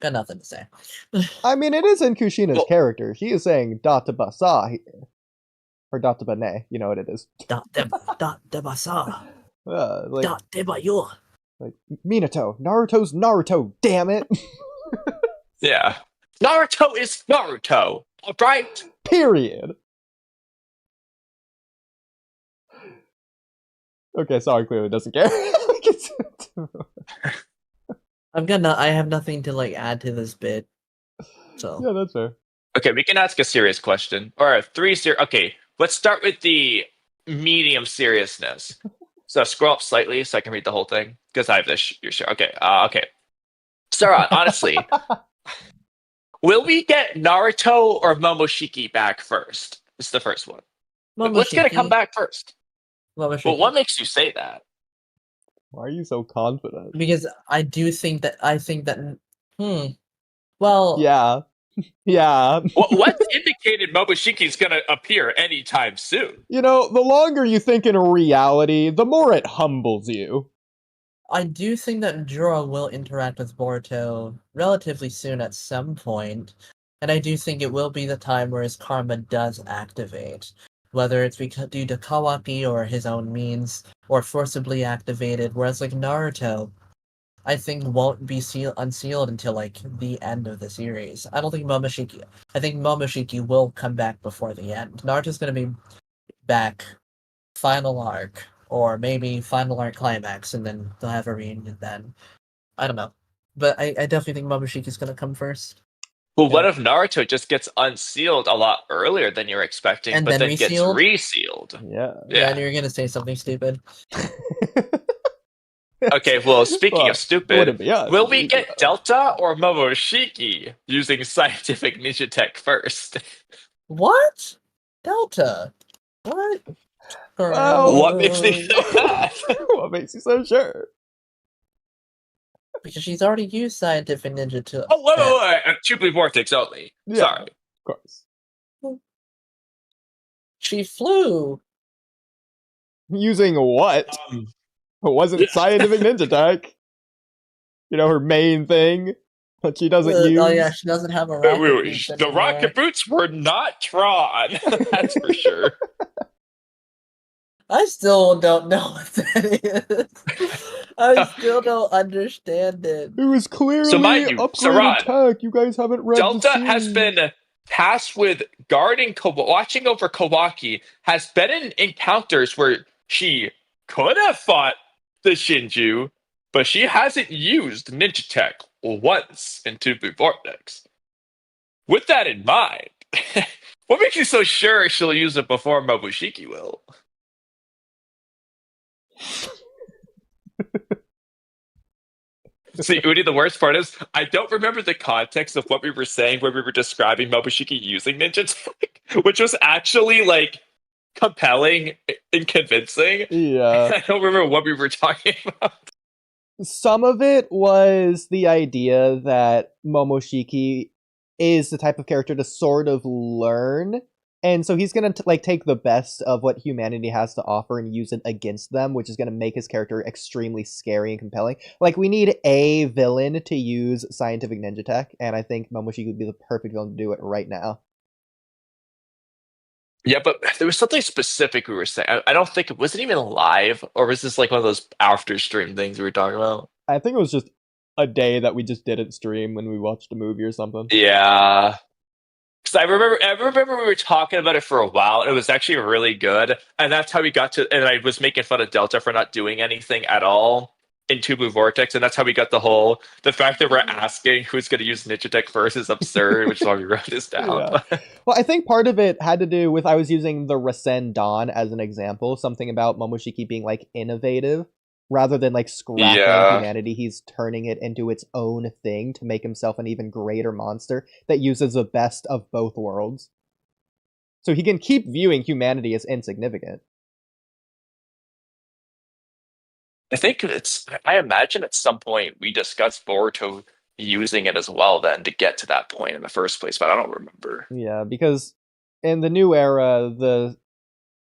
Speaker 4: Got nothing to say.
Speaker 1: I mean, it is in Kushina's character. She is saying Databasa here. Or Databane, you know what it is.
Speaker 4: Dabasa.
Speaker 1: Like
Speaker 4: Debayo.
Speaker 1: Minato. Naruto's Naruto, damn it.
Speaker 5: Yeah. Naruto is Naruto, alright?
Speaker 1: Period. Okay, sorry, clearly doesn't care.
Speaker 4: I have nothing to like add to this bit. So
Speaker 1: yeah, that's fair.
Speaker 5: Okay, we can ask a serious question. Or okay, let's start with the medium seriousness. So scroll up slightly so I can read the whole thing. Because I have this you're sure. Okay, okay. Sarah, honestly, will we get Naruto or Momoshiki back first? This is the first one. What's gonna come back first? Well, what makes you say that?
Speaker 1: Why are you so confident?
Speaker 4: Because I think that well,
Speaker 1: yeah. Yeah.
Speaker 5: What's indicated Momoshiki's gonna appear anytime soon?
Speaker 1: You know, the longer you think in reality, the more it humbles you.
Speaker 4: I do think that Juro will interact with Boruto relatively soon at some point, and I do think it will be the time where his karma does activate. Whether it's due to Kawaki or his own means, or forcibly activated, whereas like Naruto, I think won't be unsealed until like the end of the series. I think Momoshiki will come back before the end. Naruto's gonna be back final arc, or maybe final arc climax, and then they'll have a reunion then. I don't know. But I definitely think Momoshiki's gonna come first.
Speaker 5: Well, what if Naruto just gets unsealed a lot earlier than you're expecting,
Speaker 4: And
Speaker 5: but
Speaker 4: then
Speaker 5: then gets resealed?
Speaker 1: Yeah.
Speaker 4: Yeah, and you're gonna say something stupid.
Speaker 5: Okay, well, speaking of stupid, will we
Speaker 1: you
Speaker 5: get Delta or Momoshiki using scientific ninja tech first?
Speaker 4: What? Delta? What?
Speaker 1: Well,
Speaker 5: what makes me say that?
Speaker 1: What makes you so sure?
Speaker 4: Because she's already used scientific ninja to.
Speaker 5: Oh, wait. Tubely vortex only.
Speaker 1: Yeah,
Speaker 5: Sorry.
Speaker 1: of course.
Speaker 4: She flew.
Speaker 1: Using what? It wasn't scientific ninja tech. her main thing that she doesn't use.
Speaker 4: Oh yeah, she doesn't have a rocket boot
Speaker 5: The
Speaker 4: anymore.
Speaker 5: rocket boots were not drawn. That's for sure.
Speaker 4: I still don't know what that is. I still don't understand it.
Speaker 1: It was clearly
Speaker 5: So mind you,
Speaker 1: upgraded
Speaker 5: Saran,
Speaker 1: tech. You guys haven't read
Speaker 5: Delta
Speaker 1: the
Speaker 5: has been tasked with guarding, watching over Kawaki, has been in encounters where she could have fought the Shinju, but she hasn't used ninja tech once in Tubu Vortex. With that in mind, what makes you so sure she'll use it before Momoshiki will? See, Oodie, the worst part is I don't remember the context of what we were saying when we were describing Momoshiki using ninja tech, which was actually like compelling and convincing.
Speaker 1: Yeah.
Speaker 5: I don't remember what we were talking about.
Speaker 1: Some of it was the idea that Momoshiki is the type of character to sort of learn, and so he's gonna take the best of what humanity has to offer and use it against them, which is gonna make his character extremely scary and compelling. Like, we need a villain to use scientific ninja tech, and I think Momoshiki would be the perfect villain to do it right now.
Speaker 5: Yeah, but there was something specific we were saying. I don't think it wasn't even live, or was this like one of those after stream things we were talking about?
Speaker 1: I think it was just a day that we just didn't stream when we watched a movie or something.
Speaker 5: Yeah. Because I remember we were talking about it for a while, and it was actually really good. And that's how we got to, and I was making fun of Delta for not doing anything at all in Tubu Vortex, and that's how we got the fact that we're asking who's going to use Ninja Tech first is absurd, which is why we wrote this down.
Speaker 1: Yeah. Well, I think part of it had to do with, I was using the Rasen Dawn as an example, something about Momoshiki being like innovative. Rather than like scrapping humanity, he's turning it into its own thing to make himself an even greater monster that uses the best of both worlds. So he can keep viewing humanity as insignificant.
Speaker 5: I imagine at some point we discussed Boruto using it as well then to get to that point in the first place, but I don't remember.
Speaker 1: Yeah, because in the new era,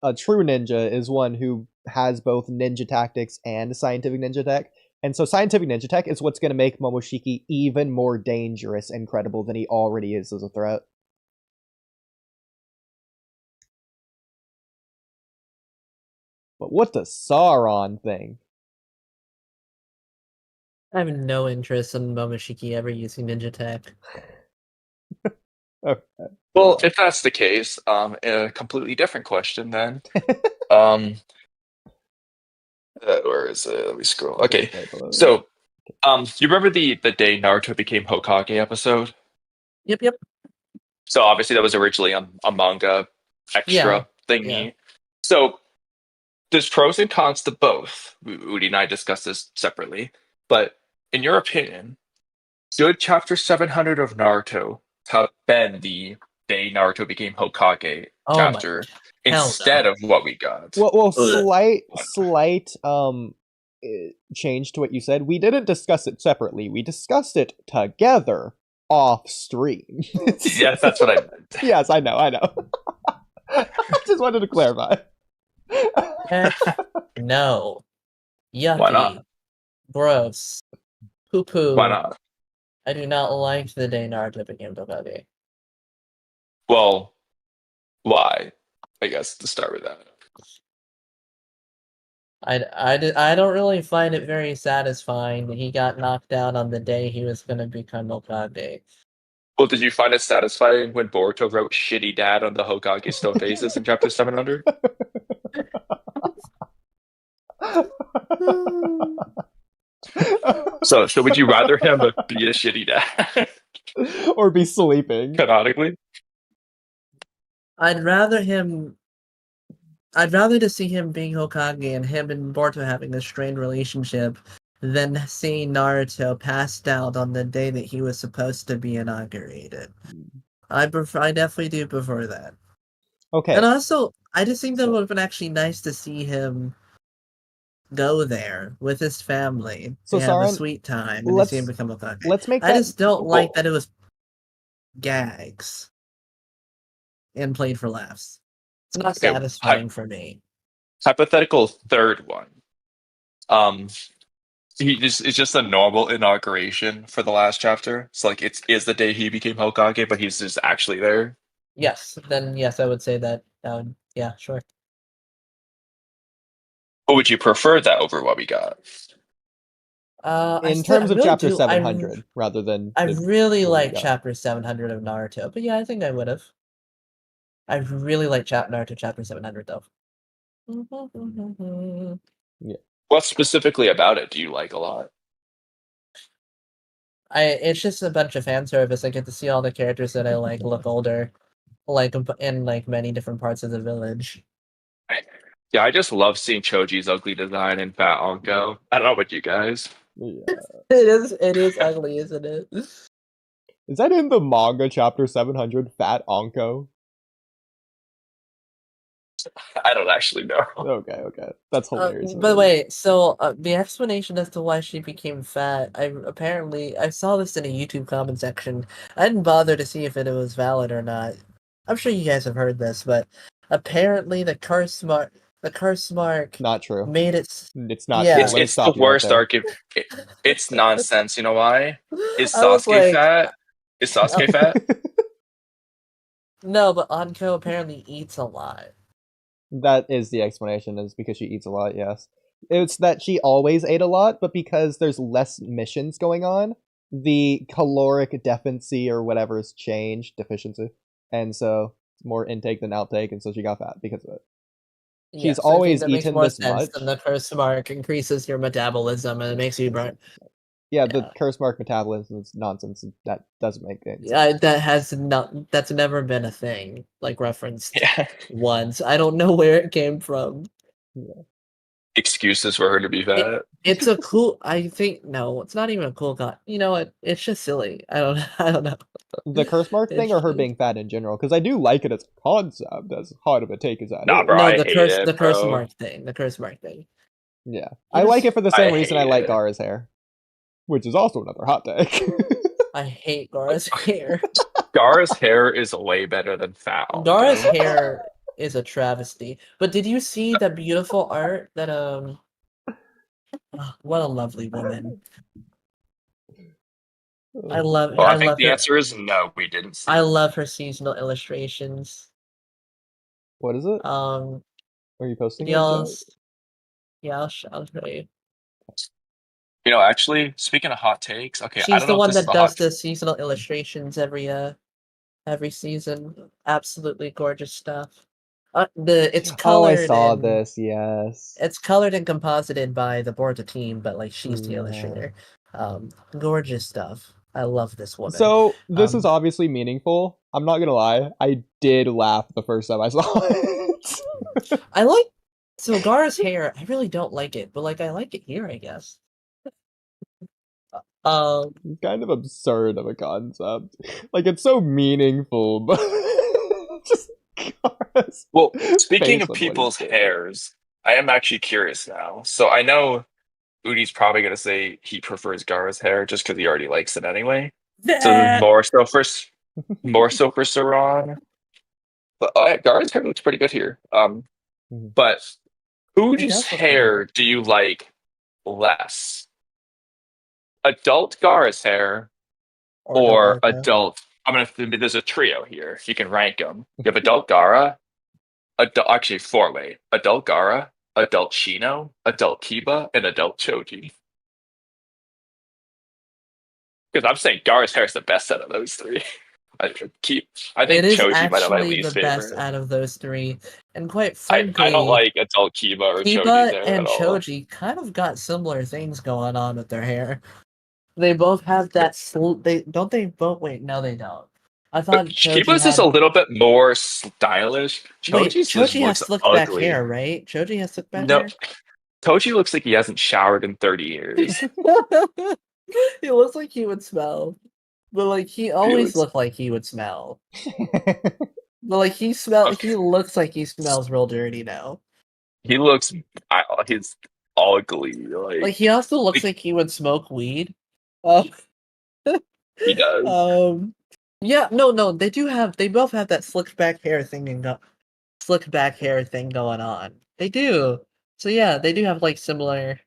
Speaker 1: a true ninja is one who has both ninja tactics and scientific ninja tech. And so scientific ninja tech is what's going to make Momoshiki even more dangerous and credible than he already is as a threat. But what the Sauron thing?
Speaker 4: I have no interest in Momoshiki ever using ninja tech.
Speaker 1: Okay.
Speaker 5: Well, if that's the case, a completely different question then. Where is it? Let me scroll. Okay, so you remember the day Naruto became Hokage episode?
Speaker 4: Yep.
Speaker 5: So obviously that was originally a manga extra thingy.
Speaker 4: Yeah.
Speaker 5: So there's pros and cons to both. Oodie and I discussed this separately, but in your opinion, should Chapter 700 of Naruto have been the day Naruto became Hokage chapter instead of what we got?
Speaker 1: Well, slight change to what you said. We didn't discuss it separately. We discussed it together off stream.
Speaker 5: Yes, that's what I meant.
Speaker 1: Yes, I know. I just wanted to clarify.
Speaker 4: Heck no. Yucky.
Speaker 5: Why not?
Speaker 4: Gross. Poo-poo.
Speaker 5: Why not?
Speaker 4: I do not like the day Naruto became Hokage.
Speaker 5: Well, why? I guess to start with that.
Speaker 4: I don't really find it very satisfying that he got knocked out on the day he was going to become Hokage.
Speaker 5: Well, did you find it satisfying when Boruto wrote "shitty dad" on the Hokage stone faces in Chapter 700? So would you rather him be a shitty dad?
Speaker 1: Or be sleeping?
Speaker 5: Canonically?
Speaker 4: I'd rather to see him being Hokage and him and Boruto having a strained relationship than seeing Naruto passed out on the day that he was supposed to be inaugurated. I definitely do prefer that.
Speaker 1: Okay.
Speaker 4: And also, I just think that it would have been actually nice to see him go there with his family to have a sweet time and to see him become Hokage.
Speaker 1: Let's make
Speaker 4: I just don't like that it was gags and played for laughs. It's not satisfying for me.
Speaker 5: Hypothetical third one. it's just a normal inauguration for the last chapter. So like is the day he became Hokage, but he's just actually there.
Speaker 4: Yes, then yes, I would say that. Yeah, sure.
Speaker 5: Or would you prefer that over what we got?
Speaker 1: In terms of chapter 700, rather than
Speaker 4: I really
Speaker 1: what we
Speaker 4: like
Speaker 1: got.
Speaker 4: chapter 700 of Naruto, but yeah, I think I would have. I really like Naruto chapter 700 though.
Speaker 5: What specifically about it do you like a lot?
Speaker 4: It's just a bunch of fan service. I get to see all the characters that I like look older, like in like many different parts of the village.
Speaker 5: Yeah, I just love seeing Choji's ugly design and Fat Onko. I don't know about you guys.
Speaker 1: Yeah.
Speaker 4: It is ugly, isn't it?
Speaker 1: Is that in the manga chapter 700, Fat Onko?
Speaker 5: I don't actually know.
Speaker 1: Okay. That's hilarious.
Speaker 4: By the way, so the explanation as to why she became fat, I saw this in a YouTube comment section. I didn't bother to see if it was valid or not. I'm sure you guys have heard this, but apparently the curse mark
Speaker 1: Not true.
Speaker 4: made it.
Speaker 1: It's not
Speaker 4: Yeah.
Speaker 1: true.
Speaker 5: It's the worst arc. It's nonsense. You know why? Is Sasuke fat? Is Sasuke fat?
Speaker 4: No, but Anko apparently eats a lot.
Speaker 1: That is the explanation, is because she eats a lot, yes. It's that she always ate a lot, but because there's less missions going on, the caloric deficiency or whatever is changed, deficiency. And so more intake than outtake, and so she got fat because of it. She's always eaten this much.
Speaker 4: And the curse mark increases your metabolism and it makes you burn.
Speaker 1: Yeah, the curse mark metabolism is nonsense. That doesn't make sense.
Speaker 4: Yeah, that's never been a thing, like referenced once. I don't know where it came from.
Speaker 1: Yeah.
Speaker 5: Excuses for her to be fat.
Speaker 4: It's a cool. I think no, it's not even a cool con. You know what? It's just silly. I don't know.
Speaker 1: The curse mark thing, or her being fat in general? Because I do like it as a concept, as hard of a take as that.
Speaker 5: Nah,
Speaker 1: is.
Speaker 5: bro,
Speaker 4: No,
Speaker 5: the
Speaker 4: curse mark thing. The curse mark thing.
Speaker 1: Yeah, I like it for the same reason I like
Speaker 5: it.
Speaker 1: Gaara's hair, which is also another hot take.
Speaker 4: I hate Gaara's hair.
Speaker 5: Gaara's hair is way better than Fat Onko.
Speaker 4: Gaara's hair is a travesty. But did you see that beautiful art that what a lovely woman. I love
Speaker 5: Well, I
Speaker 4: I
Speaker 5: think
Speaker 4: love
Speaker 5: the
Speaker 4: her.
Speaker 5: answer is no, we didn't see.
Speaker 4: I love her seasonal illustrations.
Speaker 1: What is it?
Speaker 4: Are
Speaker 1: you posting it?
Speaker 4: I'll show you.
Speaker 5: You know, actually, speaking of hot takes, okay, I
Speaker 4: She's
Speaker 5: don't
Speaker 4: the
Speaker 5: know
Speaker 4: one
Speaker 5: if this
Speaker 4: that
Speaker 5: is a
Speaker 4: does
Speaker 5: hot
Speaker 4: the seasonal illustrations every season. Absolutely gorgeous stuff. It's colored.
Speaker 1: I saw this. Yes.
Speaker 4: It's colored and composited by the Boruto team, but like she's the
Speaker 1: Yeah.
Speaker 4: illustrator. Gorgeous stuff. I love this woman.
Speaker 1: So this is obviously meaningful. I'm not gonna lie. I did laugh the first time I saw it.
Speaker 4: I like Gaara's hair. I really don't like it, but like I like it here, I guess.
Speaker 1: It's kind of absurd of a concept. Like it's so meaningful, but just Gaara's
Speaker 5: Well, speaking
Speaker 1: face
Speaker 5: of
Speaker 1: on what
Speaker 5: people's
Speaker 1: he's doing.
Speaker 5: hairs, I am actually curious now. So I know Oodie's probably gonna say he prefers Gaara's hair just because he already likes it anyway. So more so for Saran. But Gaara's hair looks pretty good here. But whose hair do you like less? Adult Gaara's hair or adult? There's a trio here. You can rank them. You have adult Gaara, actually four-way: adult Gaara, adult Shino, adult Kiba, and adult Choji. Because I'm saying Gaara's hair is the best out of those three. I think Choji might have my least favorite.
Speaker 4: Best out of those three, and quite frankly,
Speaker 5: I don't like adult Kiba or Choji's hair
Speaker 4: and
Speaker 5: at all.
Speaker 4: Choji kind of got similar things going on with their hair. They both have that. They both. Wait, no, they don't. I thought
Speaker 5: Kiba's is a little bit more stylish.
Speaker 4: Choji has slick back hair, right? Choji has slick back hair.
Speaker 5: Choji looks like he hasn't showered in 30 years.
Speaker 4: He looks like he would smell. But like he always looked like he would smell. But like he looks like he smells real dirty now.
Speaker 5: He's ugly.
Speaker 4: Like he also looks like he would smoke weed.
Speaker 5: He does.
Speaker 4: Yeah, no, they both have that slicked back hair thing going on. They do. So yeah, they do have like similar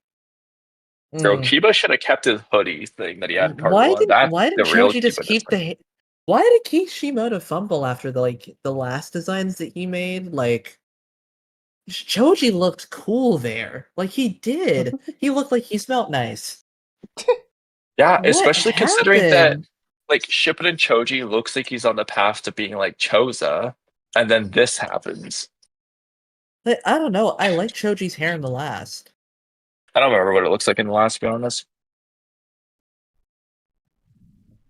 Speaker 5: Bro,
Speaker 4: Mm.
Speaker 5: Kiba should have kept his hoodie thing that he had in part one. That's
Speaker 4: Why
Speaker 5: the
Speaker 4: didn't
Speaker 5: real
Speaker 4: Choji just
Speaker 5: Kiba.
Speaker 4: keep the? Why did Kishimoto fumble after the last designs that he made? Like Choji looked cool there. Like he did. He looked like he smelled nice.
Speaker 5: Yeah,
Speaker 4: What
Speaker 5: especially considering that
Speaker 4: happened?
Speaker 5: like Shippuden Choji looks like he's on the path to being like Choza, and then this happens.
Speaker 4: Like, I don't know. I like Choji's hair in the last.
Speaker 5: I don't remember what it looks like in the last, to be honest.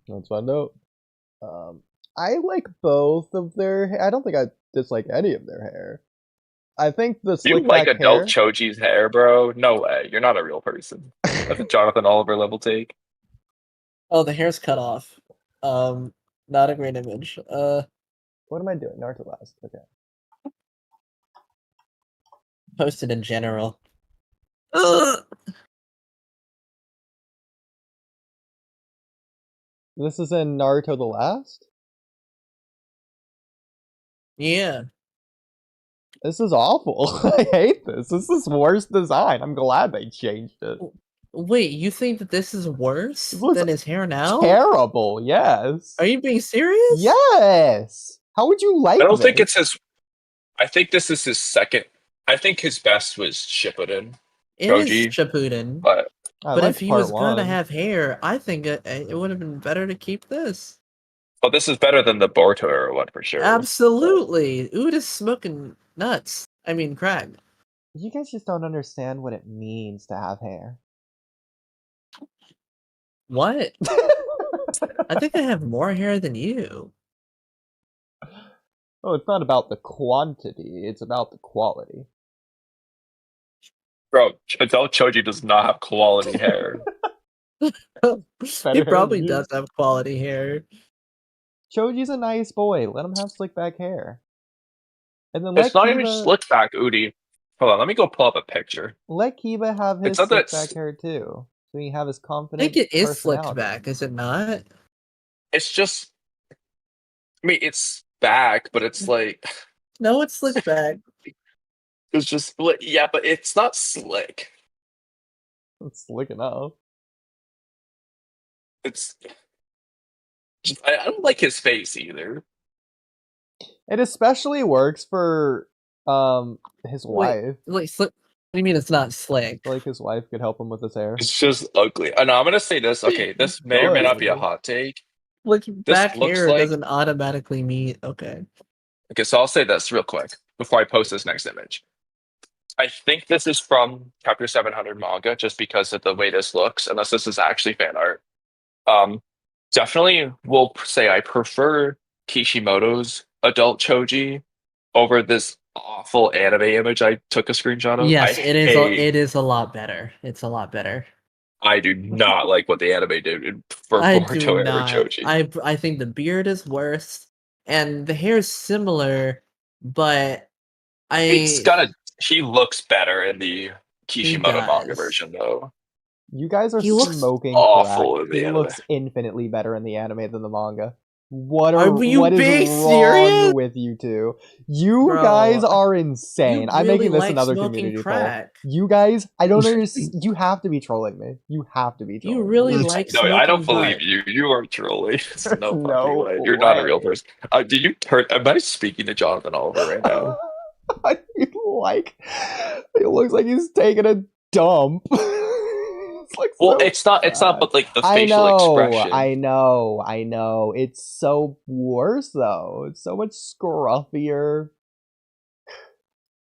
Speaker 1: Let's find out. I like both of their hair. I don't think I dislike any of their hair. I think the
Speaker 5: You
Speaker 1: slick
Speaker 5: like
Speaker 1: back
Speaker 5: adult
Speaker 1: hair.
Speaker 5: Choji's hair, bro? No way. You're not a real person. That's a Jonathan Oliver level take.
Speaker 4: Oh, the hair's cut off. Not a great image.
Speaker 1: What am I doing? Naruto last. Okay.
Speaker 4: Posted in general. Ugh.
Speaker 1: This is in Naruto the Last?
Speaker 4: Yeah.
Speaker 1: This is awful. I hate this. This is worst design. I'm glad they changed it.
Speaker 4: Wait, you think that this is worse
Speaker 1: This looks
Speaker 4: than his hair now?
Speaker 1: terrible, yes.
Speaker 4: Are you being serious?
Speaker 1: Yes! How would you like
Speaker 5: I don't think
Speaker 1: this?
Speaker 5: it's his. I think this is his second. I think his best was Shippuden,
Speaker 4: It is
Speaker 5: Choji,
Speaker 4: Shippuden.
Speaker 5: but
Speaker 1: I
Speaker 4: But
Speaker 1: liked
Speaker 4: if he
Speaker 1: part
Speaker 4: was gonna
Speaker 1: one.
Speaker 4: have hair, I think it would have been better to keep this.
Speaker 5: well, this is better than the Boruto era one for sure.
Speaker 4: Absolutely. Uda's smoking nuts. I mean, crack.
Speaker 1: You guys just don't understand what it means to have hair.
Speaker 4: What? I think I have more hair than you.
Speaker 1: Oh, it's not about the quantity, it's about the quality.
Speaker 5: Bro, adult Choji does not have quality hair.
Speaker 4: He
Speaker 1: hair
Speaker 4: probably
Speaker 1: than you.
Speaker 4: does have quality hair.
Speaker 1: Choji's a nice boy. Let him have slick back hair. And then
Speaker 5: It's not even slick back, Oodie. Hold on, let me go pull up a picture.
Speaker 1: let Kiba have his
Speaker 5: It's not that
Speaker 1: slick back hair too. So he have his
Speaker 4: I
Speaker 1: confident
Speaker 4: think it is slicked
Speaker 1: personality.
Speaker 4: back, is it not?
Speaker 5: it's just. I mean, it's back, but it's like
Speaker 4: No, it's slicked back.
Speaker 5: it's just yeah, but it's not slick.
Speaker 1: It's slick enough.
Speaker 5: It's. I don't like his face either.
Speaker 1: It especially works for his
Speaker 4: Wait.
Speaker 1: wife.
Speaker 4: Like, slick. What do you mean it's not slick?
Speaker 1: Like his wife could help him with his hair.
Speaker 5: It's just ugly. And I'm gonna say this. Okay, this may or may not be a hot take.
Speaker 4: Like, back
Speaker 5: looks
Speaker 4: hair
Speaker 5: like-
Speaker 4: doesn't automatically mean okay.
Speaker 5: Okay, so I'll say this real quick before I post this next image. I think this is from Chapter 700 manga, just because of the way this looks, unless this is actually fan art. Definitely will say I prefer Kishimoto's adult Choji over this awful anime image I took a screenshot of.
Speaker 4: Yes,
Speaker 5: I
Speaker 4: it is.
Speaker 5: hate-
Speaker 4: It is a lot better. It's a lot better.
Speaker 5: I do not like what the anime did for
Speaker 4: I
Speaker 5: Boruto
Speaker 4: do
Speaker 5: era
Speaker 4: not.
Speaker 5: Choji.
Speaker 4: I think the beard is worse, and the hair is similar, but
Speaker 5: He looks better in the Kishimoto manga
Speaker 4: does.
Speaker 5: version, though.
Speaker 1: You guys are
Speaker 4: He looks
Speaker 1: smoking
Speaker 5: awful
Speaker 1: crack.
Speaker 5: in the
Speaker 1: He
Speaker 5: anime.
Speaker 1: looks infinitely better in the anime than the manga. What
Speaker 4: Are you
Speaker 1: what is
Speaker 4: being
Speaker 1: wrong
Speaker 4: serious?
Speaker 1: with you two? You
Speaker 4: Bro,
Speaker 1: guys are insane.
Speaker 4: You
Speaker 1: I'm
Speaker 4: really
Speaker 1: making this
Speaker 4: like
Speaker 1: another
Speaker 4: smoking
Speaker 1: community
Speaker 4: crack.
Speaker 1: poll. You guys, I don't understand. You have to be trolling me. You have to be trolling
Speaker 4: You really
Speaker 1: me.
Speaker 4: like
Speaker 5: No,
Speaker 4: smoking
Speaker 5: I don't believe
Speaker 4: butt.
Speaker 5: you. You are trolling. There's no
Speaker 1: No
Speaker 5: fucking way. You're not a real
Speaker 1: way.
Speaker 5: person. Did you turn? Am I speaking to Jonathan Oliver right now?
Speaker 1: Like, it looks like he's taking a dump. It's like
Speaker 5: Well,
Speaker 1: so
Speaker 5: it's not. It's not.
Speaker 1: bad.
Speaker 5: But like the
Speaker 1: I
Speaker 5: facial
Speaker 1: know,
Speaker 5: expression.
Speaker 1: I know. It's so worse though. It's so much scruffier.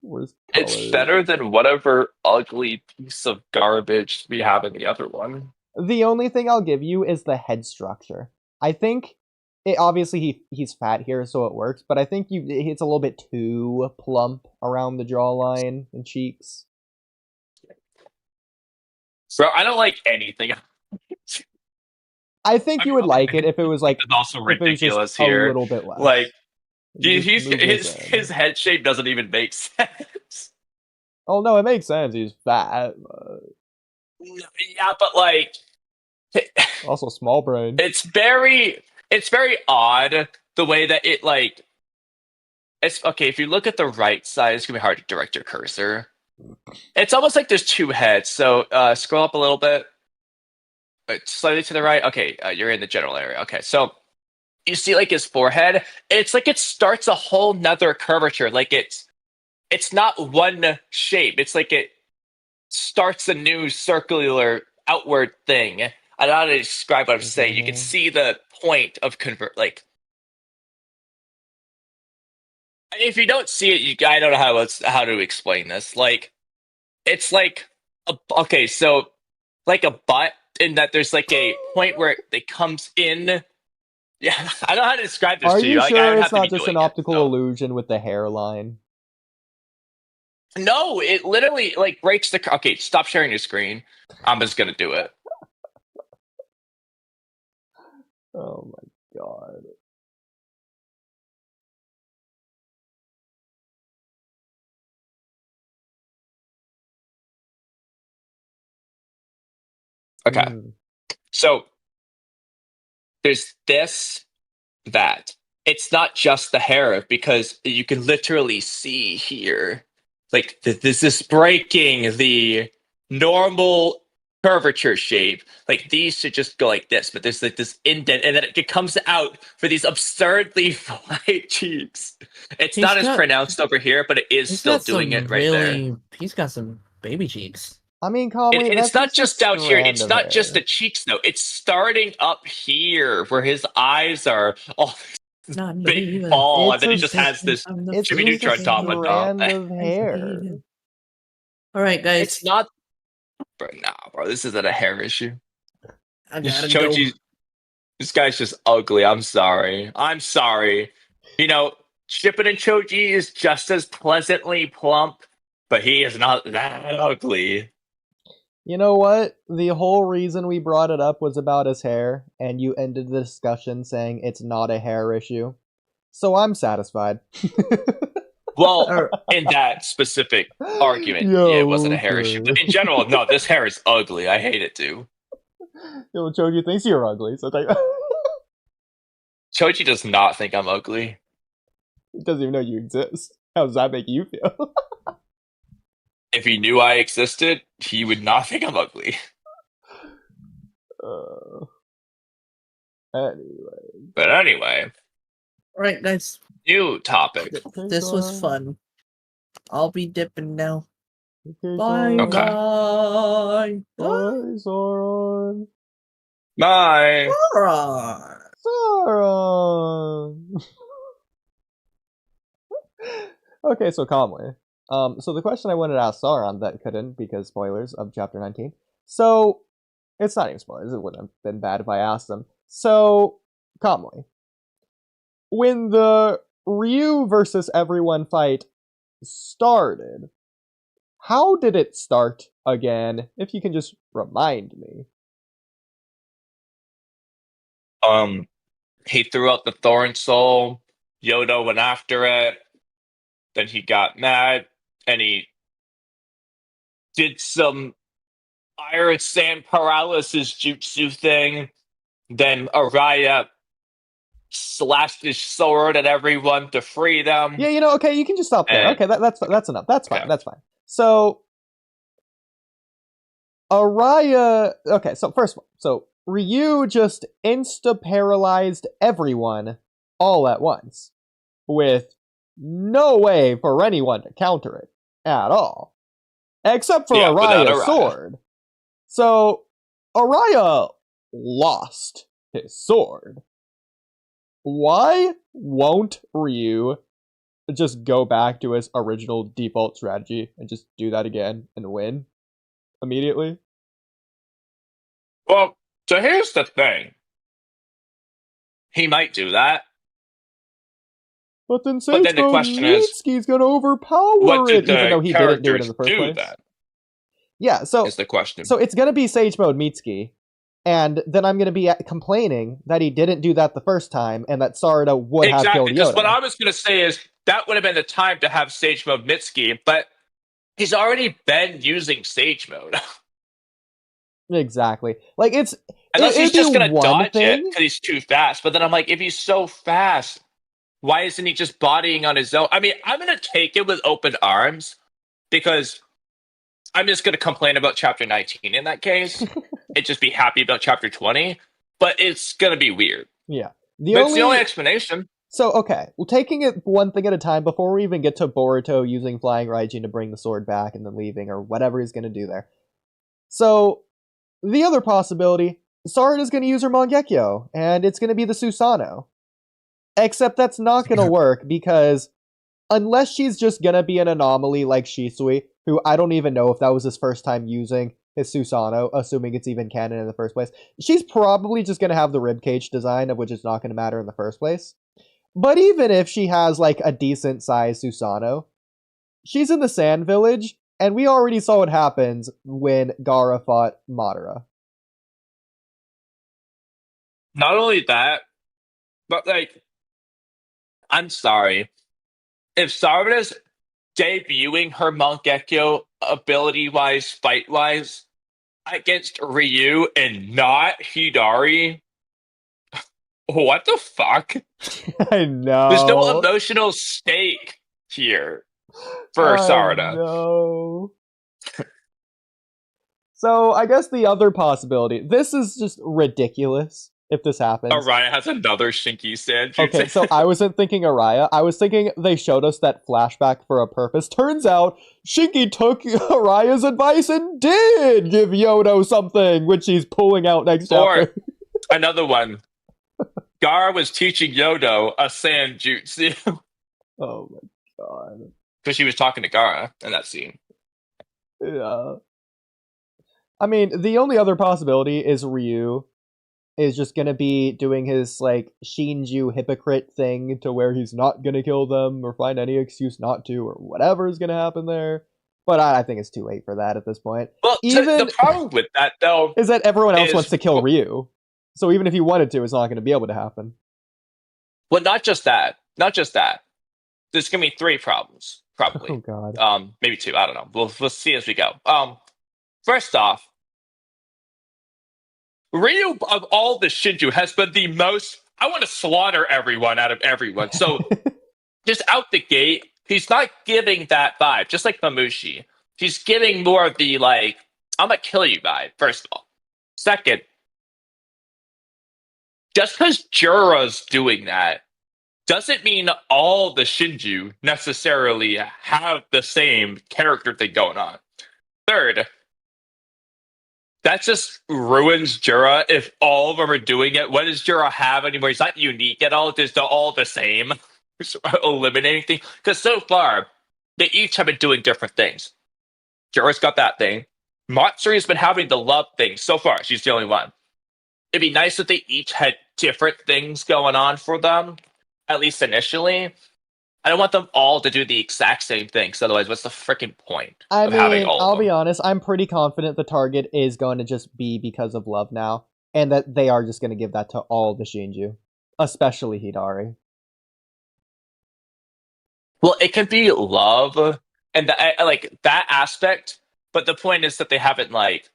Speaker 1: Worse
Speaker 5: It's
Speaker 1: colors.
Speaker 5: better than whatever ugly piece of garbage we have in the other one.
Speaker 1: The only thing I'll give you is the head structure. I think it obviously he's fat here, so it works. But I think it's a little bit too plump around the jawline and cheeks.
Speaker 5: Bro, I don't like anything.
Speaker 1: I think you would like it if it was like
Speaker 5: It's also
Speaker 1: if it was
Speaker 5: ridiculous
Speaker 1: just
Speaker 5: here.
Speaker 1: a little bit less.
Speaker 5: Like,
Speaker 1: You
Speaker 5: dude,
Speaker 1: just move this in.
Speaker 5: his head shape doesn't even make sense.
Speaker 1: Oh no, it makes sense. He's fat.
Speaker 5: Yeah, but like,
Speaker 1: Also small brain.
Speaker 5: it's very odd the way that it like. It's okay if you look at the right side. It's gonna be hard to direct your cursor, It's almost like there's two heads. So scroll up a little bit, slightly to the right. Okay, you're in the general area. Okay, so you see like his forehead. It's like it starts a whole nother curvature. Like it's not one shape. It's like it starts a new circular outward thing. I don't know how to describe what I'm saying. You can see the point of convert. Like, if you don't see it, I don't know how to explain this. Like, it's like okay, so like a butt, in that there's like a point where it comes in. Yeah, I don't know how to describe this
Speaker 1: Are
Speaker 5: to you.
Speaker 1: you
Speaker 5: Like, I
Speaker 1: sure
Speaker 5: would
Speaker 1: it's
Speaker 5: have to be
Speaker 1: not just
Speaker 5: doing
Speaker 1: an
Speaker 5: it,
Speaker 1: optical
Speaker 5: so.
Speaker 1: illusion with the hairline?
Speaker 5: No, it literally like breaks the. Okay, stop sharing your screen. I'm just gonna do it.
Speaker 1: Oh my god.
Speaker 5: Okay,
Speaker 1: Mm.
Speaker 5: so there's that. It's not just the hair, because you can literally see here, like this is breaking the normal curvature shape. Like these should just go like this, but there's like this indent, and then it comes out for these absurdly white cheeks. It's
Speaker 4: He's
Speaker 5: not as
Speaker 4: got
Speaker 5: pronounced over here, but it is
Speaker 4: he's
Speaker 5: still
Speaker 4: got
Speaker 5: doing
Speaker 4: some
Speaker 5: it right there.
Speaker 4: really he's got some baby cheeks.
Speaker 1: I mean, Kamui,
Speaker 5: And
Speaker 1: that's
Speaker 5: it's not
Speaker 1: just a
Speaker 5: just down here.
Speaker 1: strand
Speaker 5: It's
Speaker 1: of
Speaker 5: not just the
Speaker 1: hair.
Speaker 5: cheeks, though. It's starting up here, where his eyes are all
Speaker 4: Not
Speaker 5: big
Speaker 4: believe
Speaker 5: ball, and
Speaker 1: It's
Speaker 5: then
Speaker 1: a
Speaker 5: he just has this
Speaker 1: It's
Speaker 5: Jimmy
Speaker 1: just a
Speaker 5: Neutron top on top.
Speaker 1: strand of hair.
Speaker 4: All right, guys.
Speaker 5: It's not, bro. Nah, bro. This isn't a hair issue.
Speaker 4: I
Speaker 5: Just
Speaker 4: gotta go.
Speaker 5: Choji, this guy's just ugly. I'm sorry. I'm sorry. You know, Shippuden Choji is just as pleasantly plump, but he is not that ugly.
Speaker 1: You know what? The whole reason we brought it up was about his hair, and you ended the discussion saying it's not a hair issue. So I'm satisfied.
Speaker 5: Well, in that specific argument,
Speaker 1: Yo,
Speaker 5: yeah, it wasn't a hair
Speaker 1: okay.
Speaker 5: issue. But in general, no, this hair is ugly. I hate it too.
Speaker 1: Yo, Choji thinks you're ugly, so
Speaker 5: Choji does not think I'm ugly.
Speaker 1: he doesn't even know you exist. How does that make you feel?
Speaker 5: If he knew I existed, he would not think I'm ugly.
Speaker 1: Anyway.
Speaker 5: But anyway,
Speaker 4: All right, guys.
Speaker 5: new topic.
Speaker 4: This was fun. I'll be dipping now.
Speaker 1: Okay,
Speaker 4: Bye
Speaker 5: Okay.
Speaker 4: bye.
Speaker 1: Bye, Sauron.
Speaker 5: Bye.
Speaker 4: Sauron.
Speaker 1: Sauron. Okay, so Kamui. So the question I wanted to ask Sauron that couldn't because spoilers of chapter 19. So it's not even spoilers. It wouldn't have been bad if I asked them. So Kamui, when the Ryu versus everyone fight started, how did it start again? If you can just remind me.
Speaker 5: He threw out the Thorn Soul. Yoda went after it. Then he got mad, and he did some Iron Sand paralysis jutsu thing. Then Araya slashed his sword at everyone to free them.
Speaker 1: Yeah, you know, okay, you can just stop there. Okay, that's enough. That's fine.
Speaker 5: Okay.
Speaker 1: That's fine. So Araya. Okay, so first of all, so Ryu just insta-paralyzed everyone all at once, with no way for anyone to counter it at all, except for
Speaker 5: without
Speaker 1: Araya's
Speaker 5: Araya.
Speaker 1: sword. So Araya lost his sword. Why won't Ryu just go back to his original default strategy and just do that again and win immediately?
Speaker 5: Well, so here's the thing. He might do that.
Speaker 1: But then
Speaker 5: But then the
Speaker 1: Sage
Speaker 5: question is,
Speaker 1: Mitsuki's gonna overpower
Speaker 5: what
Speaker 1: it,
Speaker 5: did
Speaker 1: even though
Speaker 5: the
Speaker 1: he didn't do it in
Speaker 5: characters
Speaker 1: the first
Speaker 5: do
Speaker 1: place.
Speaker 5: then?
Speaker 1: Yeah, so
Speaker 5: Is the question.
Speaker 1: so it's gonna be Sage Mode Mitsuki, and then I'm gonna be complaining that he didn't do that the first time, and that Sarada would have killed
Speaker 5: Exactly, because
Speaker 1: Yoda.
Speaker 5: what I was going to say is that would have been the time to have Sage Mode Mitsuki, but he's already been using Sage Mode.
Speaker 1: Exactly. Like it's
Speaker 5: Unless he's just going to
Speaker 1: one
Speaker 5: dodge it
Speaker 1: thing.
Speaker 5: because he's too fast. But then I'm like, if he's so fast, why isn't he just bodying on his own? I mean, I'm going to take it with open arms because I'm just gonna complain about chapter 19 in that case, and just be happy about chapter 20. But it's gonna be weird.
Speaker 1: Yeah.
Speaker 5: It's the only explanation.
Speaker 1: So, okay, well, taking it one thing at a time before we even get to Boruto using Flying Raijin to bring the sword back and then leaving, or whatever he's going to do there. So, the other possibility, Sarada's going to use her Mangekyo, and it's going to be the Susanoo. Except that's not going to work, because unless she's just going to be an anomaly like Shisui, who I don't even know if that was his first time using his Susanoo, assuming it's even canon in the first place, she's probably just going to have the ribcage design, of which it's not going to matter in the first place. But even if she has, like, a decent-sized Susanoo, she's in the Sand Village, and we already saw what happens when Gaara fought Madara.
Speaker 5: Not only that, but, like, I'm sorry. If Sarada's debuting her Mangekyo ability-wise, fight-wise, against Ryu and not Hidari, what the fuck?
Speaker 1: I know.
Speaker 5: There's no emotional stake here for Sarada.
Speaker 1: No. So, I guess the other possibility, this is just ridiculous if this happens.
Speaker 5: Araya has another Shinki Sanjutsu.
Speaker 1: Okay, so I wasn't thinking Araya. I was thinking they showed us that flashback for a purpose. Turns out, Shinki took Araya's advice and did give Yodo something, which he's pulling out next chapter.
Speaker 5: Or another one. Gaara was teaching Yodo a Sanjutsu.
Speaker 1: Oh my god.
Speaker 5: Because she was talking to Gaara in that scene.
Speaker 1: Yeah. I mean, the only other possibility is Ryu is just gonna be doing his, like, Shinju hypocrite thing to where he's not gonna kill them or find any excuse not to or whatever is gonna happen there. But I think it's too late for that at this point.
Speaker 5: Well, the problem with that, though,
Speaker 1: is that everyone else wants to kill Ryu. So even if he wanted to, it's not gonna be able to happen.
Speaker 5: Well, not just that. Not just that. There's gonna be 3 problems, probably.
Speaker 1: Oh god.
Speaker 5: Maybe 2. I don't know. We'll see as we go. First off, Ryu of all the Shinju has been the most. I want to slaughter everyone out of everyone. So just out the gate, he's not giving that vibe. Just like Mamushi, he's giving more of the like, I'm gonna kill you vibe. First of all, second, just because Jura's doing that doesn't mean all the Shinju necessarily have the same character thing going on. Third, that just ruins Jura if all of them are doing it. What does Jura have anymore? He's not unique at all. They're all the same. Eliminating things. Because so far, they each have been doing different things. Jura's got that thing. Matsuri's been having the love thing so far. She's the only one. It'd be nice if they each had different things going on for them, at least initially. I don't want them all to do the exact same thing, because otherwise, what's the freaking point of having all of them?
Speaker 1: I'll be honest, I'm pretty confident the target is going to just be because of love now, and that they are just going to give that to all the Shinju, especially Hidari.
Speaker 5: Well, it can be love, and that aspect, but the point is that they haven't, like,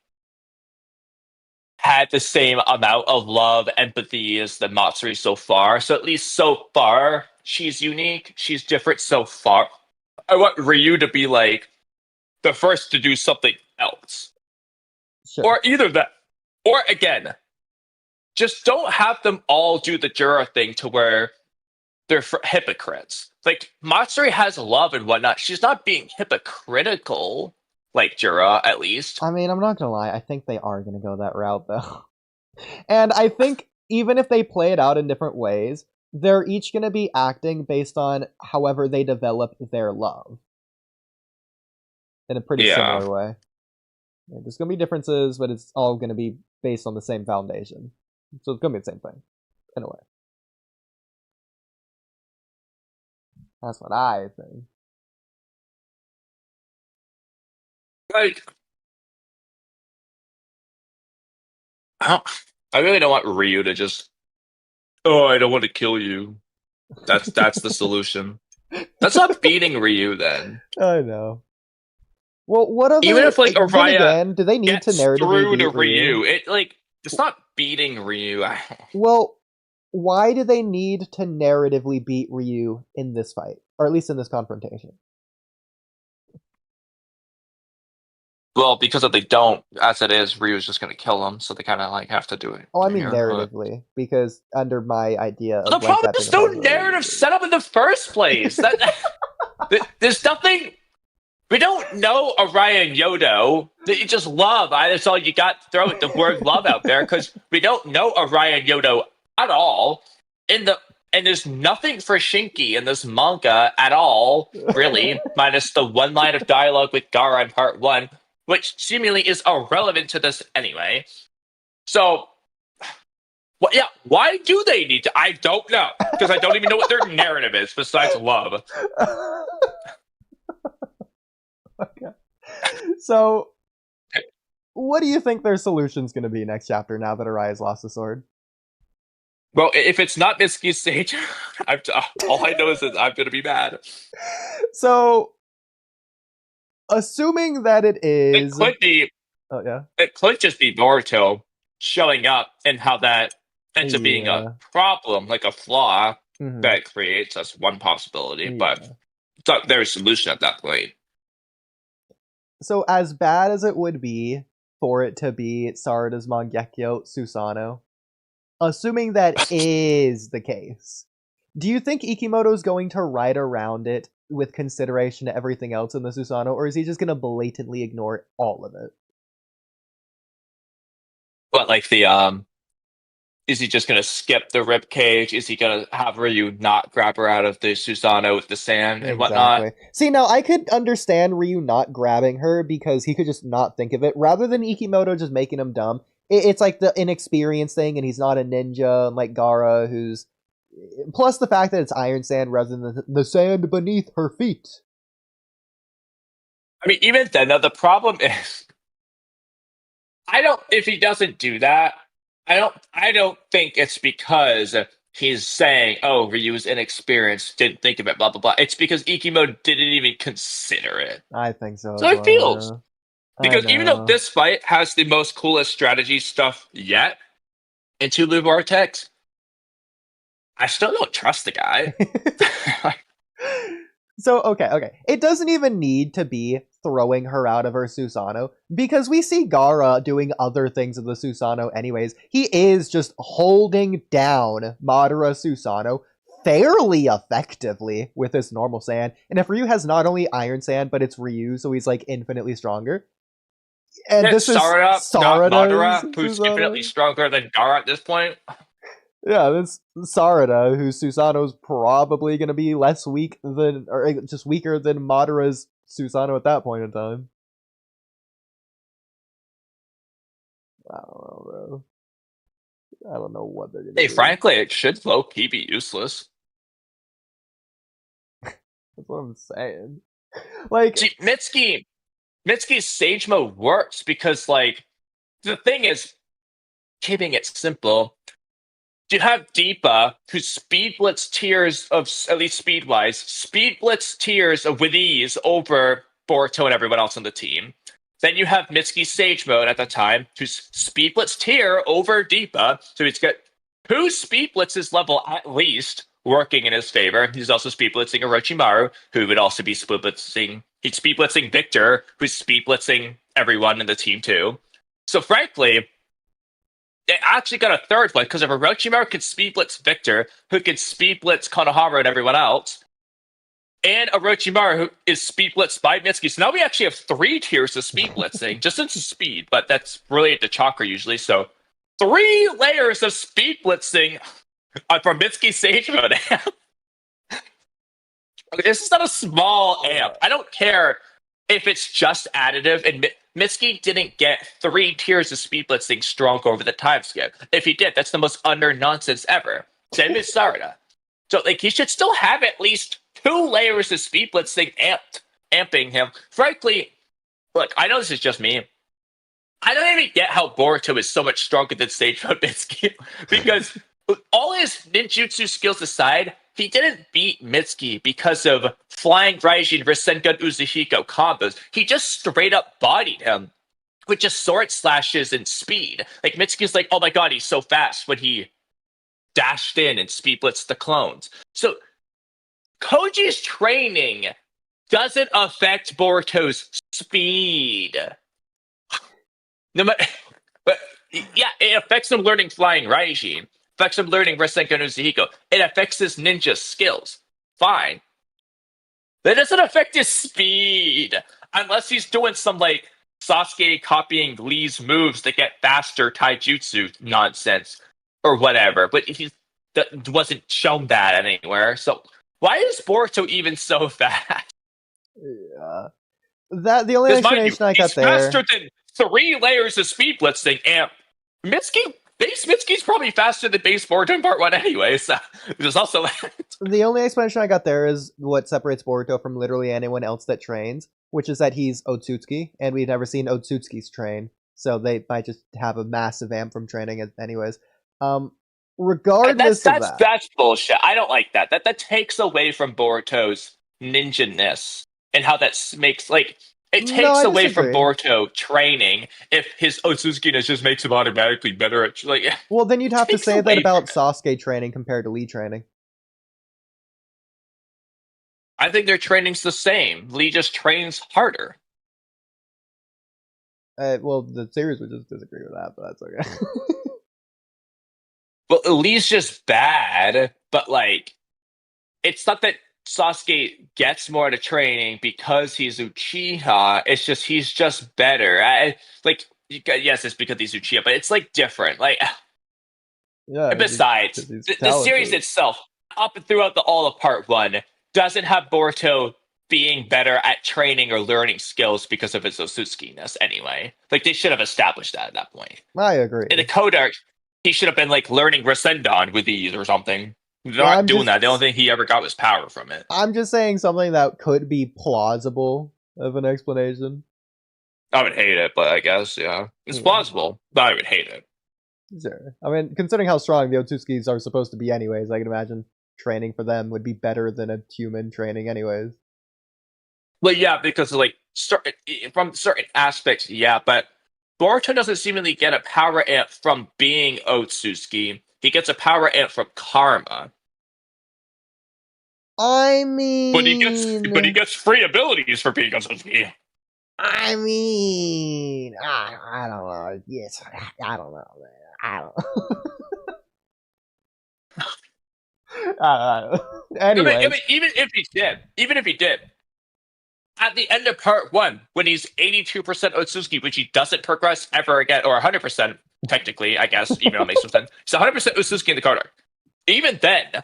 Speaker 5: had the same amount of love, empathy as the Matsuri so far. So at least so far, she's unique. She's different so far. I want Ryu to be like the first to do something else.
Speaker 1: Sure.
Speaker 5: Or either that. Or again, just don't have them all do the Jura thing to where they're hypocrites. Like, Matsuri has love and whatnot. She's not being hypocritical. Like Jura, at least.
Speaker 1: I mean, I'm not gonna lie. I think they are gonna go that route, though. And I think even if they play it out in different ways, they're each gonna be acting based on however they develop their love. In a pretty similar way. Yeah, there's gonna be differences, but it's all gonna be based on the same foundation. So it's gonna be the same thing, in a way. That's what I think.
Speaker 5: Like, I really don't want Ryu to just, oh, I don't want to kill you. That's the solution. That's not beating Ryu then.
Speaker 1: I know. Well, what other...
Speaker 5: Even if, like, Araya
Speaker 1: again, do they need to narratively
Speaker 5: through to
Speaker 1: beat Ryu?
Speaker 5: It's not beating Ryu.
Speaker 1: Well, why do they need to narratively beat Ryu in this fight? Or at least in this confrontation?
Speaker 5: Well, because if they don't, as it is, Ryu's just gonna kill them, so they kind of like have to do it.
Speaker 1: Oh, I mean
Speaker 5: here, but-
Speaker 1: narratively, because under my idea of
Speaker 5: The
Speaker 1: like
Speaker 5: problem
Speaker 1: that
Speaker 5: is
Speaker 1: being
Speaker 5: no
Speaker 1: a possibility-
Speaker 5: narrative set up in the first place. There's nothing. We don't know Orion Yodo that you just love. That's all you got to throw the word love out there because we don't know Orion Yodo at all. And there's nothing for Shinki in this manga at all, really, minus the one line of dialogue with Gaara in part 1, which seemingly is irrelevant to this anyway. So, well, yeah, why do they need to? I don't know, because I don't even know what their narrative is besides love.
Speaker 1: Okay. So, what do you think their solution's going to be next chapter now that Araya's lost the sword?
Speaker 5: Well, if it's not Mitsuki's stage, all I know is that I'm going to be mad.
Speaker 1: So, assuming that it is...
Speaker 5: It could be...
Speaker 1: Oh, yeah?
Speaker 5: It could just be Boruto showing up and how that ends up being a problem, like a flaw that it creates. That's one possibility, but it's not their solution at that point.
Speaker 1: So, as bad as it would be for it to be Sarada's Mangekyo Susanoo, assuming that is the case, do you think Ikimoto's going to ride around it with consideration to everything else in the Susanoo, or is he just going to blatantly ignore all of it?
Speaker 5: But like is he just going to skip the rib cage? Is he going to have Ryu not grab her out of the Susanoo with the sand and whatnot?
Speaker 1: See, now I could understand Ryu not grabbing her because he could just not think of it, rather than Ikimoto just making him dumb. It's like the inexperience thing, and he's not a ninja, like Gaara, who's... Plus the fact that it's iron sand rather than the sand beneath her feet.
Speaker 5: I mean, even then, though, the problem is... If he doesn't do that, I don't think it's because he's saying, oh, Ryu's inexperienced, didn't think of it, blah, blah, blah. It's because Ikimoto didn't even consider it.
Speaker 1: I think so.
Speaker 5: So it feels. Because even though this fight has the most coolest strategy stuff yet in Tulu Vortex, I still don't trust the guy.
Speaker 1: So, okay. It doesn't even need to be throwing her out of her Susanoo, because we see Gaara doing other things in the Susanoo anyways. He is just holding down Madara Susanoo fairly effectively with this normal sand. And if Ryu has not only iron sand, but it's Ryu, so he's like infinitely stronger. And this is
Speaker 5: Sarada, not Madara, who's infinitely stronger than Gaara at this point.
Speaker 1: Yeah, this Sarada, whose Susanoo's probably going to be less weak than, or just weaker than Madara's Susanoo at that point in time. I don't know, bro. I don't know what they're going to do.
Speaker 5: Hey, frankly, it should low-key be useless.
Speaker 1: That's what I'm saying. Like,
Speaker 5: see, Mitsuki's Sage Mode works because, like, the thing is, keeping it simple, you have Deepa, who speed blitz tiers of, at least speed-wise, speed blitz tiers of with ease over Boruto and everyone else on the team. Then you have Mitsuki's Sage Mode at the time, who's speed blitz tier over Deepa, so he's got 2 speed blitzes level at least working in his favor. He's also speed blitzing Orochimaru, who would also be speed blitzing. He's speed blitzing Victor, who's speed blitzing everyone in the team too. So frankly, they actually got a third one, because if Orochimaru could speed blitz Victor, who could speed blitz Konohamaru and everyone else, and Orochimaru, who is speed blitzed by Mitsuki. So now we actually have 3 tiers of speed blitzing, just into speed, but that's related to chakra usually. So 3 layers of speed blitzing from Mitsuki's Sage Mode amp. This is not a small amp. I don't care if it's just additive, and Mitsuki didn't get 3 tiers of speed blitzing stronger over the time skip. If he did, that's the most under nonsense ever. Same as Sarada. So like he should still have at least 2 layers of speed blitzing amping him. Frankly, look, I know this is just me. I don't even get how Boruto is so much stronger than Sage Mode Mitsuki, because all his ninjutsu skills aside, he didn't beat Mitsuki because of flying Raijin Rasengan Uzuhiko combos. He just straight up bodied him with just sword slashes and speed. Like, Mitsuki's like, oh my god, he's so fast when he dashed in and speed blitzed the clones. So, Koji's training doesn't affect Boruto's speed. No matter, but yeah, it affects him learning flying Raijin. Affects him learning Rasengan Uzuhiko. It affects his ninja skills. Fine. That doesn't affect his speed. Unless he's doing some, like, Sasuke copying Lee's moves to get faster taijutsu nonsense. Or whatever. But that wasn't shown that anywhere. So, why is Boruto even so fast?
Speaker 1: Yeah. The only
Speaker 5: Because mind you,
Speaker 1: explanation I got
Speaker 5: he's
Speaker 1: there.
Speaker 5: faster than 3 layers of speed blitzing, and base Mitsuki's probably faster than base Boruto in part 1 anyway, so there's also that.
Speaker 1: The only explanation I got there is what separates Boruto from literally anyone else that trains, which is that he's Otsutsuki, and we've never seen Otsutsuki's train, so they might just have a massive amp from training it anyways. Regardless
Speaker 5: That's bullshit. I don't like that. That takes away from Boruto's ninja-ness and how that makes, like, it takes away from Boruto training if his Otsutsuki-ness just makes him automatically better at, like.
Speaker 1: Well, then you'd have to say that about Sasuke training compared to Lee training.
Speaker 5: I think their training's the same. Lee just trains harder.
Speaker 1: Well, the series would just disagree with that, but that's okay.
Speaker 5: Well, Lee's just bad, but, like, it's not that Sasuke gets more to training because he's Uchiha. It's just he's just better. Yes, it's because he's Uchiha, but it's, like, different. Like,
Speaker 1: yeah.
Speaker 5: Besides, the series itself, up and throughout all of part 1, doesn't have Boruto being better at training or learning skills because of his Otsutsuki-ness anyway. Like, they should have established that at that point.
Speaker 1: I agree.
Speaker 5: In the Code Arc, he should have been, like, learning Rasengan with these or something. They're not doing that. The only thing he ever got was power from it.
Speaker 1: I'm just saying something that could be plausible of an explanation.
Speaker 5: I would hate it, but I guess, yeah. It's plausible, but I would hate it.
Speaker 1: Sure. I mean, considering how strong the Otsutskis are supposed to be anyways, I can imagine training for them would be better than a human training anyways.
Speaker 5: Well, yeah, because, like, from certain aspects, yeah, but Boruto doesn't seemingly get a power amp from being Otsutsuki. He gets a power amp from karma.
Speaker 1: I mean,
Speaker 5: but he gets free abilities for being Otsutsuki.
Speaker 1: I mean, I don't know. Yes, I don't know, man. I don't know. Anyway,
Speaker 5: I mean, even if he did, at the end of part 1, when he's 82% Otsutsuki, which he doesn't progress ever again, or 100% technically, I guess, even though it makes some sense. He's 100% Otsutsuki in the card arc. Even then,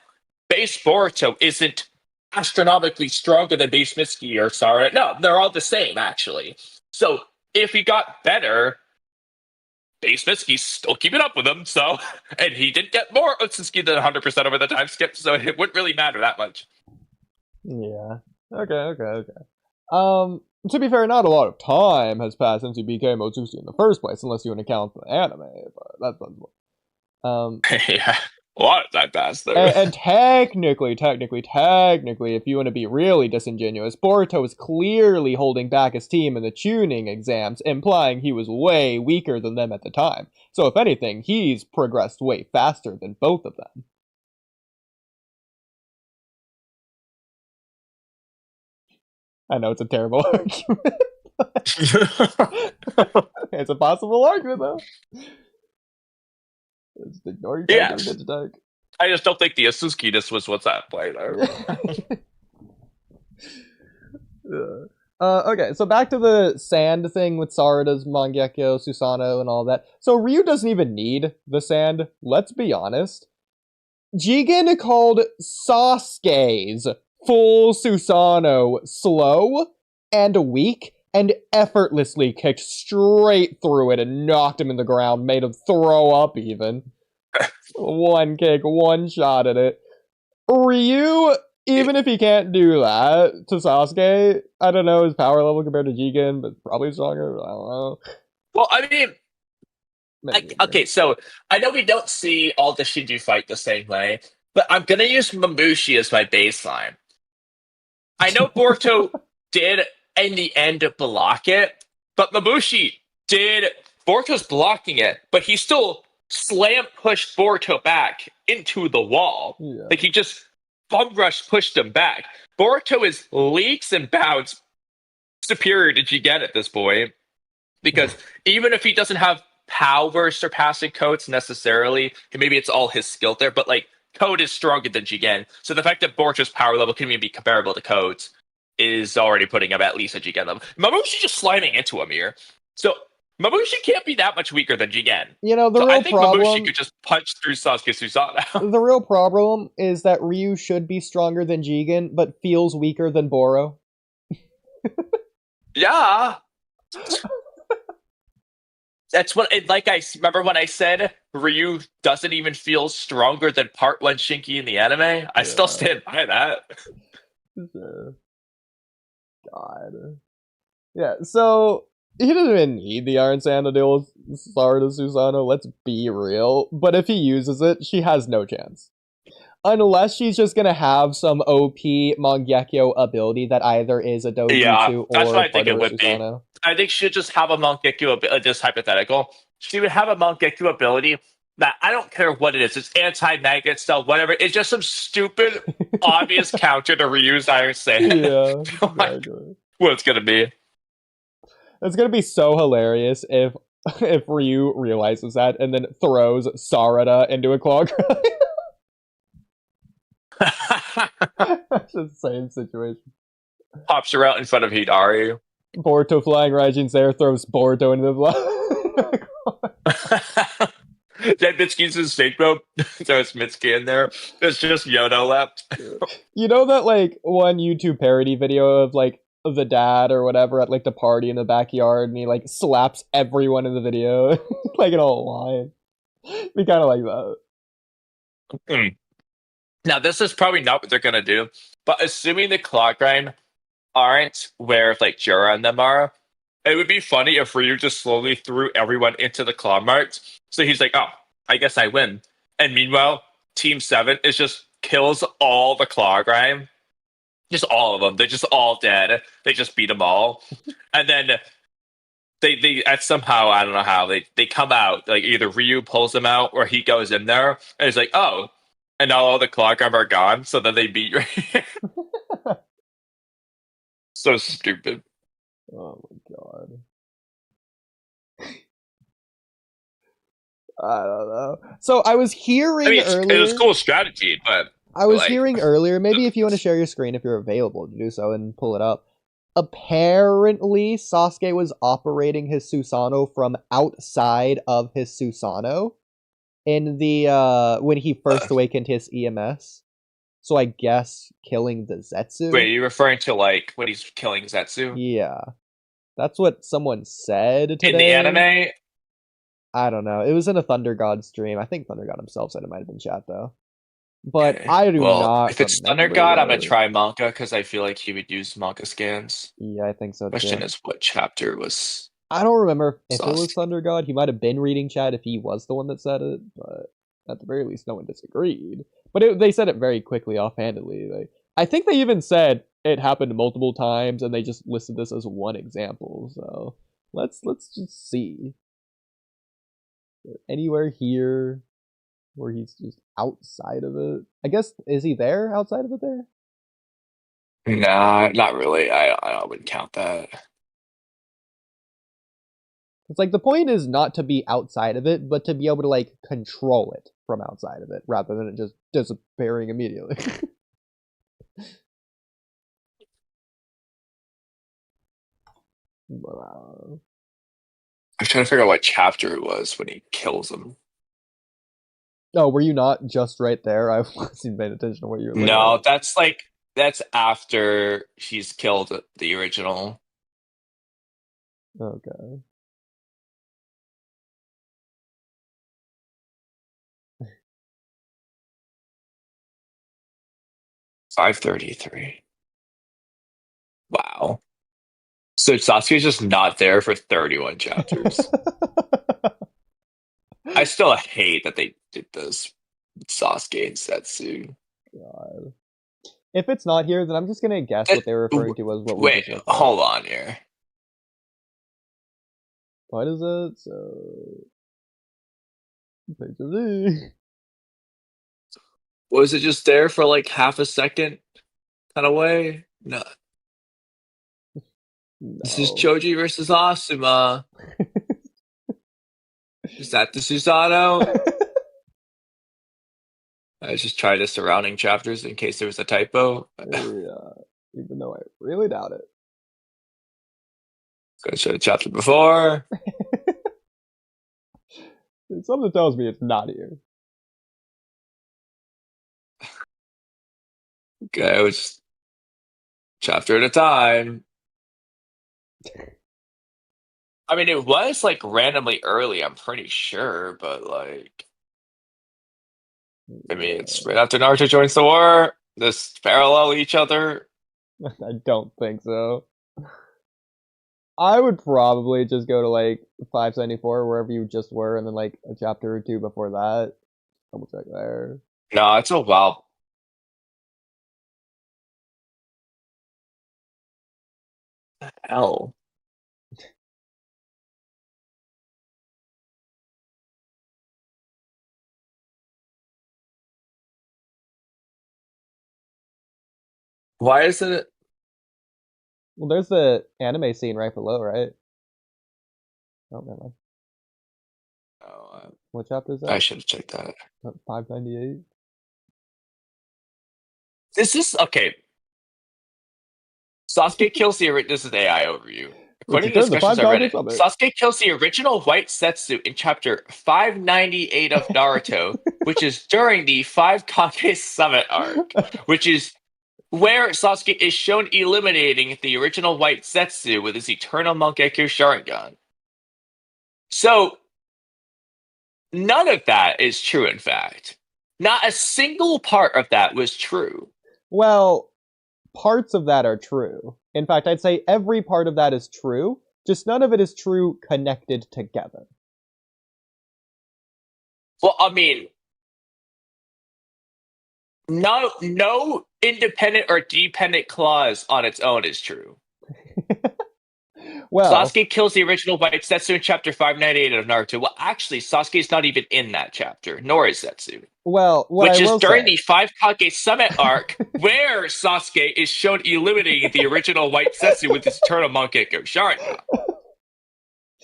Speaker 5: base Boruto isn't astronomically stronger than base Mitsuki or Sarah. No, they're all the same, actually. So, if he got better, base Mitsuki's still keeping up with him, so... And he did get more Otsutsuki than 100% over the time skip, so it wouldn't really matter that much.
Speaker 1: Yeah. Okay. To be fair, not a lot of time has passed since he became Otsutsuki in the first place, unless you want to count the anime, but that's
Speaker 5: yeah, a lot of time passed there.
Speaker 1: And technically, if you want to be really disingenuous, Boruto is clearly holding back his team in the tuning exams, implying he was way weaker than them at the time. So if anything, he's progressed way faster than both of them. I know it's a terrible argument. It's a possible argument, though. Just ignore your attack.
Speaker 5: I just don't think the Otsutsuki-ness was what's at play there.
Speaker 1: Okay, so back to the sand thing with Sarada's Mangekyo, Susanoo, and all that. So Ryu doesn't even need the sand, let's be honest. Jigen called Sasuke's full Susanoo slow and weak, and effortlessly kicked straight through it and knocked him in the ground, made him throw up even. One kick, one shot at it. Ryu, even if he can't do that to Sasuke, I don't know his power level compared to Jigen, but probably stronger, I don't know.
Speaker 5: Well, I mean, okay, so I know we don't see all the Shinju fight the same way, but I'm gonna use Mamushi as my baseline. I know Boruto did, in the end, block it, but Mamushi did. Boruto's blocking it, but he still slam pushed Boruto back into the wall.
Speaker 1: Yeah.
Speaker 5: Like, he just bum rush pushed him back. Boruto is leaps and bounds superior to Jigen at this point. Because even if he doesn't have power surpassing Codes necessarily, maybe it's all his skill there, but like Code is stronger than Jigen. So the fact that Boruto's power level can even be comparable to Code's is already putting him at least a Jigen level. Mabushi just slamming into him here. So Mabushi can't be that much weaker than Jigen.
Speaker 1: You know, the
Speaker 5: So
Speaker 1: real
Speaker 5: I think
Speaker 1: problem.
Speaker 5: Mabushi could just punch through Sasuke Susanoo.
Speaker 1: The real problem is that Ryu should be stronger than Jigen, but feels weaker than Boro.
Speaker 5: Yeah. That's what, like I remember when I said Ryu doesn't even feel stronger than Part 1 Shinki in the anime. I still stand by that.
Speaker 1: God. Yeah, so he doesn't even need the Iron Sand to deal with Sarada Susanoo, let's be real. But if he uses it, she has no chance. Unless she's just gonna have some OP Mangekyo ability that either is a dojutsu or
Speaker 5: that's what I think
Speaker 1: part
Speaker 5: it
Speaker 1: of
Speaker 5: would
Speaker 1: Susanoo.
Speaker 5: be. I think she'd just have a Mangekyo, just hypothetical. She would have a Mangekyo ability that I don't care what it is. It's anti-magnet stuff, whatever. It's just some stupid, obvious counter to Ryu's Iron Sand.
Speaker 1: Yeah, exactly.
Speaker 5: What it's gonna be.
Speaker 1: It's gonna be so hilarious if Ryu realizes that and then throws Sarada into a claw grind. That's the same situation.
Speaker 5: Pops her out in front of Hidari.
Speaker 1: Boruto flying Raijin's there, throws Boruto into the fly.
Speaker 5: That Mitsuki uses snake rope. There's Mitsuki in there. There's just Yodo left.
Speaker 1: You know that like one YouTube parody video of like the dad or whatever at like the party in the backyard and he like slaps everyone in the video like in a line. Be kind of like that.
Speaker 5: Now, this is probably not what they're going to do, but assuming the clock grind aren't where like Jura and them are, it would be funny if Ryu just slowly threw everyone into the claw marks. So he's like, oh, I guess I win. And meanwhile, Team 7 is just kills all the claw grind. Just all of them. They're just all dead. They just beat them all. And then they somehow, I don't know how, they come out. Like either Ryu pulls them out or he goes in there and he's like, oh, and now all the clock arm are gone, so then they beat Ryu. So stupid.
Speaker 1: Oh my god. I don't know. So I was hearing earlier.
Speaker 5: It was cool strategy, but
Speaker 1: I was hearing earlier, maybe if you want to share your screen if you're available to do so and pull it up. Apparently, Sasuke was operating his Susanoo from outside of his Susanoo in the when he first awakened his EMS. So I guess killing the Zetsu.
Speaker 5: Wait, are you referring to like when he's killing Zetsu?
Speaker 1: Yeah. That's what someone said today.
Speaker 5: In the anime?
Speaker 1: I don't know. It was in a Thunder God stream. I think Thunder God himself said it might have been chat though. But
Speaker 5: Okay.
Speaker 1: I do not.
Speaker 5: If it's Thunder God, I'm gonna try Manga because I feel like he would use Manga scans.
Speaker 1: Yeah, I think so too.
Speaker 5: Question is, what chapter was?
Speaker 1: I don't remember if
Speaker 5: Sasuke.
Speaker 1: it was Thunder God. He might have been reading chat if he was the one that said it, but at the very least, no one disagreed. But they said it very quickly, offhandedly. I think they even said it happened multiple times, and they just listed this as one example. So let's just see. Anywhere here where he's just outside of it? I guess, is he there outside of it there?
Speaker 5: Nah, not really. I wouldn't count that.
Speaker 1: It's like the point is not to be outside of it, but to be able to like control it from outside of it, rather than it just disappearing immediately.
Speaker 5: I'm trying to figure out what chapter it was when he kills him.
Speaker 1: Oh, were you not just right there? I wasn't paying attention to what you were looking
Speaker 5: No,
Speaker 1: at.
Speaker 5: that's after he's killed the original.
Speaker 1: Okay.
Speaker 5: $533. Wow. So Sasuke's just not there for 31 chapters. I still hate that they did this with Sasuke and Setsu.
Speaker 1: God. If it's not here, then I'm just gonna guess what they're referring to as what we
Speaker 5: Wait,
Speaker 1: just looked at.
Speaker 5: hold on here.
Speaker 1: What is it? So page of D.
Speaker 5: Was it just there for like half a second kind of way? No. This is Choji versus Asuma. Is that the Susanoo? I was just trying the surrounding chapters in case there was a typo.
Speaker 1: Yeah, even though I really doubt it.
Speaker 5: Gonna show the chapter before.
Speaker 1: Something tells me it's not here.
Speaker 5: Okay, it was chapter at a time. I mean, it was like randomly early, I'm pretty sure, but like, I mean, it's right after Naruto joins the war. This parallel each other.
Speaker 1: I don't think so. I would probably just go to like 574, wherever you just were, and then like a chapter or two before that. Double check there.
Speaker 5: No, it's a while. Hell. Why isn't it?
Speaker 1: Well, there's the anime scene right below, right? Oh, never mind.
Speaker 5: Oh,
Speaker 1: What chapter is that?
Speaker 5: I should have checked that.
Speaker 1: 598.
Speaker 5: This is okay. Sasuke kills the original. This is the AI overview. According to discussions I read, Sasuke kills the original White Setsu in chapter 598 of Naruto, which is during the 5 Kage Summit arc, which is where Sasuke is shown eliminating the original White Setsu with his eternal Mangekyo Sharingan. So, none of that is true, in fact. Not a single part of that was true.
Speaker 1: Well, parts of that are true. In fact, I'd say every part of that is true, just none of it is true connected together.
Speaker 5: Well, I mean, no independent or dependent clause on its own is true.
Speaker 1: Well,
Speaker 5: Sasuke kills the original White Setsu in chapter 598 of Naruto. Well, actually, Sasuke's not even in that chapter, nor is Setsu.
Speaker 1: Well,
Speaker 5: which is during the 5 Kage Summit arc, where Sasuke is shown eliminating the original White Setsu with his eternal Mangekyo Sharingan.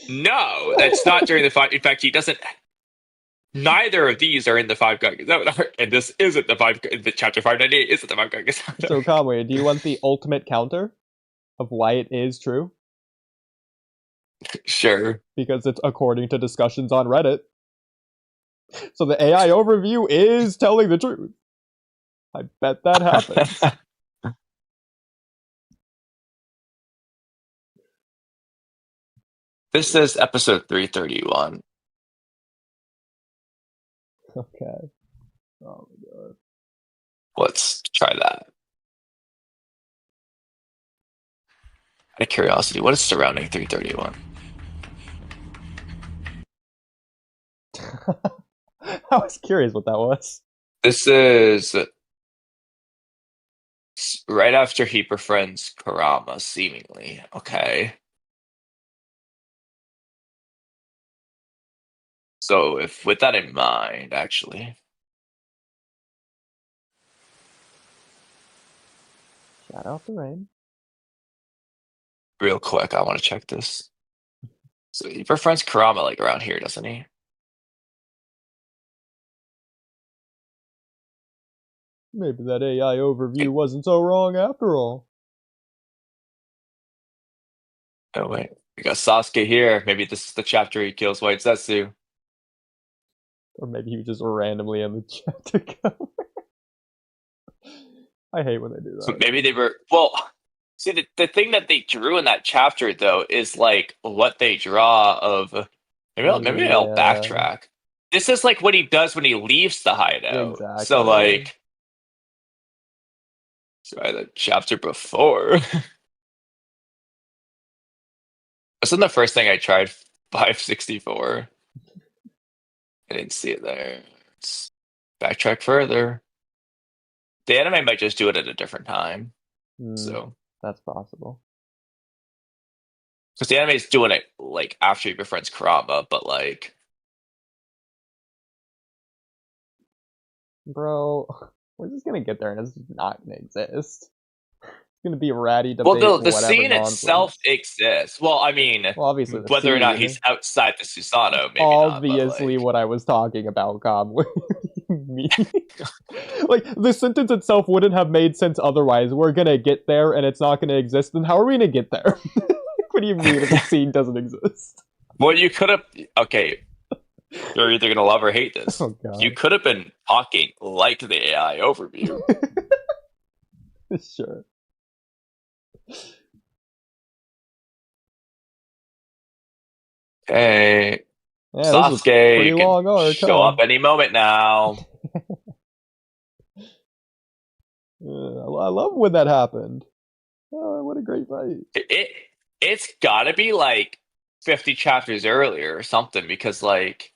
Speaker 5: No, that's not during the 5. In fact, he doesn't. Neither of these are in the 5 Kage Summit arc, and this isn't the 5. The chapter 598 isn't the 5 Kage Summit arc.
Speaker 1: So, Kamui, do you want the ultimate counter of why it is true?
Speaker 5: Sure.
Speaker 1: Because it's according to discussions on Reddit. So the AI overview is telling the truth. I bet that happens.
Speaker 5: This is episode 331.
Speaker 1: Okay. Oh my god.
Speaker 5: Let's try that. Out of curiosity, what is surrounding 331?
Speaker 1: I was curious what that was.
Speaker 5: This is right after he befriends Kurama, seemingly. Okay. So, if with that in mind, actually.
Speaker 1: Shout out the rain.
Speaker 5: Real quick, I want to check this. So, he befriends Kurama, like, around here, doesn't he?
Speaker 1: Maybe that AI overview wasn't so wrong after all.
Speaker 5: Oh, wait. We got Sasuke here. Maybe this is the chapter he kills White Setsu.
Speaker 1: Or maybe he was just randomly in the chapter cover. I hate when they do that.
Speaker 5: So maybe they were... Well, see, the thing that they drew in that chapter, though, is, like, what they draw of... Maybe I'll backtrack. This is, like, what he does when he leaves the hideout.
Speaker 1: Exactly.
Speaker 5: So, like... Try the chapter before. Wasn't the first thing I tried 564? I didn't see it there. Let's backtrack further. The anime might just do it at a different time. So
Speaker 1: that's possible.
Speaker 5: Because the anime is doing it like after he befriends Kurama, but like,
Speaker 1: bro, we're just gonna get there and it's not gonna exist. It's gonna be a ratty debate.
Speaker 5: Well, the
Speaker 1: whatever
Speaker 5: scene
Speaker 1: nonsense.
Speaker 5: itself exists. Well, I mean,
Speaker 1: well, obviously,
Speaker 5: whether or not he's outside the Susanoo, maybe
Speaker 1: obviously
Speaker 5: not. But,
Speaker 1: what I was talking about, Kamui. Me. Like, the sentence itself wouldn't have made sense otherwise. We're gonna get there, and it's not gonna exist. Then how are we gonna get there? What do you mean if the scene doesn't exist?
Speaker 5: well, you could have. Okay, you're either gonna love or hate this.
Speaker 1: Oh, God.
Speaker 5: You could have been talking like the AI overview.
Speaker 1: Sure.
Speaker 5: Hey,
Speaker 1: Yeah, this was
Speaker 5: Sasuke
Speaker 1: pretty long
Speaker 5: can
Speaker 1: arc,
Speaker 5: show up any moment now.
Speaker 1: I love when that happened. Oh, what a great fight.
Speaker 5: It's gotta be like 50 chapters earlier or something, because like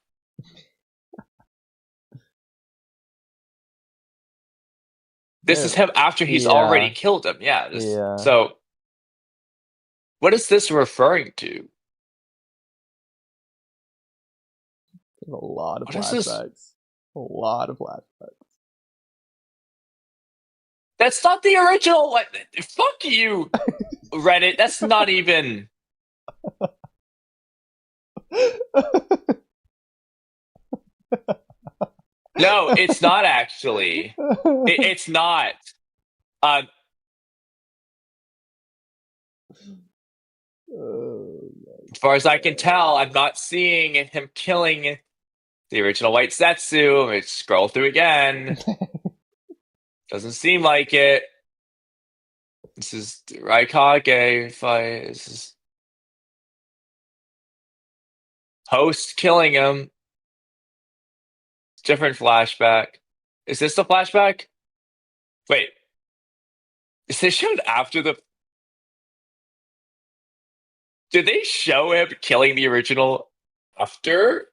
Speaker 5: this is him after he's already killed him. Yeah. So what is this referring to?
Speaker 1: There's a lot of
Speaker 5: What is this?
Speaker 1: flashbacks. A lot of flashbacks.
Speaker 5: That's not the original. What? Fuck you, Reddit. That's not even. No, it's not actually. It's not. As far as I can tell, I'm not seeing him killing the original White Zetsu. Let me scroll through again. Doesn't seem like it. This is Raikage fight. This is Host killing him. Different flashback. Is this the flashback? Wait. Is this shown after the... Did they show him killing the original after?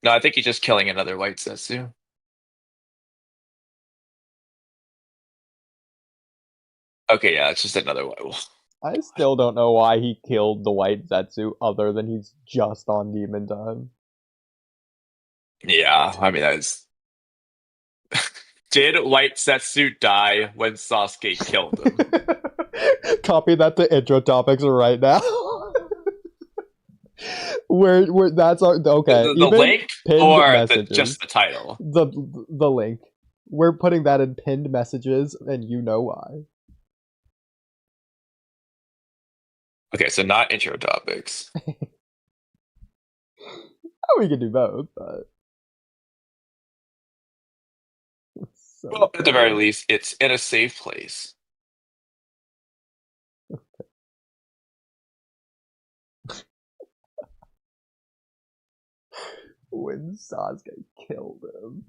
Speaker 5: No, I think he's just killing another White Zetsu. Okay, yeah, it's just another one.
Speaker 1: I still don't know why he killed the White Zetsu other than he's just on demon time.
Speaker 5: Yeah, I mean, that's... Did White Zetsu die when Sasuke killed him?
Speaker 1: Copy that to intro topics right now. where that's our okay.
Speaker 5: The link or just the title?
Speaker 1: The link. We're putting that in pinned messages, and you know why.
Speaker 5: Okay, so not intro topics.
Speaker 1: We can do both, but so
Speaker 5: well, at the very least, it's in a safe place.
Speaker 1: When Sasuke killed him.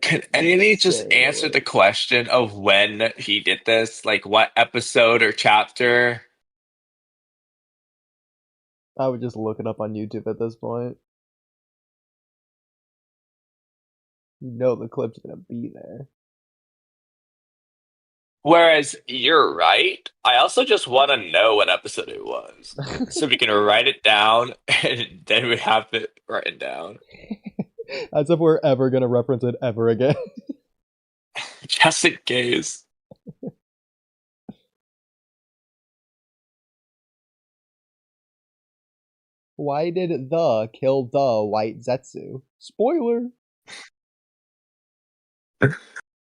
Speaker 5: Can any just answer the question of when he did this? Like what episode or chapter?
Speaker 1: I would just look it up on YouTube at this point. You know the clip's gonna be there.
Speaker 5: Whereas you're right. I also just want to know what episode it was. So we can write it down and then we have it written down.
Speaker 1: As if we're ever gonna reference it ever again.
Speaker 5: Just in case.
Speaker 1: Why did the kill the White Zetsu? Spoiler!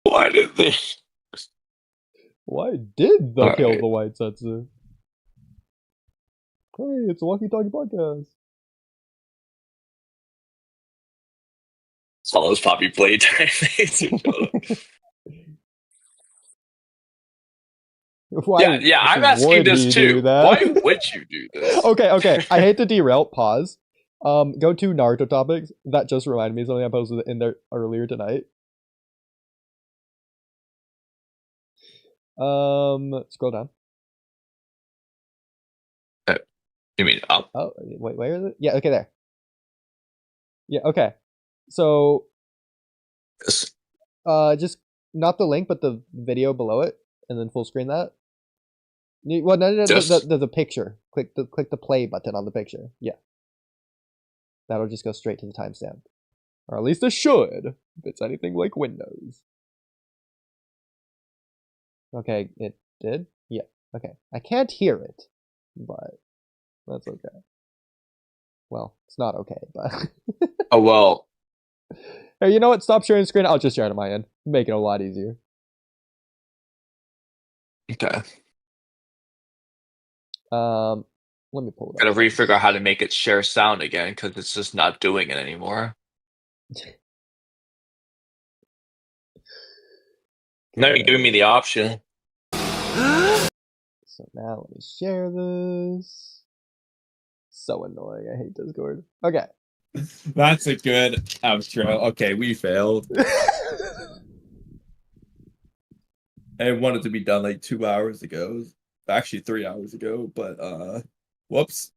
Speaker 5: Why did they?
Speaker 1: Why did the kill
Speaker 5: Alright.
Speaker 1: the White Zetsu? Hey, it's a Walky Talky podcast.
Speaker 5: It's all those Poppy Playtime.
Speaker 1: Why
Speaker 5: yeah, I'm asking
Speaker 1: would
Speaker 5: this
Speaker 1: he
Speaker 5: too.
Speaker 1: do that?
Speaker 5: Why would you do this?
Speaker 1: Okay. I hate to derail. Pause. Go to Naruto topics. That just reminded me of something I posted in there earlier tonight. Scroll down.
Speaker 5: You mean up?
Speaker 1: Oh, wait, where is it? Yeah, okay, there. Yeah, okay. So,
Speaker 5: Yes.
Speaker 1: just not the link, but the video below it, and then full screen that. Well, no, the picture. Click the play button on the picture. Yeah, that'll just go straight to the timestamp. Or at least it should, if it's anything like Windows. Okay, it did? Yeah, okay. I can't hear it, but that's okay. Well, it's not okay, but...
Speaker 5: Oh, well.
Speaker 1: Hey, you know what? Stop sharing the screen. I'll just share it on my end. Make it a lot easier.
Speaker 5: Okay.
Speaker 1: Let me pull it up.
Speaker 5: Gotta refigure out how to make it share sound again, because it's just not doing it anymore. Not even giving me the option.
Speaker 1: So now let me share this. So annoying. I hate Discord. Okay.
Speaker 3: That's a good outro. Okay, we failed. I wanted to be done like 2 hours ago. Actually 3 hours ago, but whoops.